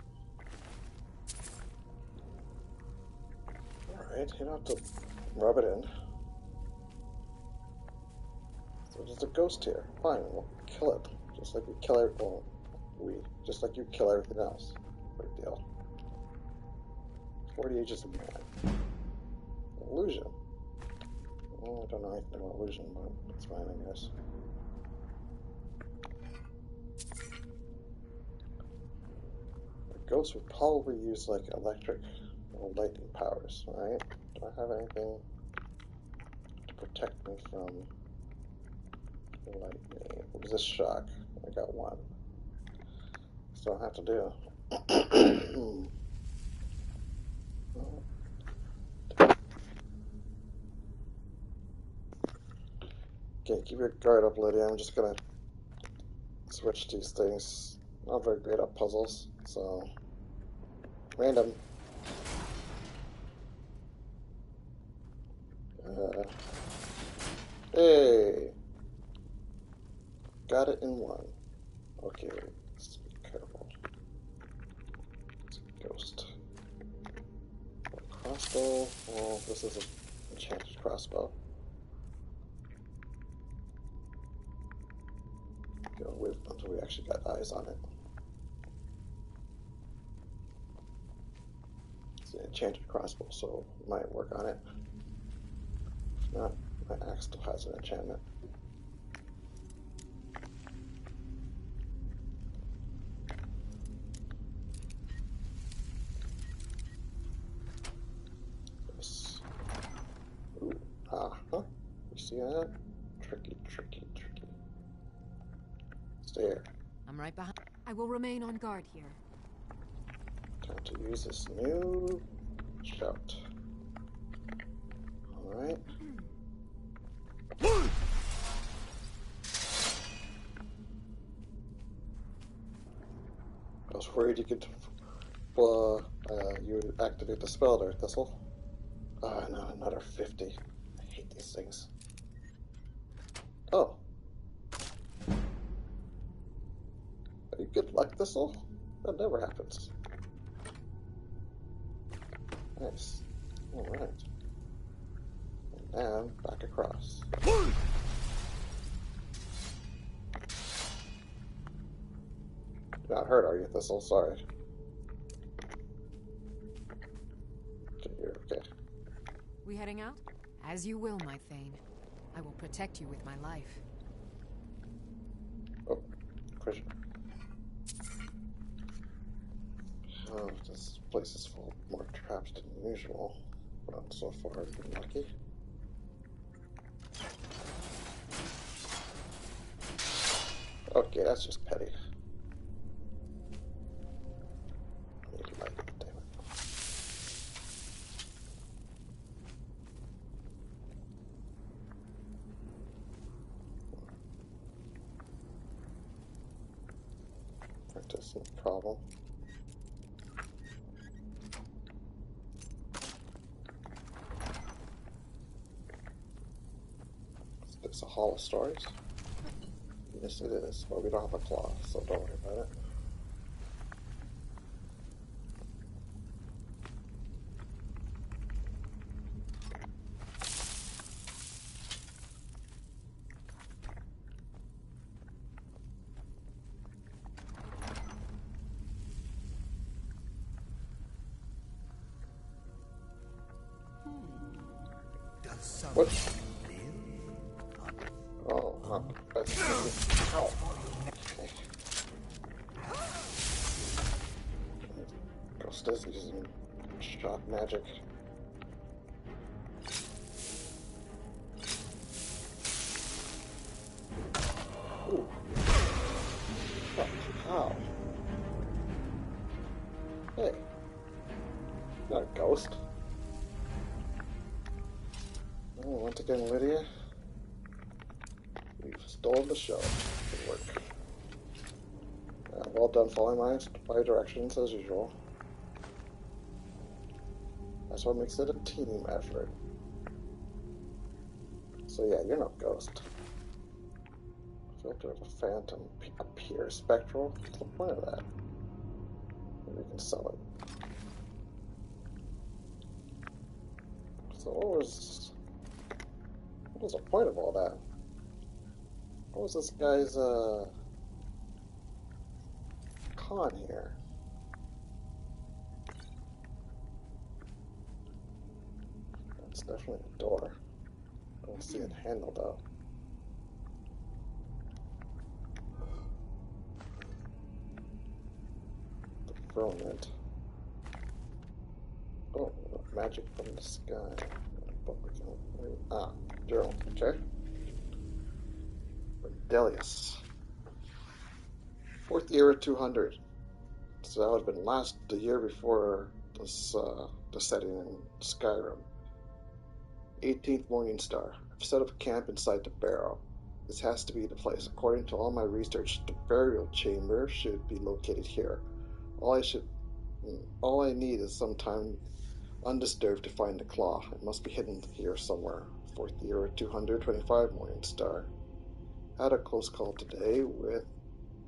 Alright, you don't have to rub it in. So there's a ghost here. Fine, we'll kill it. Just like you kill everything else. Big deal. 40 ages of man. Illusion. Well, I don't know anything about illusion, but it's fine, I guess. Ghosts would probably use like electric or lightning powers, right? Do I have anything to protect me from lightning? Resist shock. I got one. So I have to do. Okay, keep your guard up, Lydia. I'm just gonna switch these things. I'm not very great at puzzles, so random. Hey, got it in one. Okay, let's be careful. It's a ghost. Crossbow. Well, this is an enchanted crossbow. Go with until we actually got eyes on it. It's an enchanted crossbow, so we might work on it. If not, my axe still has an enchantment. Yes. Ooh, huh? You see that? Tricky, tricky, tricky. There. I'm right behind. I will remain on guard here. Time to use this new shout. Alright. I was worried you could you would activate the spell there, Thistle. Ah, no, another 50. I hate these things. Oh. Are you good luck, Thistle? That never happens. Nice. Alright. And now, back across. You're not hurt, are you, Thistle? Sorry. Okay, you're okay. We heading out? As you will, my Thane. I will protect you with my life. Oh, Christian. Oh, this place is full of more traps than usual. But so far, I've been lucky. Okay, that's just petty. I need light, damn it. Practice, no problem. It's a hall of stories. Yes, it is, but we don't have a claw, so don't worry about it. What? Oh, huh. That's ow. Okay. Ghost is using shock magic. Ooh. Fuck. How? Hey. Not a ghost. Oh, once again, Lydia. We've stolen the show. Good work. Well done following my directions as usual. That's what makes it a team effort. So yeah, you're no ghost. Filter of a phantom appear spectral. What's the point of that? Maybe we can sell it. So what was the point of all that? What was this guy's con here? That's definitely a door. I don't see it handled though. firmament. Oh, magic from the sky. Ah, journal. Okay. Delius. 4th year 200. So that would have been the year before this, the setting in Skyrim. 18th morning star. I've set up camp inside the barrow. This has to be the place. According to all my research, the burial chamber should be located here. All I need is some time undisturbed to find the claw. It must be hidden here somewhere. 4th year 225 morning star. Had a close call today with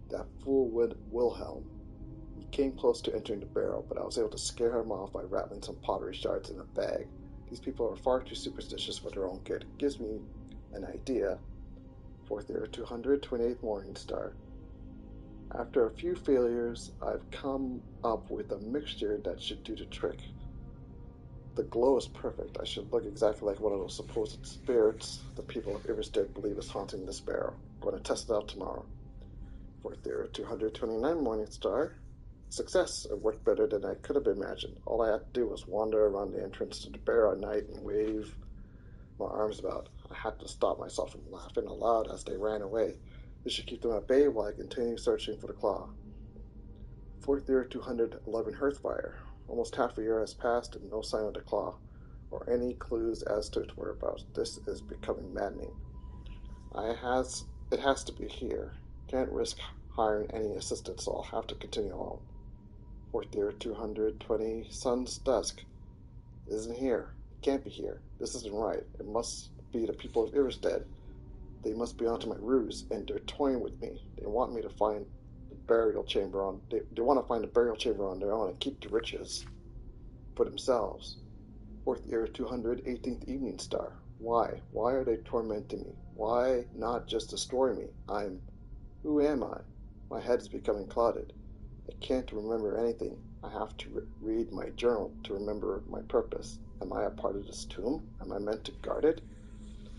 that fool Wilhelm. He came close to entering the barrel, but I was able to scare him off by rattling some pottery shards in a bag. These people are far too superstitious for their own good. It gives me an idea. 4th year 228th morning star. After a few failures, I've come up with a mixture that should do the trick. The glow is perfect. I should look exactly like one of those supposed spirits the people of Iverstead believe is haunting this barrow. I'm going to test it out tomorrow. 4th year 229 morning star. Success. It worked better than I could have imagined. All I had to do was wander around the entrance to the barrow at night and wave my arms about. I had to stop myself from laughing aloud as they ran away. This should keep them at bay while I continue searching for the claw. 4th year 211 Hearthfire. Almost half a year has passed and no sign of the claw, or any clues as to its whereabouts. This is becoming maddening. It has to be here. Can't risk hiring any assistance, so I'll have to continue alone. 4th year 220 Sun's Dusk. It isn't here. It can't be here. This isn't right. It must be the people of Iverstead. They must be onto my ruse, and they're toying with me. They want me to find the burial chamber on. They want to find the burial chamber on their own and keep the riches for themselves. 4th year 218th evening star. Why? Why are they tormenting me? Why not just destroy me? Who am I? My head is becoming clouded. I can't remember anything. I have to read my journal to remember my purpose. Am I a part of this tomb? Am I meant to guard it?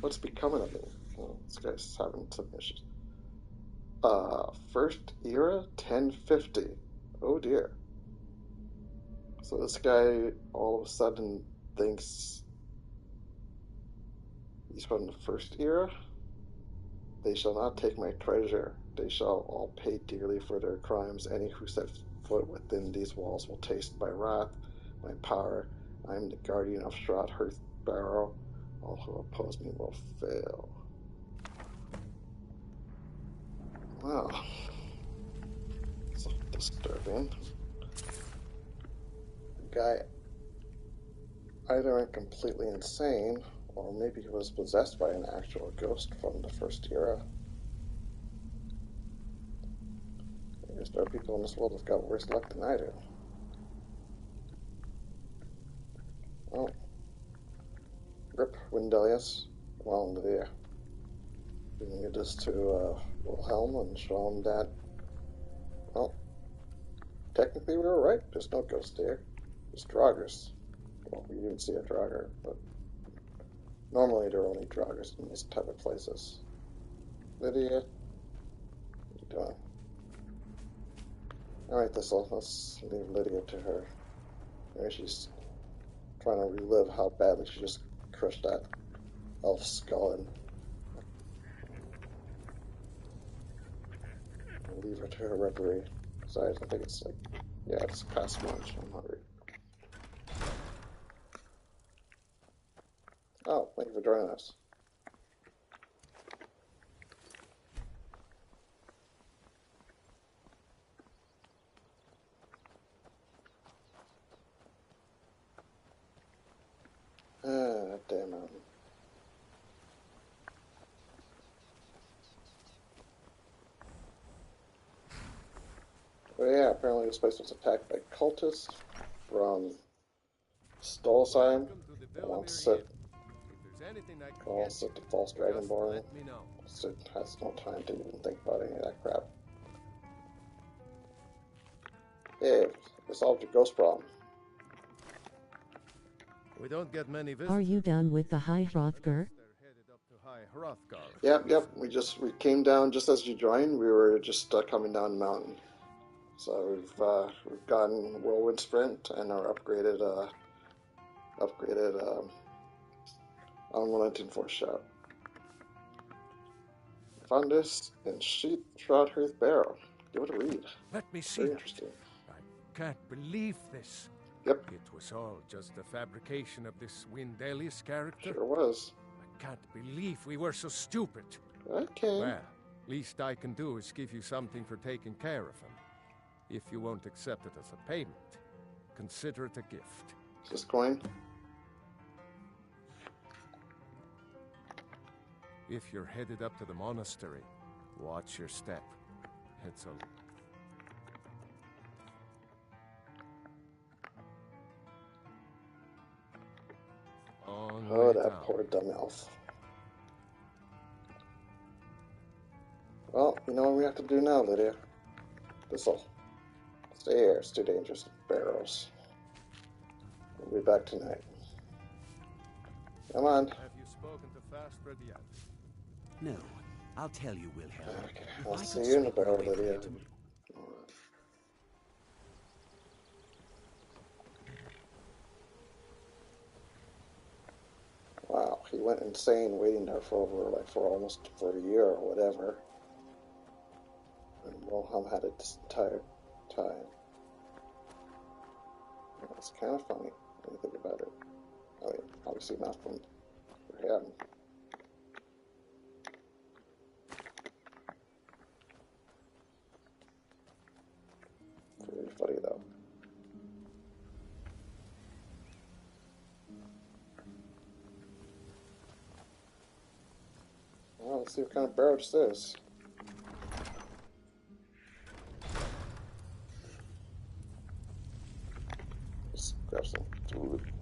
What's becoming of me? Oh, this guy's having some issues. First era 1050. Oh dear. So this guy all of a sudden thinks he's from the first era? They shall not take my treasure. They shall all pay dearly for their crimes. Any who set foot within these walls will taste my wrath, my power. I am the guardian of Strahd Hearth Barrow. All who oppose me will fail. Wow. So disturbing. The guy either went completely insane, or maybe he was possessed by an actual ghost from the first era. I guess there are people in this world who've got worse luck than I do. Oh. Rip Wendelius. Well, Lydia. We can get this to Wilhelm and show him that, well, technically we were right. There's no ghost here. There's Draugrs. Well, we didn't see a Draugr, but normally there are only Draugrs in these type of places. Lydia, what are you doing? Alright, let's leave Lydia to her. Maybe she's trying to relive how badly she just crushed that elf skull and leave her to her reverie. Besides, I think it's like, yeah, it's past lunch. I'm hungry. Oh, thank you for joining us. Damn mountain. But yeah, apparently this place was attacked by cultists from Stolzheim. Wants to set the false dragonborn. So it has no time to even think about any of that crap. Hey, we solved your ghost problem. We don't get many visitors. Are you done with the High Hrothgar? Yep. We came down just as you joined. We were just coming down the mountain. So we've gotten Whirlwind Sprint and our upgraded Unrelenting Force Shout. Found this in Sheath Shroud Hearth Barrow. Give it a read. Let me see. Very interesting. I can't believe this. Yep. It was all just a fabrication of this Windelius character. Sure was. I can't believe we were so stupid. Okay. Well, least I can do is give you something for taking care of him. If you won't accept it as a payment, consider it a gift. Is this coin? If you're headed up to the monastery, watch your step. It's a... Oh, that poor dumb elf. Well, you know what we have to do now, Lydia. This'll stay here. It's too dangerous with barrows. We'll be back tonight. Come on. Have you spoken to Fastred yet? No. I'll tell you, Wilhelm. Okay. I'll see you in the barrow, Lydia. Wow, he went insane waiting there for almost a year or whatever. And Wilhelm had it this entire time. It's kind of funny when you think about it. I mean, obviously not for him. Very funny though. Well, let's see what kind of barrow this is. Let's grab some food.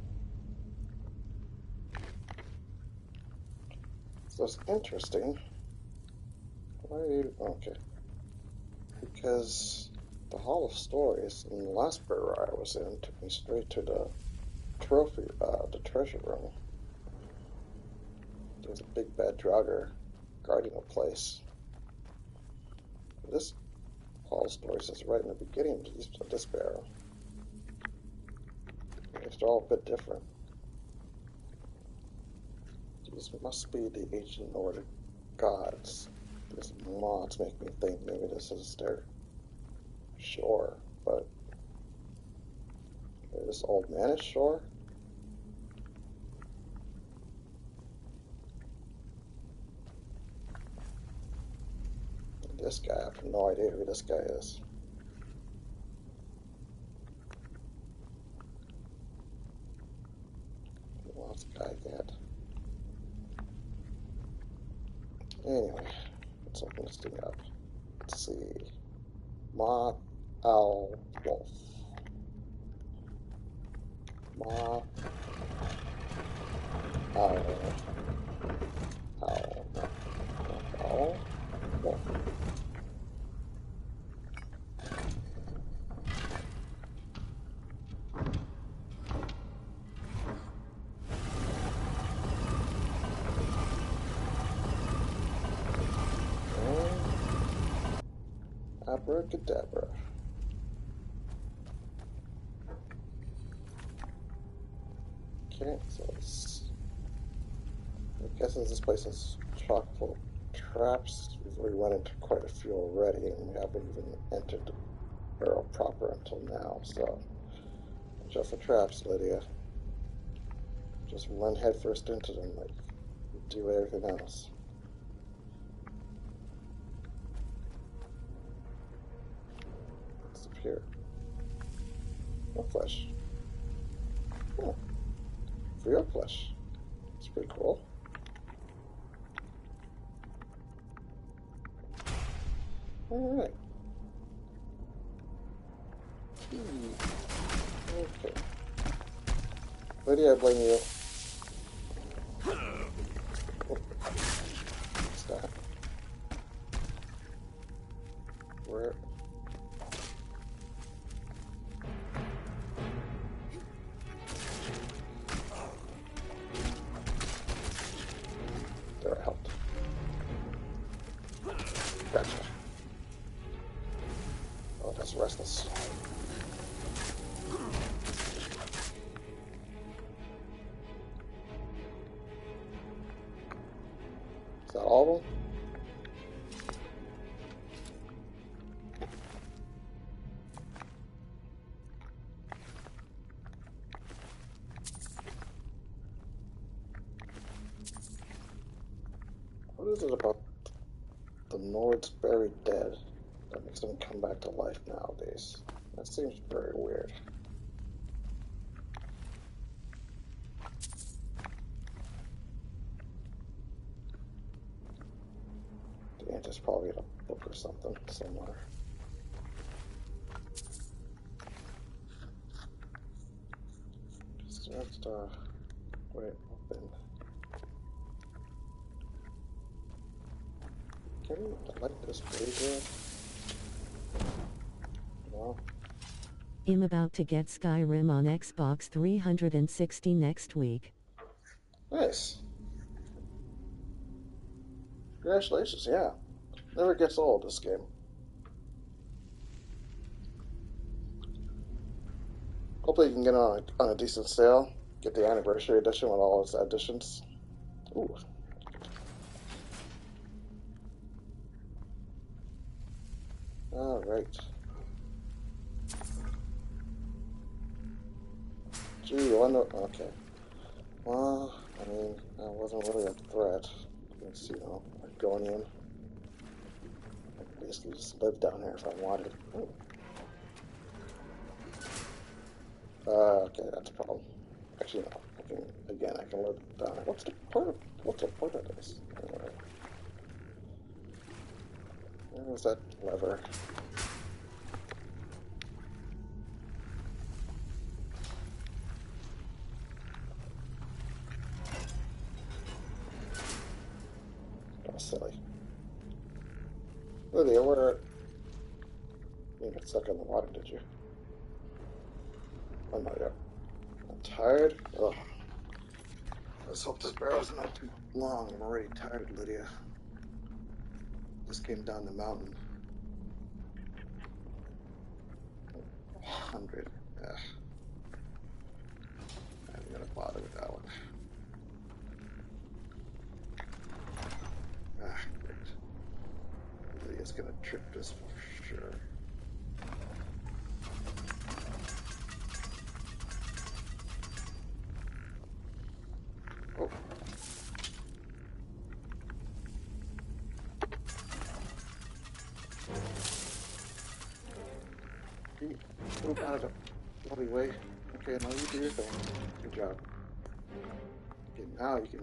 So it's interesting. Why are you... Okay. Because the Hall of Stories in the last barrow I was in took me straight to the trophy, the treasure room. There's a big bad Draugr guarding the place. This Hall of Stories is right in the beginning of this barrow. They're all a bit different. These must be the ancient Nordic gods. These mods make me think maybe this is their shore, but this old man is shore? This guy, I have no idea who this guy is. What's the guy get? Anyway, let's open this thing up. Let's see. Ma Owl Wolf. Ma Owl. Owl. Owl Wolf. Abracadabra. Okay, so it's... I'm guessing this place is chock full of traps. We've already run into quite a few already, and we haven't even entered the barrel proper until now, so... Watch out for traps, Lydia. Just run headfirst into them like you do everything else. Here. No flesh. Oh. Free up flesh. It's pretty cool. Alright. Okay. Lydia, I blame you. What's that? Where? There, I helped. Gotcha. Oh, that's restless. that all of them? What is it about the Nords buried dead that makes them come back to life nowadays? That seems very weird. The ant is probably in a book or something somewhere. Just wait, open. Can we like this page here? No. I'm about to get Skyrim on Xbox 360 next week. Nice. Congratulations, yeah. Never gets old, this game. Hopefully you can get it on a decent sale. Get the anniversary edition with all its additions. Ooh. Alright. Gee, you wonder... Okay. Well, I mean, that wasn't really a threat. It's, you know, Argonian. I could basically just live down here if I wanted. Ooh. Okay, that's a problem. Actually, no. I can live down here. What's the point of this? Anyway. Where's that lever? Oh, silly. Lydia, where... You got stuck in the water, did you? Oh, no, yeah. I'm tired? Ugh. Let's hope this barrel's not too long. I'm already tired, Lydia. Just came down the mountain. 100. Ugh. I'm not gonna bother with that one. Ah, great. Lydia's gonna trip this for sure. Oh. Move out of the bloody way. Okay, now you do your thing. Good job. Okay, now you can...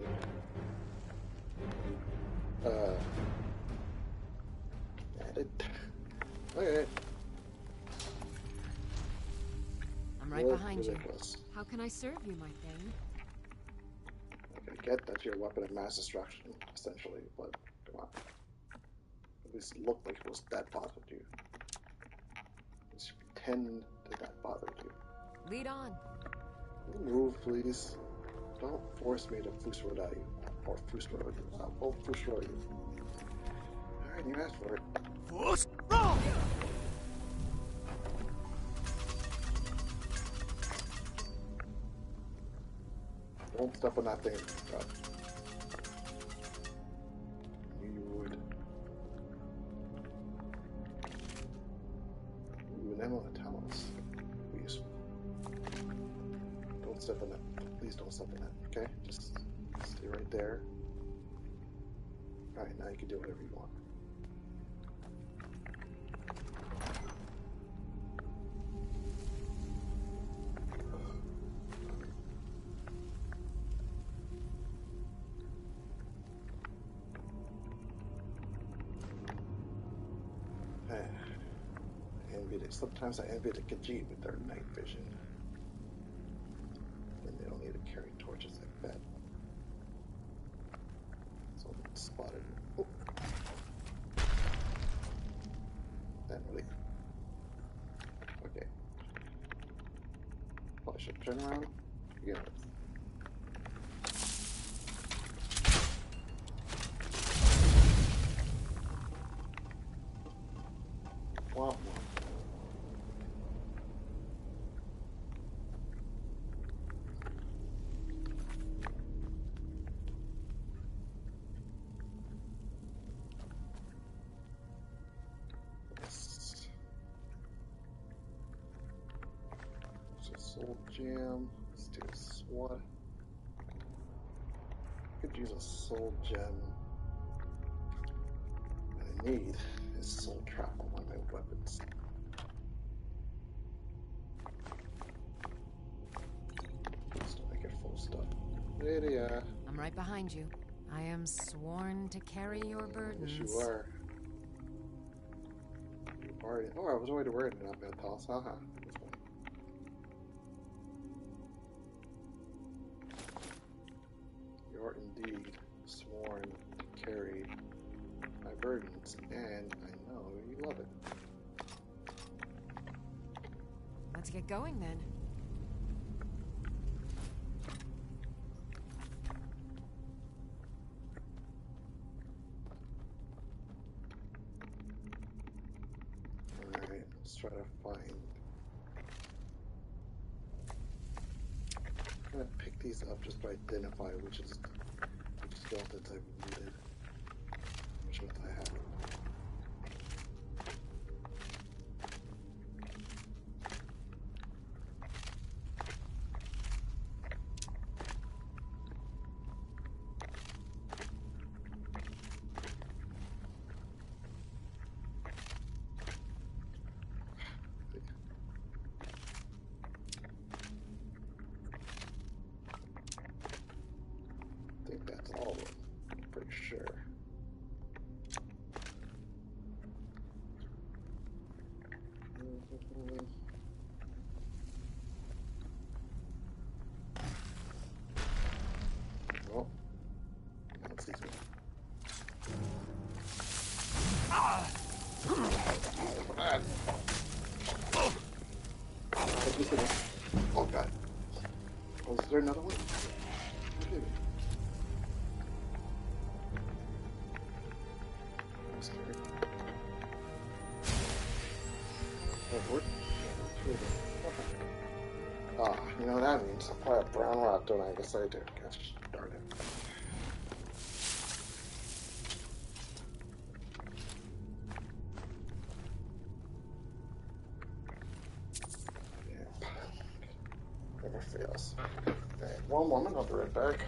Edit. Okay. I'm right behind you. How can I serve you, my thing? I get that you're a weapon of mass destruction, essentially, but come on. At least it looked like it was that bothered you. Just pretend that that bothered you. Lead on. Move, please. Don't force me to Fusroad you. Or Fusroad you. I'll Fusroad you. Alright, you asked for it. Fusroad! Don't step on that thing. God. I knew you would. Ooh, an ammo and talents. Please. Don't step on that. Please don't step on that, okay? Just stay right there. Alright, now you can do whatever you want. Sometimes I envy the Khajiit with their night vision. And they don't need to carry torches like that. Someone spotted me. Oh. That really... Okay. Probably should turn around. Yeah. Wow. soul gem. Let's do a SWAT. Could use a soul gem. What I need is soul trap on one of my weapons. Just to make it full stuff. Lydia. I'm right behind you. I am sworn to carry your burdens. Yes, you are. You are. Oh, I was already worried about that toss. Haha. That's funny. You are indeed sworn to carry my burdens, and I know you love it. Let's get going then. Alright, let's try to find. I'm gonna pick these up just to identify which skeletons I've looted. Which ones I have. I think that's all of them. I'm pretty sure. Oh, that's these ones. Oh god. Oh, is there another one? Okay. I'm scared. Oh, ah, you know what that means? I probably have brown rock, don't I? I guess I do. Gosh darn it. Yep. Never fails. Okay, one moment, I'll be right back.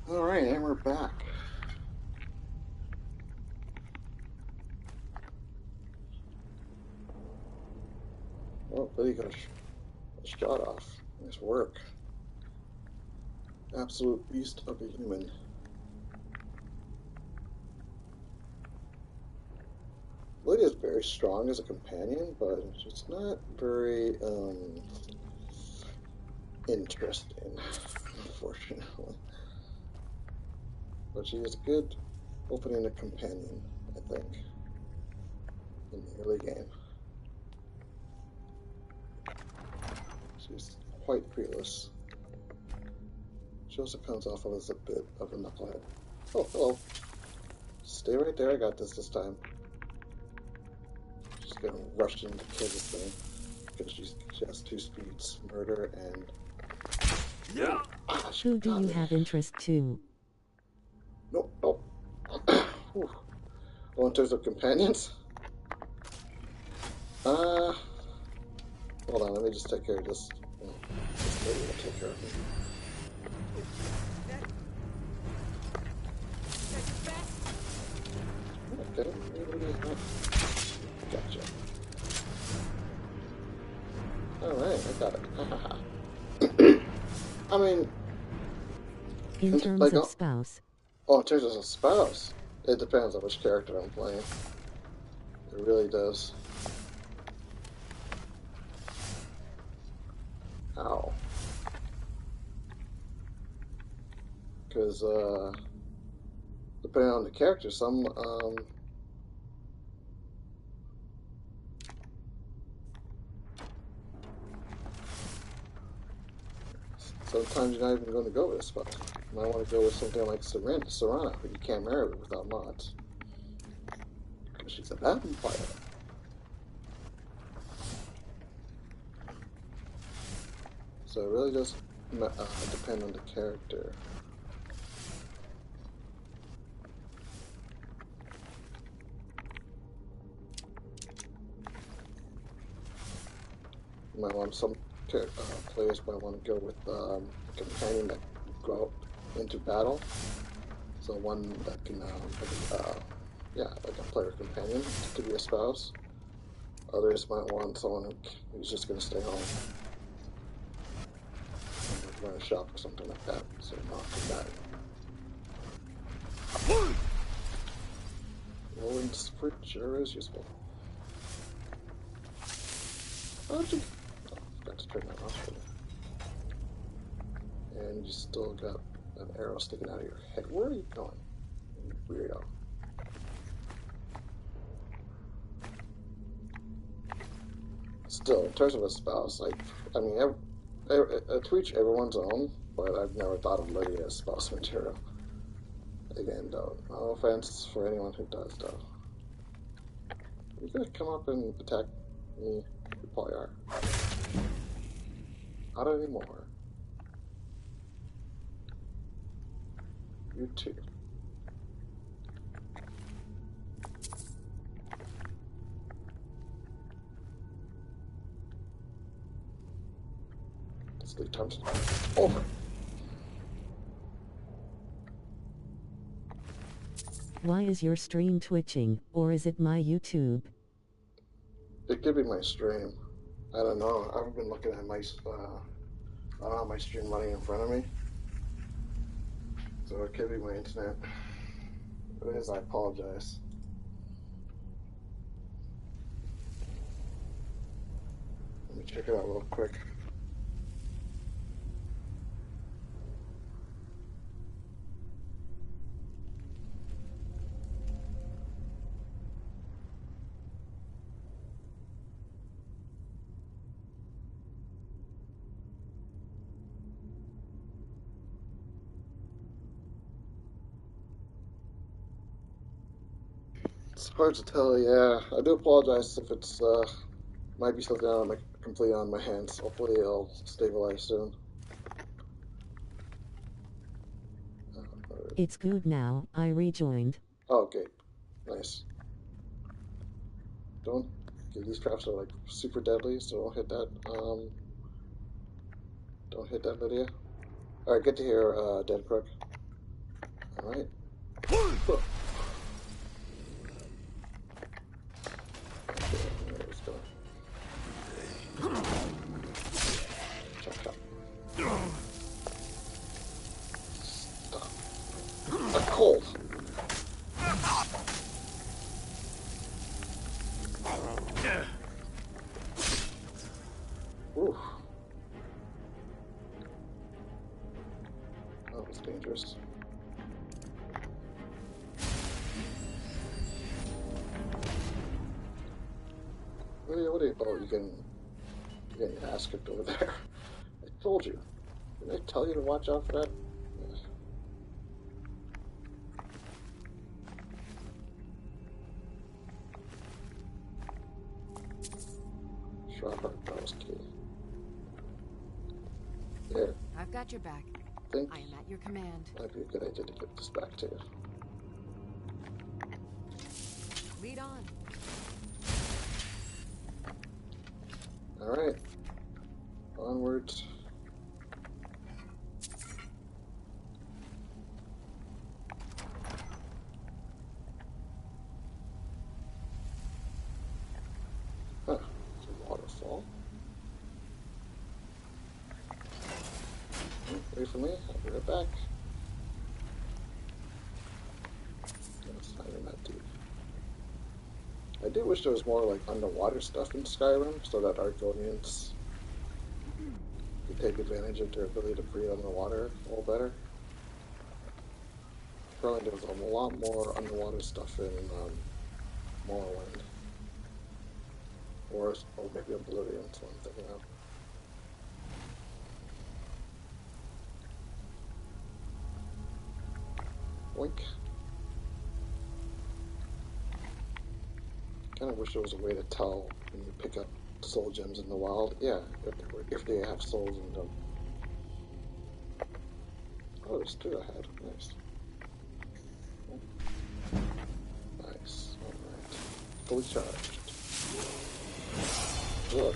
Alright, and we're back. Oh, Billy got a shot off. Nice work. Absolute beast of a human. Lydia's very strong as a companion, but she's not very interesting, unfortunately. But she is good opening a companion, I think, in the early game. She's quite fearless. She also comes off as a bit of a knucklehead. Oh, hello. Stay right there, I got this time. Just gonna rush in to kill this thing. because she has 2 speeds, murder and... Who do you have interest to? Nope. Whew. Well, in terms of companions? Hold on, let me just take care of this. This lady will take care of me. Okay, gotcha. Alright, I got it. I mean... In terms of spouse. Oh, in terms of a spouse? It depends on which character I'm playing. It really does. Ow. Because, depending on the character, sometimes you're not even going to go with a spouse. You might want to go with something like Serana, who you can't marry without mods. Because she's a vampire. So it really does depend on the character. You might want some players might want to go with a companion that go into battle. So one that can, like a player companion to be a spouse. Others might want someone who's just going to stay home. Run a shop or something like that, so not too bad. Rolling sprint sure is useful. Forgot to turn that off. And you still got an arrow sticking out of your head. Where are you going, you weirdo? Still, in terms of a spouse, I mean, to each everyone's own, but I've never thought of Lydia as spouse material. Again, though, no offense for anyone who does, though. You gonna come up and attack me? You probably are. Not anymore. You too. Sleep time's over. Why is your stream twitching, or is it my YouTube? It could be my stream. I don't know. I've been looking at my, I don't have my stream running in front of me. So it could be my internet. If it is, I apologize. Let me check it out real quick. It's hard to tell, yeah. I do apologize if it's, might be something completely on my hands. Hopefully it'll stabilize soon. It's good now, I rejoined. Oh, okay. Nice. Okay, these traps are like super deadly, so don't hit that, don't hit that, Lydia. Alright, good to hear, Dead Crook. Alright. Cold. Ooh. That was dangerous. What do you, oh, you can get your ass kicked over there. I told you. Didn't I tell you to watch out for that? Shrapper, There's key. Here. I've got your back. Think I am at your command. might be a good idea to get this back to you. Lead on. Alright. Onwards. Huh. It's a waterfall. Wait for me. I'll be right back. It's not even that deep. I do wish there was more like underwater stuff in Skyrim so that Argonians could take advantage of their ability to breathe underwater a little better. Apparently there was a lot more underwater stuff in Morrowind. Or maybe Oblivion, that's what I'm thinking of. Boink. Kind of wish there was a way to tell when you pick up soul gems in the wild. Yeah, if they have souls in them. Oh, there's two ahead. Nice. Nice. Alright. Fully charged. Look.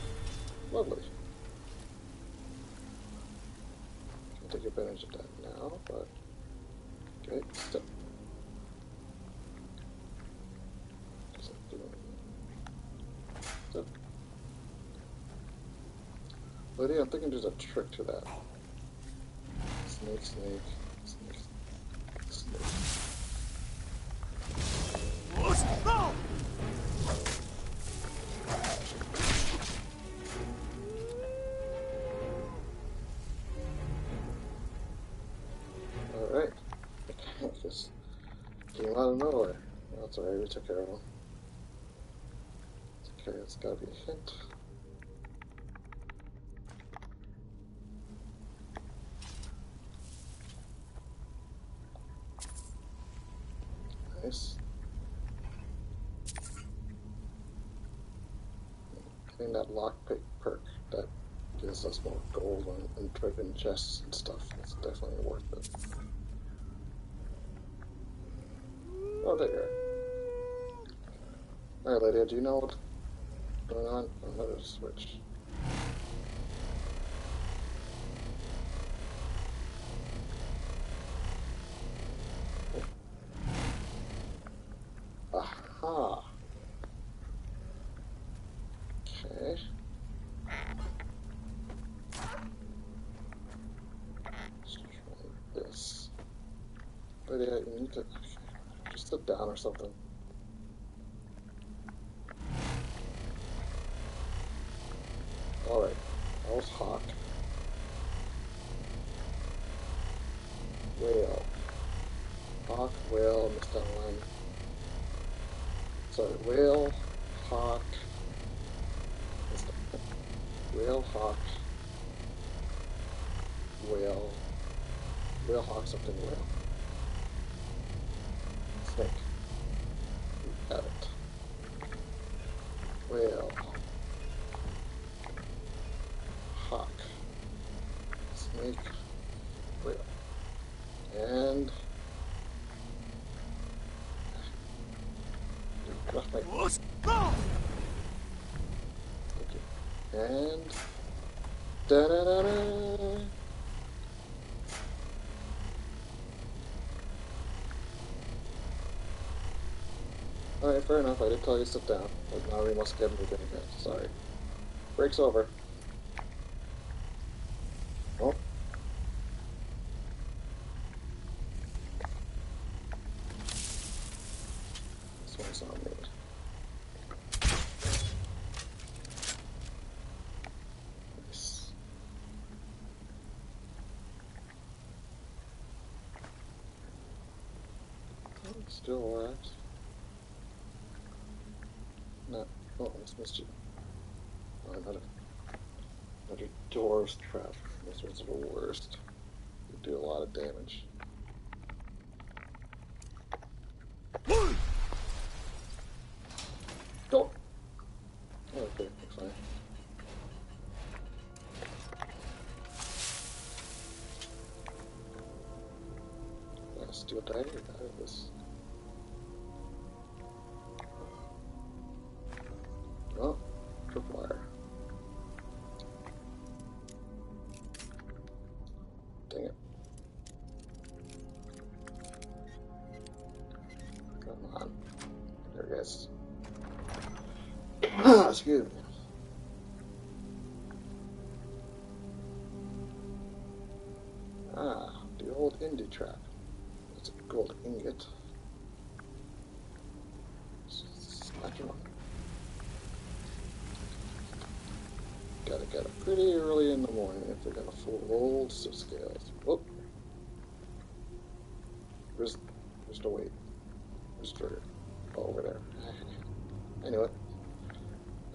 Lovely. Can't take advantage of that now, but... Okay, step. Lydia, I'm thinking there's a trick to that. Snake, snake, snake, snake. Alright. This came out of nowhere. That's alright, we took care of him. Okay, it's gotta be a hint. Nice. Getting that lockpick perk that gives us more gold and driven chests and stuff. It's definitely worth it. Oh, there you are. Alright, Lydia, do you know what's going on? I'm gonna switch. Aha. Okay. Let's try this. Lydia, you need to just sit down or something. Alright, that was hawk. Whale. Hawk, whale, missed that one. Sorry, whale, hawk. Whale, hawk. Whale. Whale, hawk, something, whale. Snake. We got it. Whale. Hawk. Snake. Whale. And... Okay. And... Da-da-da-da! Alright, fair enough. I did tell you to sit down. But now we must get moving again. Sorry. Break's over. Oh. This one's on me. Nice. Oh, still alright. No. Oh, almost missed you. Oh, another door's trap. Those ones are the worst. They do a lot of damage. Go! Oh, okay, fine. a dagger? That is. Oh, tripwire. Dang it. Come on. There it is. Excuse me. Ah, the old indie trap. It's a gold ingot. Smash one. Gotta get up pretty early in the morning if we're gonna full scales. Whoop. Where's the weight? Where's the trigger? Oh, over there. Anyway.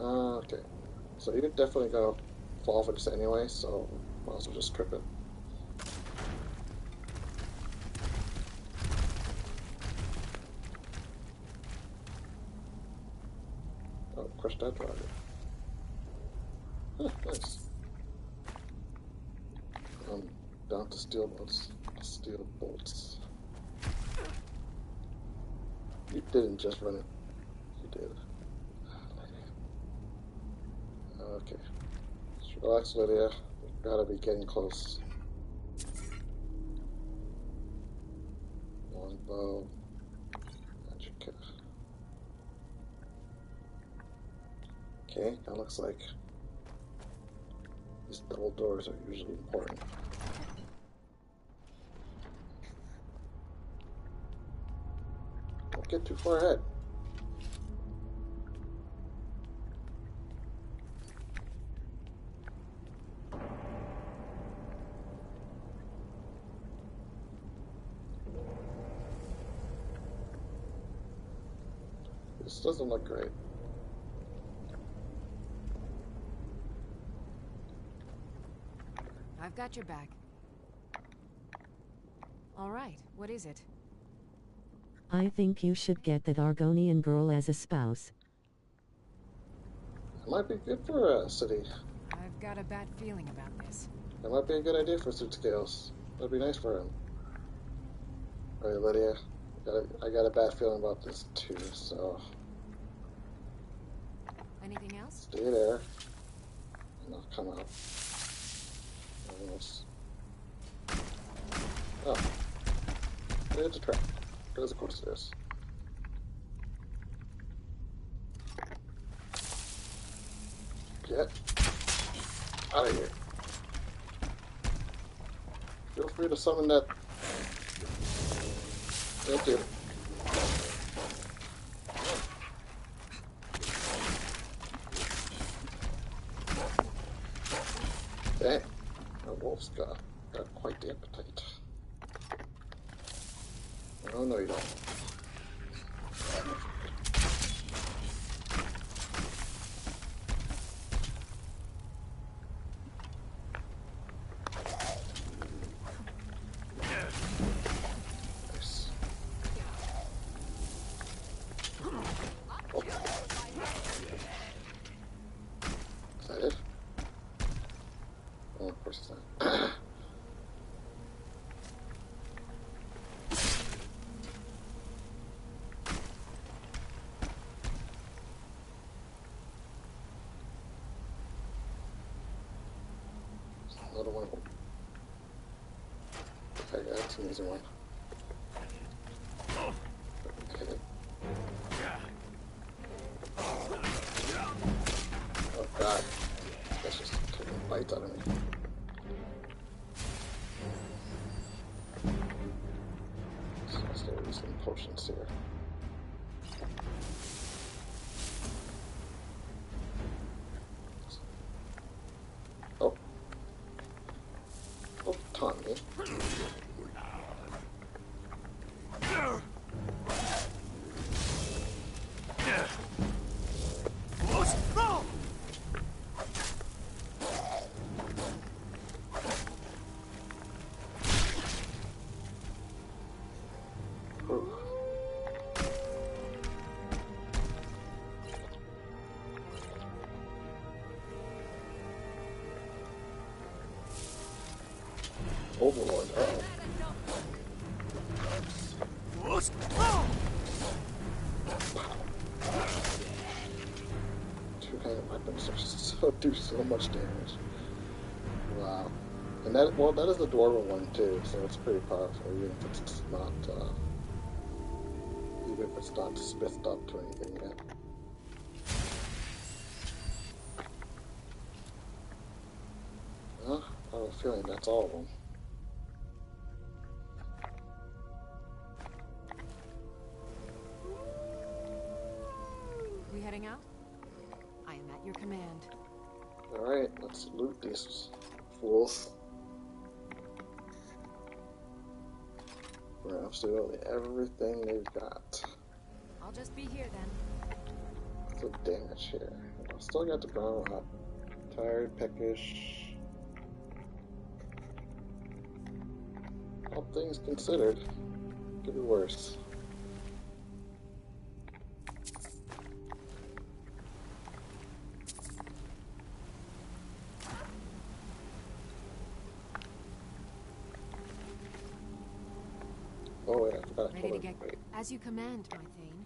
Okay. So you're definitely gonna fall for this anyway, so might as well just trip it. Oh, crush that driver. Huh, nice. Down to steel bolts. Steel bolts. You didn't just run it. You did. Okay. Just relax, Lydia. We gotta be getting close. Longbow. Magic kit. Okay, that looks like these double doors are usually important. Don't get too far ahead. This doesn't look great. I've got your back. All right, what is it? I think you should get that Argonian girl as a spouse. It might be good for a city. I've got a bad feeling about this. That might be a good idea for suit scales. That'd be nice for him. Alright, Lydia. I got a bad feeling about this too, so... Anything else? Stay there. And I'll come out. Almost. Oh. There's a trap. There's a course there is. Get out of here. Feel free to summon that. Thank you. Dang. That wolf's got quite the appetite. Oh, no, you don't. Nice. Oh. Is that it? Oh, of course it's not. Another one of them. Okay, that's an easy one. Okay. Oh god. That's just taking bites out of me. So let's get some potions here. Oh. Oh, Tommy. Overlord. Uh-oh. That'll do so much damage. Wow. And that, well, that is the dwarven one too, so it's pretty powerful, even if it's not, smithed up to anything yet. Well, I have a feeling that's all of them. We heading out? I am at your command. Alright, let's loot these fools. We're absolutely everything they've got. I'll just be here then. What's the damage here? I still got the brown rot. Tired, peckish. All things considered, could be worse. Oh wait, I forgot. Ready to get as you command, my Thane.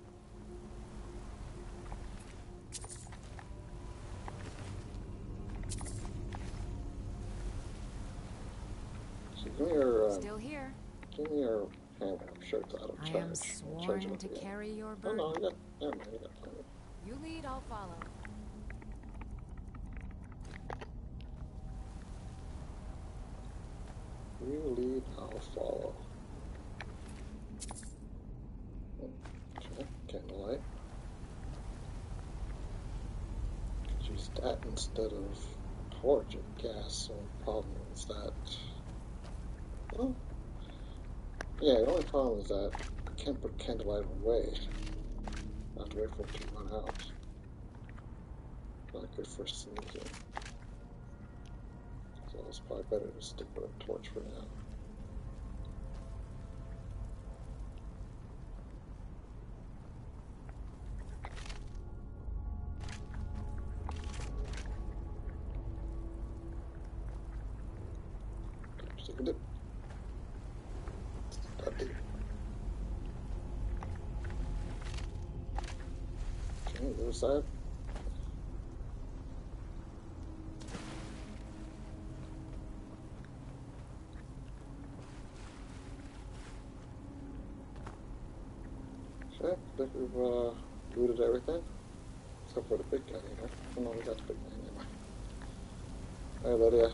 So give me your. Still here. Give me your hammer. I'm sure it's out of charge. I am sworn to carry your burden. Oh no, never mind, you got plenty. You lead, I'll follow. You lead, I'll follow. Okay, candlelight. Could use that instead of torch, I guess. So the problem is that. Well, yeah, the only problem is that I can't put candlelight away. I have to wait for it to run out. Not good for sneaking. So it's probably better to stick with a torch for now. Stick with it. Okay, the other side. Okay, I think we've looted everything. Except for the big guy here. Oh no, we got the big guy anyway. Alright, Lydia.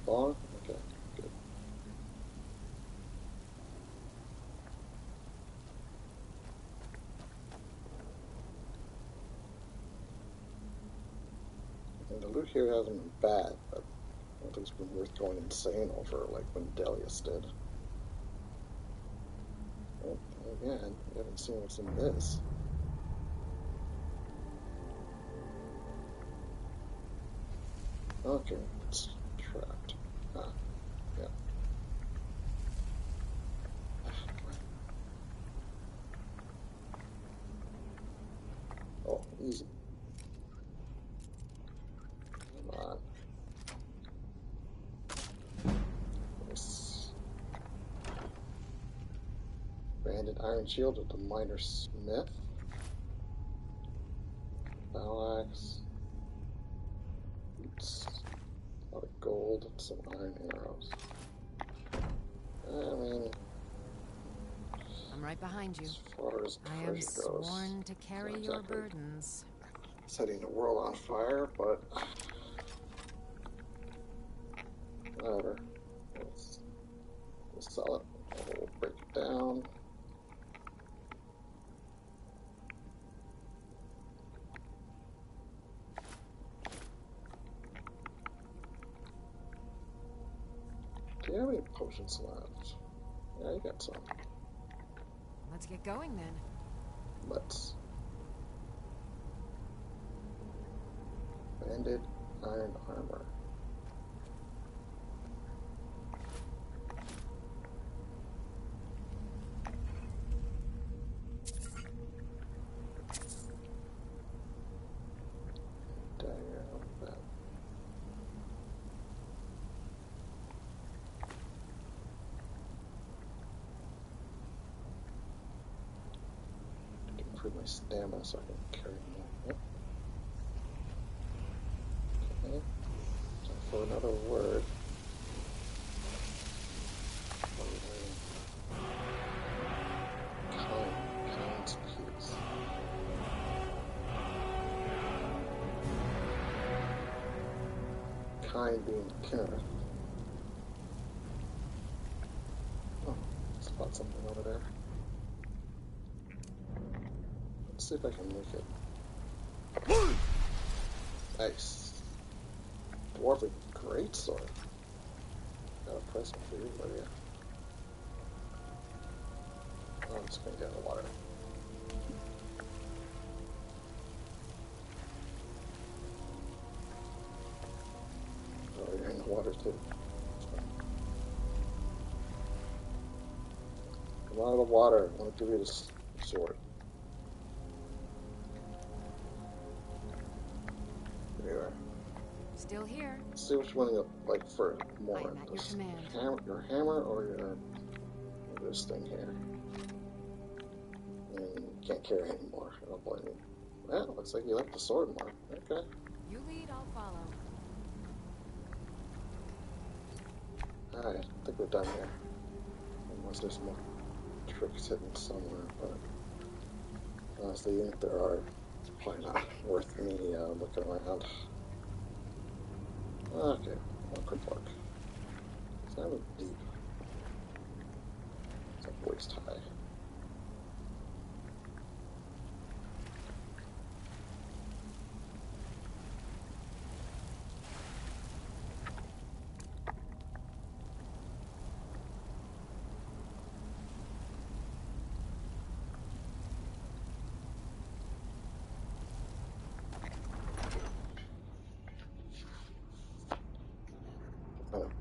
Gone? Okay, good. And the loot here hasn't been bad, but I don't think it's been worth going insane over like when Delius did. Well, again, we haven't seen what's in this. Okay, it's trapped. Ah, yeah. Oh, easy. Come on. Nice. Banded iron shield with the miner smith. Battle axe. Boots. A lot of gold and some iron arrows. I mean, I'm right behind you. as far as I am treasure goes, sworn to carry not your exactly burdens. setting the world on fire, but whatever. We'll sell it. We'll break it down. Do you have any potions left? Yeah, you got some. Let's get going then. Let's. Banded iron armor. Dagger, not bad. improve my stamina so I can carry more. Yep. Okay. Time for another word. Kind's peace. Kind being Kenneth. Oh, spot something over there. Let's see if I can make it. Nice. Dwarven greatsword. Got a present for you, Lydia. Oh, I'm just gonna get in the water. Oh, you're in the water too. Come out of the water. I want to give you this sword. There you are. Still here. Let's see which one you like for more. I am at your command. Your hammer or this thing here. And you can't carry anymore. I don't blame you. Well, looks like you like the sword more. Okay. You lead, I'll follow. Alright, I think we're done here. Unless there's more tricks hidden somewhere, but honestly, even if there are, it's probably not worth me looking around. Okay, one quick look. It's kind of deep. It's like waist high.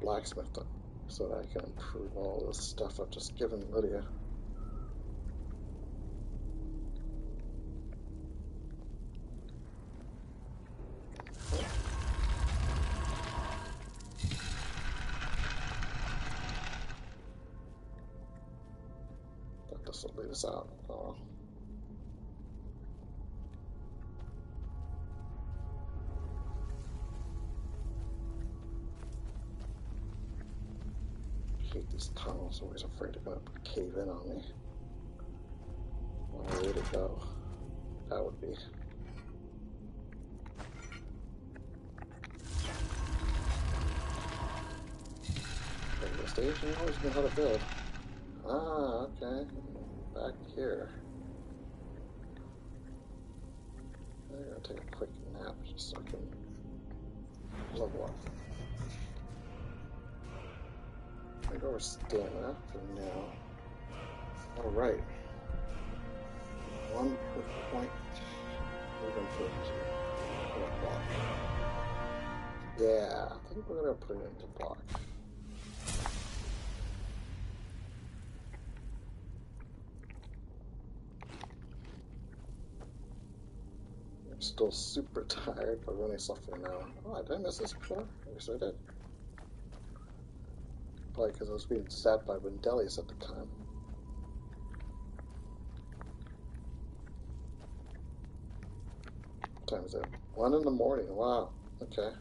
Blacksmith so that I can improve all this stuff I've just given Lydia. Thought this would lead us out. Oh. I hate these tunnels, always afraid they're gonna cave in on me. What a way to go. That would be. Radio station, you always know how to build. Ah, okay. Back here. I'm gonna take a quick nap just so I can level up. I go over stamina for now. Alright. 1 per point. We're going to put it into a block. Yeah, I think we're going to put it into block. I'm still super tired, but really suffering now. Oh, did I miss this before? I guess I did. Probably because I was being stabbed by Wendelius at the time. What time is it? 1 in the morning. Wow. Okay.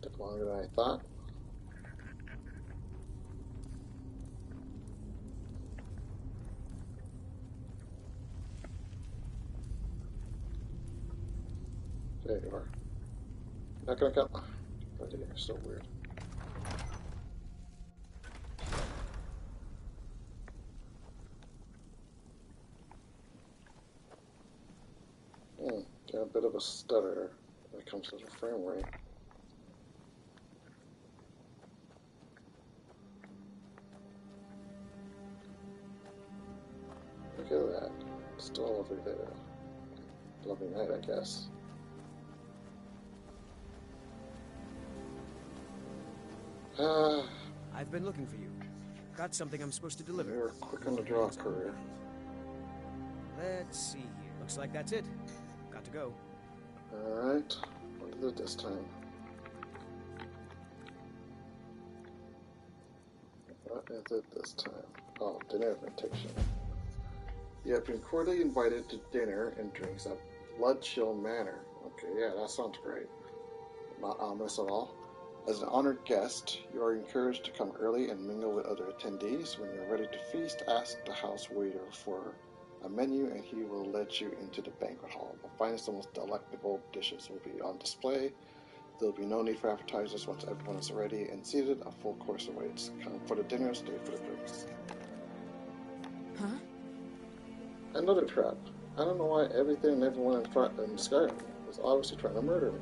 Took longer than I thought. There you are. Not gonna come. But you're so weird. Got a bit of a stutter when it comes to the frame rate. Look at that. Still a lovely day. Lovely night, I guess. I've been looking for you. Got something I'm supposed to deliver. You're quick on the draw, courier. Let's see here. Looks like that's it. Got to go. Alright. What is it this time? What is it this time? Oh, dinner invitation. You have been cordially invited to dinner and drinks at Bloodchill Manor. Okay, yeah, that sounds great. Not ominous at all. As an honored guest, you are encouraged to come early and mingle with other attendees. When you're ready to feast, ask the house waiter for a menu and he will let you into the banquet hall. The finest and most delectable dishes will be on display. There will be no need for appetizers once everyone is ready and seated. A full course awaits. Come for the dinner, stay for the drinks. Huh? Another trap. I don't know why everything and everyone in Skyrim is obviously trying to murder me.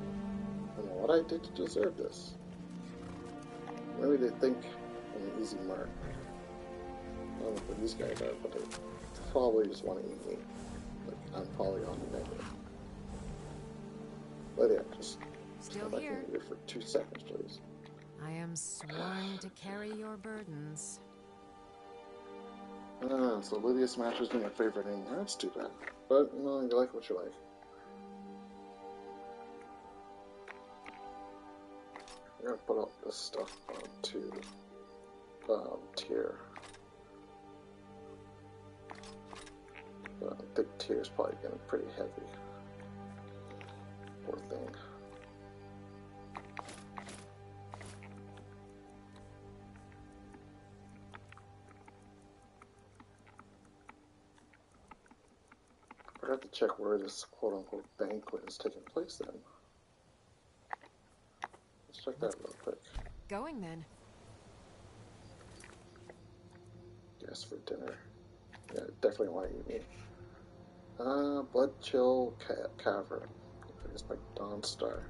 I don't know what I did to deserve this. Maybe they think I'm an easy mark. I don't know who these guys are, but they probably just want to eat me. Like, I'm probably on the menu. But yeah, just Still step here. back in here for 2 seconds, please. I am sworn to carry your burdens. So Lydia Smasher's been your favorite name. That's too bad. But, you know, you like what you like. I'm gonna put all this stuff onto tier. I think tier is probably getting pretty heavy. Poor thing. I have to check where this quote-unquote banquet is taking place then. Let's check that real quick. Going then. Yes, for dinner. Yeah, definitely want to eat me. Blood Chill Cavern. I guess by Dawn Star.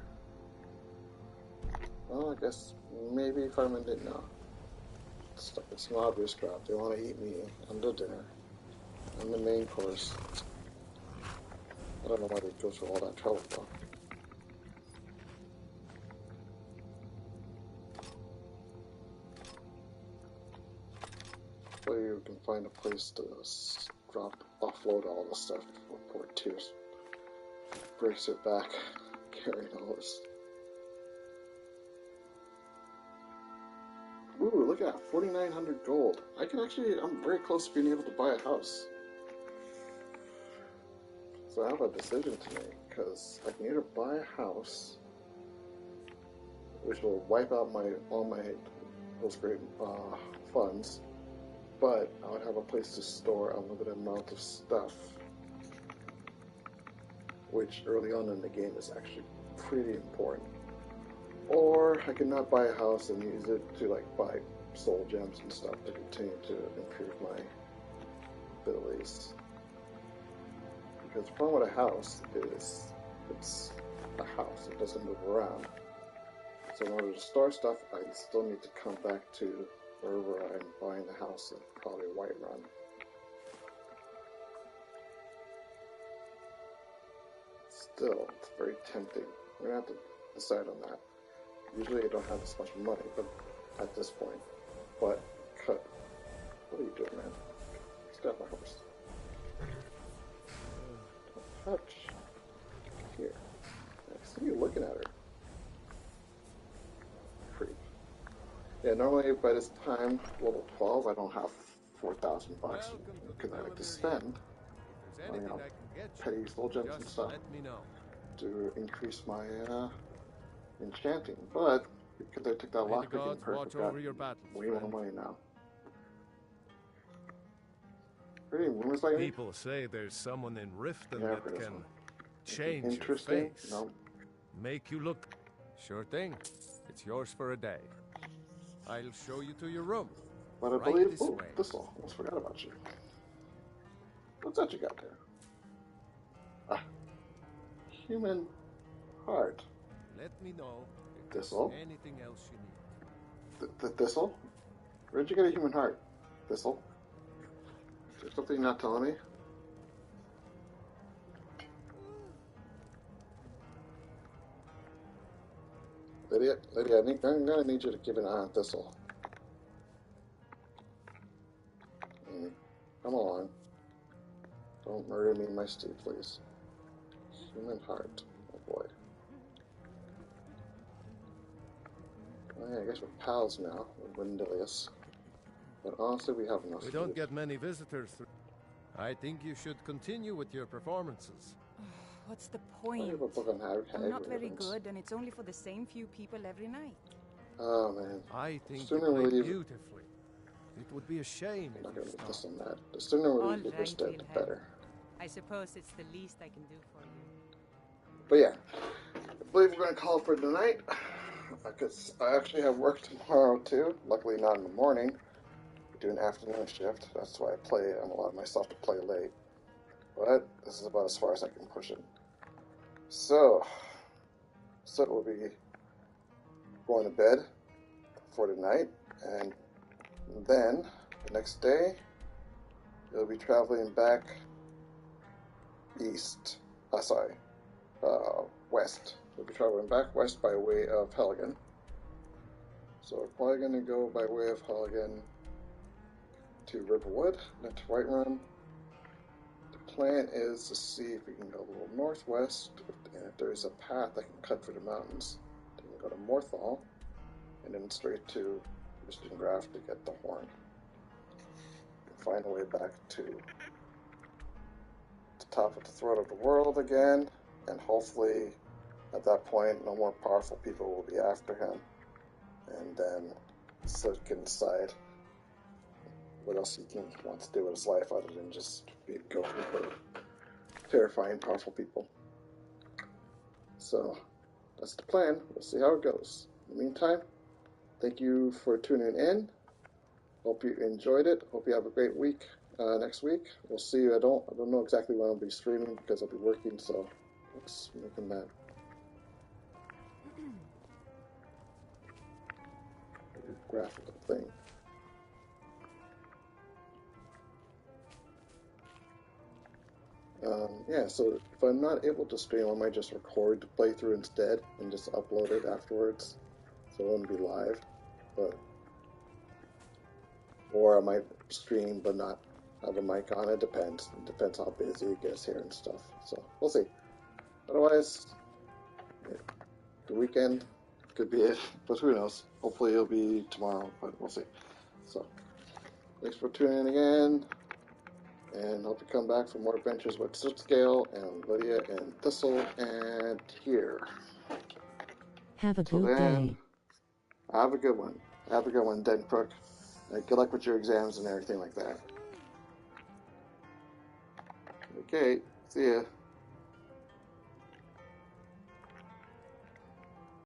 Well, I guess maybe if I'm in it now. It's an obvious crowd. They want to eat me on the dinner. On the main course. I don't know why they go through all that trouble though. Hopefully you can find a place to offload all the stuff before poor Tears breaks it back, carrying all this. Ooh, look at that, 4,900 gold. I'm very close to being able to buy a house. So I have a decision to make, because I can either buy a house, which will wipe out all my those great funds, but I would have a place to store a limited amount of stuff, which early on in the game is actually pretty important. Or I could not buy a house and use it to like buy soul gems and stuff to continue to improve my abilities. Because the problem with a house is it's a house, it doesn't move around. So in order to store stuff, I still need to come back to wherever I'm buying the house and probably Whiterun. Still, it's very tempting. We're gonna have to decide on that. Usually I don't have this much money, but at this point. But cut. What are you doing, man? Stop my horse. Don't touch. Here. I see you looking at her. Creep. Yeah, normally by this time, level 12, I don't have 4,000 bucks because I like to spend on, you know, petty soul gems and stuff to increase my enchanting. But because I took that lockpicking perk, I've got way more money now. Pretty rumors like People say there's someone in Riften yeah, that can change your face, make you look. Sure thing. It's yours for a day. I'll show you to your room. But I believe, oh, Thistle, I almost forgot about you. What's that you got there? Ah, human heart. Let me know if Thistle? there's anything else you need. Thistle? Where'd you get a human heart? Thistle? Is there something you're not telling me? Lydia, I'm gonna need you to keep an eye on Thistle. Come along. Don't murder me in my sleep, please. Human heart. Oh boy. Oh yeah, I guess we're pals now with Wendelius. But honestly, we have enough We to don't do. get many visitors through. I think you should continue with your performances. What's the I point? have a book on I'm not very Iverstead. good, and it's only for the same few people every night. Oh man. I think you Sooner play we leave. beautifully. It would be a shame I'm not if gonna you make this stopped. on that. The sooner we All leave right, Iverstead, the Wilhelm. better. I suppose it's the least I can do for you. But yeah, I believe we're gonna call it for tonight. Because I actually have work tomorrow too. Luckily not in the morning. I do an afternoon shift. That's why I'm allowing myself to play late. But this is about as far as I can push it. So we'll be going to bed for tonight, and then the next day we'll be traveling back west. We'll be traveling back west by way of Helgen. So we're probably going to go by way of Helgen to Riverwood, then to Whiterun. The plan is to see if we can go a little northwest, and if there's a path that can cut through the mountains, then we can go to Morthal, and then straight to Graf to get the horn. And find a way back to the top of the throat of the world again, and hopefully at that point no more powerful people will be after him, and then Slit can decide what else he wants to do with his life other than just go for terrifying powerful people. So that's the plan. We'll see how it goes. In the meantime, thank you for tuning in. Hope you enjoyed it. Hope you have a great week next week. We'll see you. I don't know exactly when I'll be streaming because I'll be working, so let's make them that. Graphical thing. Yeah, so if I'm not able to stream, I might just record the playthrough instead and just upload it afterwards, so it won't be live. Or I might stream but not have a mic on. It depends. It depends how busy it gets here and stuff. So we'll see. Otherwise, yeah, the weekend could be it, but who knows? Hopefully it'll be tomorrow, but we'll see. So thanks for tuning in again. And hope you come back for more adventures with Scale and Lydia and Thistle and here. Have a Till good then, day. have a good one. Have a good one, Denbrook. Good luck with your exams and everything like that. Okay, see ya.